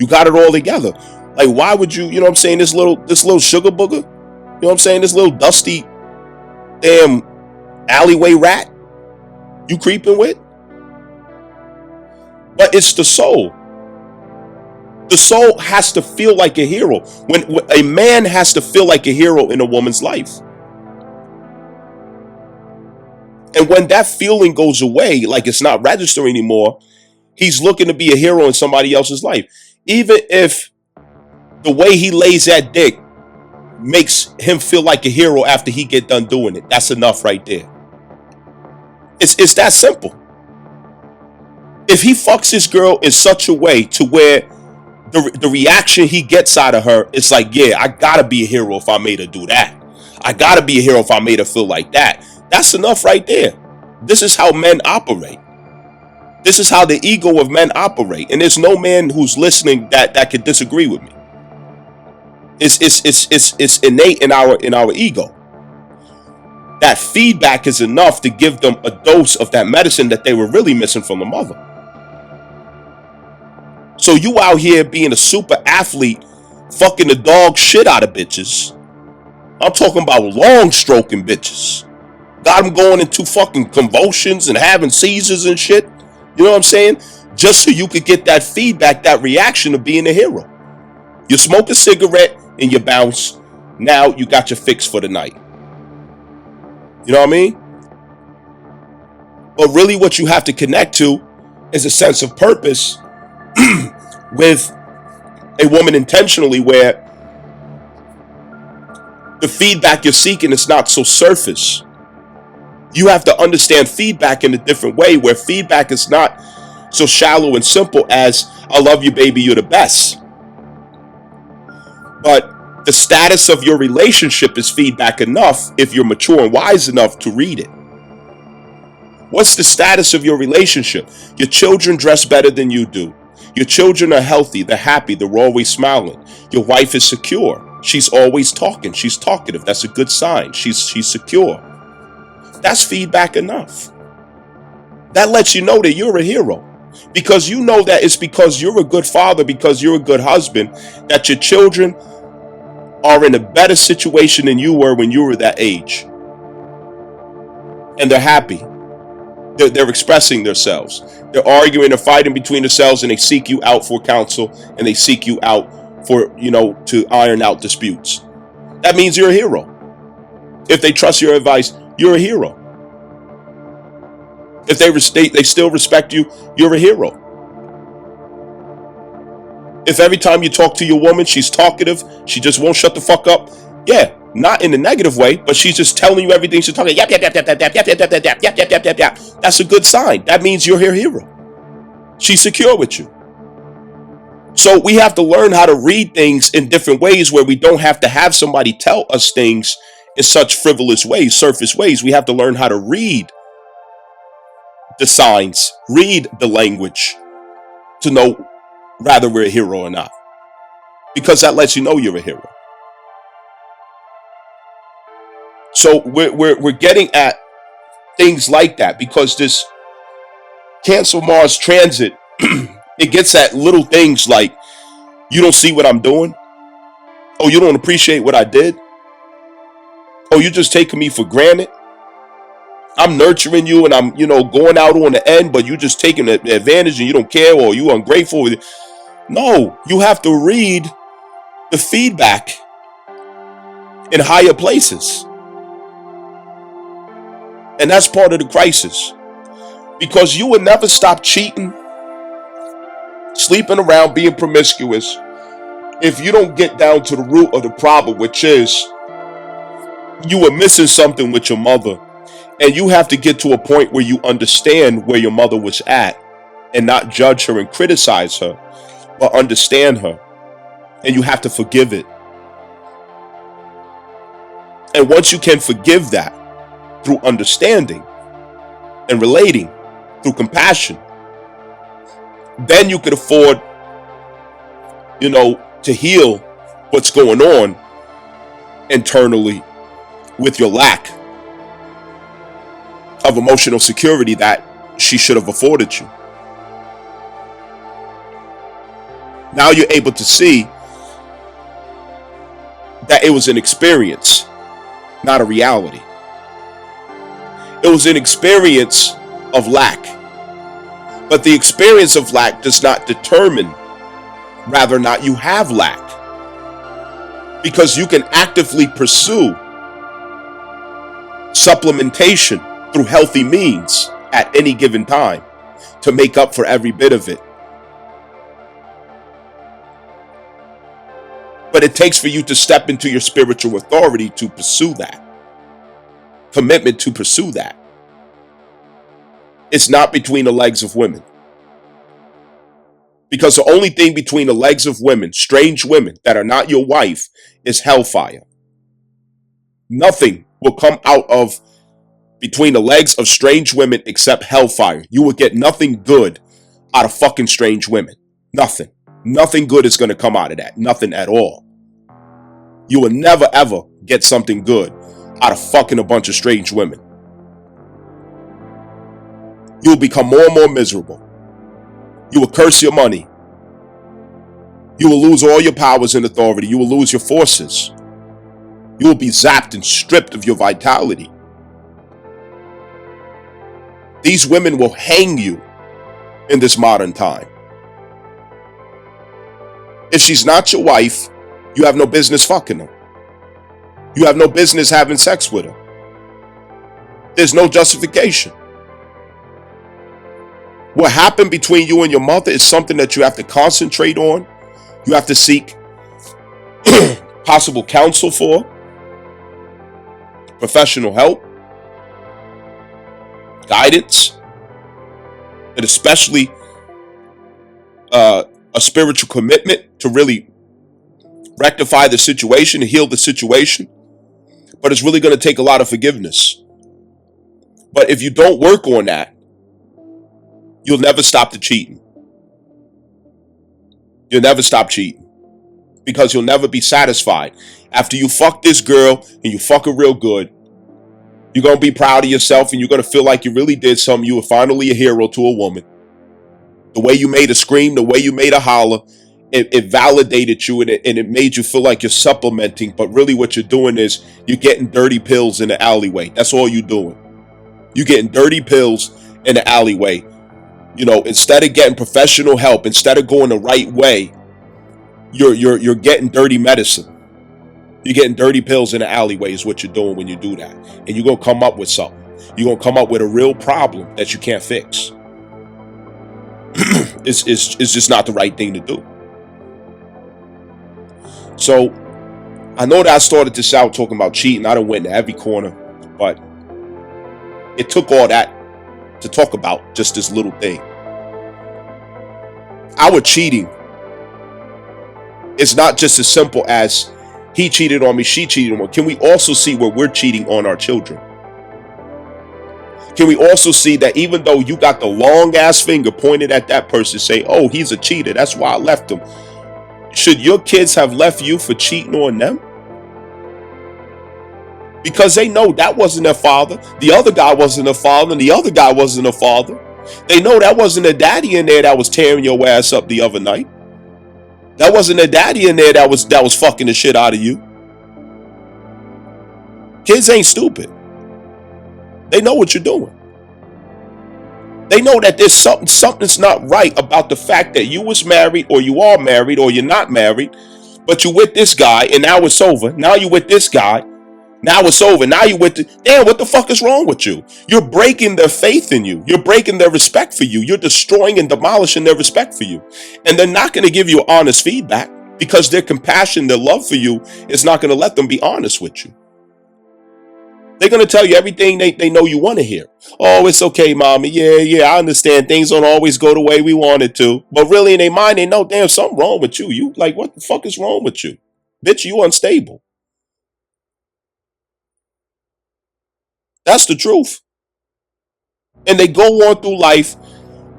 Speaker 2: got it all together. Like, why would you know what I'm saying, this little sugar booger, what I'm saying, this little dusty damn alleyway rat you creeping with? But it's the soul. The soul has to feel like a hero. When a man has to feel like a hero in a woman's life. And when that feeling goes away, like it's not registering anymore, he's looking to be a hero in somebody else's life. Even if the way he lays that dick makes him feel like a hero after he get done doing it, that's enough right there. It's that simple. If he fucks this girl in such a way to where the reaction he gets out of her is like, yeah, I gotta be a hero if I made her do that. I gotta be a hero if I made her feel like that. That's enough right there. This is how men operate. This is how the ego of men operate. And there's no man who's listening that could disagree with me. It's innate in our ego. That feedback is enough to give them a dose of that medicine that they were really missing from the mother. So you out here being a super athlete, fucking the dog shit out of bitches. I'm talking about long stroking bitches. Got them going into fucking convulsions and having seizures and shit. You know what I'm saying? Just so you could get that feedback, that reaction of being a hero. You smoke a cigarette and you bounce. Now you got your fix for the night. You know what I mean? But really what you have to connect to is a sense of purpose with a woman intentionally, where the feedback you're seeking is not so surface. You have to understand feedback in a different way, where feedback is not so shallow and simple as, I love you, baby, you're the best. But the status of your relationship is feedback enough if you're mature and wise enough to read it. What's the status of your relationship? Your children dress better than you do. Your children are healthy, they're happy, they're always smiling. Your wife is secure. She's always talking. She's talkative. That's a good sign. She's secure. That's feedback enough. That lets you know that you're a hero. Because you know that it's because you're a good father, because you're a good husband, that your children are in a better situation than you were when you were that age. And they're happy. They're expressing themselves. They're arguing or fighting between themselves, and they seek you out for counsel, and they seek you out for, to iron out disputes. That means you're a hero. If they trust your advice, you're a hero. If they still respect you, you're a hero. If every time you talk to your woman, she's talkative, she just won't shut the fuck up, yeah, not in a negative way, but she's just telling you everything she's talking, yap, yap, yap, yap, yap, yap, yap, yap, yap, yap, yap, yap, yap, yap, yap. That's a good sign. That means you're her hero. She's secure with you. So we have to learn how to read things in different ways, where we don't have to have somebody tell us things in such frivolous ways, surface ways. We have to learn how to read the signs, read the language, to know whether we're a hero or not. Because that lets you know you're a hero. So we're getting at things like that, because this Cancer Mars transit, it gets at little things like, you don't see what I'm doing? Oh, you don't appreciate what I did? Oh, you're just taking me for granted? I'm nurturing you and I'm, going out on the end, but you just taking advantage and you don't care, or you ungrateful. No, you have to read the feedback in higher places. And that's part of the crisis. Because you will never stop cheating, sleeping around, being promiscuous, if you don't get down to the root of the problem, which is you were missing something with your mother. And you have to get to a point where you understand where your mother was at, and not judge her and criticize her, but understand her. And you have to forgive it. And once you can forgive that through understanding and relating, through compassion, then you could afford, to heal what's going on internally with your lack of emotional security that she should have afforded you. Now you're able to see that it was an experience, not a reality. It was an experience of lack. But the experience of lack does not determine whether or not you have lack. Because you can actively pursue supplementation through healthy means at any given time to make up for every bit of it. But it takes for you to step into your spiritual authority to pursue that. Commitment to pursue that. It's not between the legs of women. Because the only thing between the legs of women, strange women that are not your wife, is hellfire. Nothing will come out of between the legs of strange women except hellfire. You will get nothing good out of fucking strange women. Nothing. Nothing good is going to come out of that. Nothing at all. You will never ever get something good out of fucking a bunch of strange women. You will become more and more miserable. You will curse your money. You will lose all your powers and authority. You will lose your forces. You will be zapped and stripped of your vitality. These women will hang you in this modern time. If she's not your wife, you have no business fucking her. You have no business having sex with her. There's no justification. What happened between you and your mother is something that you have to concentrate on. You have to seek possible counsel for, professional help, guidance, and especially a spiritual commitment to really rectify the situation and heal the situation. But it's really going to take a lot of forgiveness. But if you don't work on that, you'll never stop the cheating. You'll never stop cheating. Because you'll never be satisfied. After you fuck this girl and you fuck her real good, you're going to be proud of yourself and you're going to feel like you really did something. You were finally a hero to a woman. The way you made her scream, the way you made her holler, it validated you and it made you feel like you're supplementing. But really what you're doing is you're getting dirty pills in the alleyway. That's all you're doing. You're getting dirty pills in the alleyway. Instead of getting professional help, instead of going the right way, you're getting dirty medicine. You're getting dirty pills in the alleyway is what you're doing when you do that. And you're going to come up with something. You're going to come up with a real problem that you can't fix. It's just not the right thing to do. So I know that I started this out talking about cheating. I done went into every corner, but it took all that to talk about just this little thing. Our cheating is not just as simple as he cheated on me, she cheated on me. Can we also see where we're cheating on our children? Can we also see that even though you got the long ass finger pointed at that person, say, oh, he's a cheater, that's why I left him. Should your kids have left you for cheating on them? Because they know that wasn't their father. The other guy wasn't a father, and the other guy wasn't a father. They know that wasn't a daddy in there that was tearing your ass up the other night. That wasn't a daddy in there that was fucking the shit out of you. Kids ain't stupid. They know what you're doing. They know that there's something's not right about the fact that you was married or you are married or you're not married, but you with this guy and now it's over. Now you with this guy. Now it's over. Now you with the damn, what the fuck is wrong with you? You're breaking their faith in you. You're breaking their respect for you. You're destroying and demolishing their respect for you. And they're not going to give you honest feedback because their compassion, their love for you is not going to let them be honest with you. They're going to tell you everything they know you want to hear. Oh, it's okay, mommy. Yeah, I understand. Things don't always go the way we want it to. But really in their mind, they know, damn, something wrong with you. You like, what the fuck is wrong with you? Bitch, you unstable. That's the truth. And they go on through life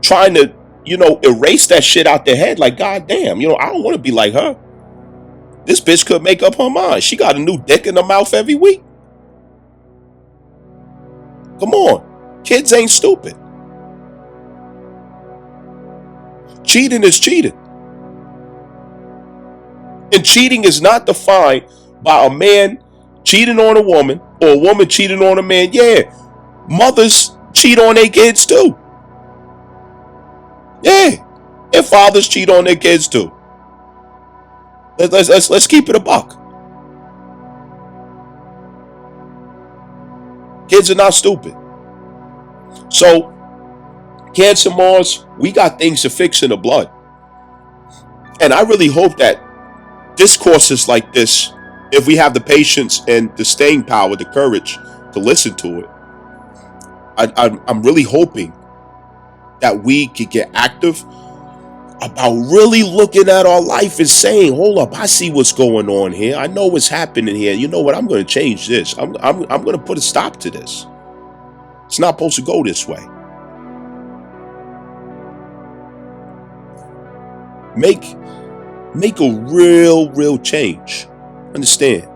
Speaker 2: trying to, erase that shit out their head. Like, God damn, I don't want to be like her. This bitch could make up her mind. She got a new dick in her mouth every week. Come on. Kids ain't stupid. Cheating is cheating. And cheating is not defined by a man cheating on a woman or a woman cheating on a man. Yeah, mothers cheat on their kids too. Yeah, and fathers cheat on their kids too. Let's keep it a buck. Kids are not stupid. So, Cancer Mars, we got things to fix in the blood. And I really hope that discourses like this, if we have the patience and the staying power, the courage to listen to it, I'm really hoping that we could get active about really looking at our life and saying, hold up, I see what's going on here. I know what's happening here. You know what? I'm going to change this. I'm going to put a stop to this. It's not supposed to go this way. Make a real change. Understand?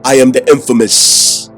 Speaker 2: I am the infamous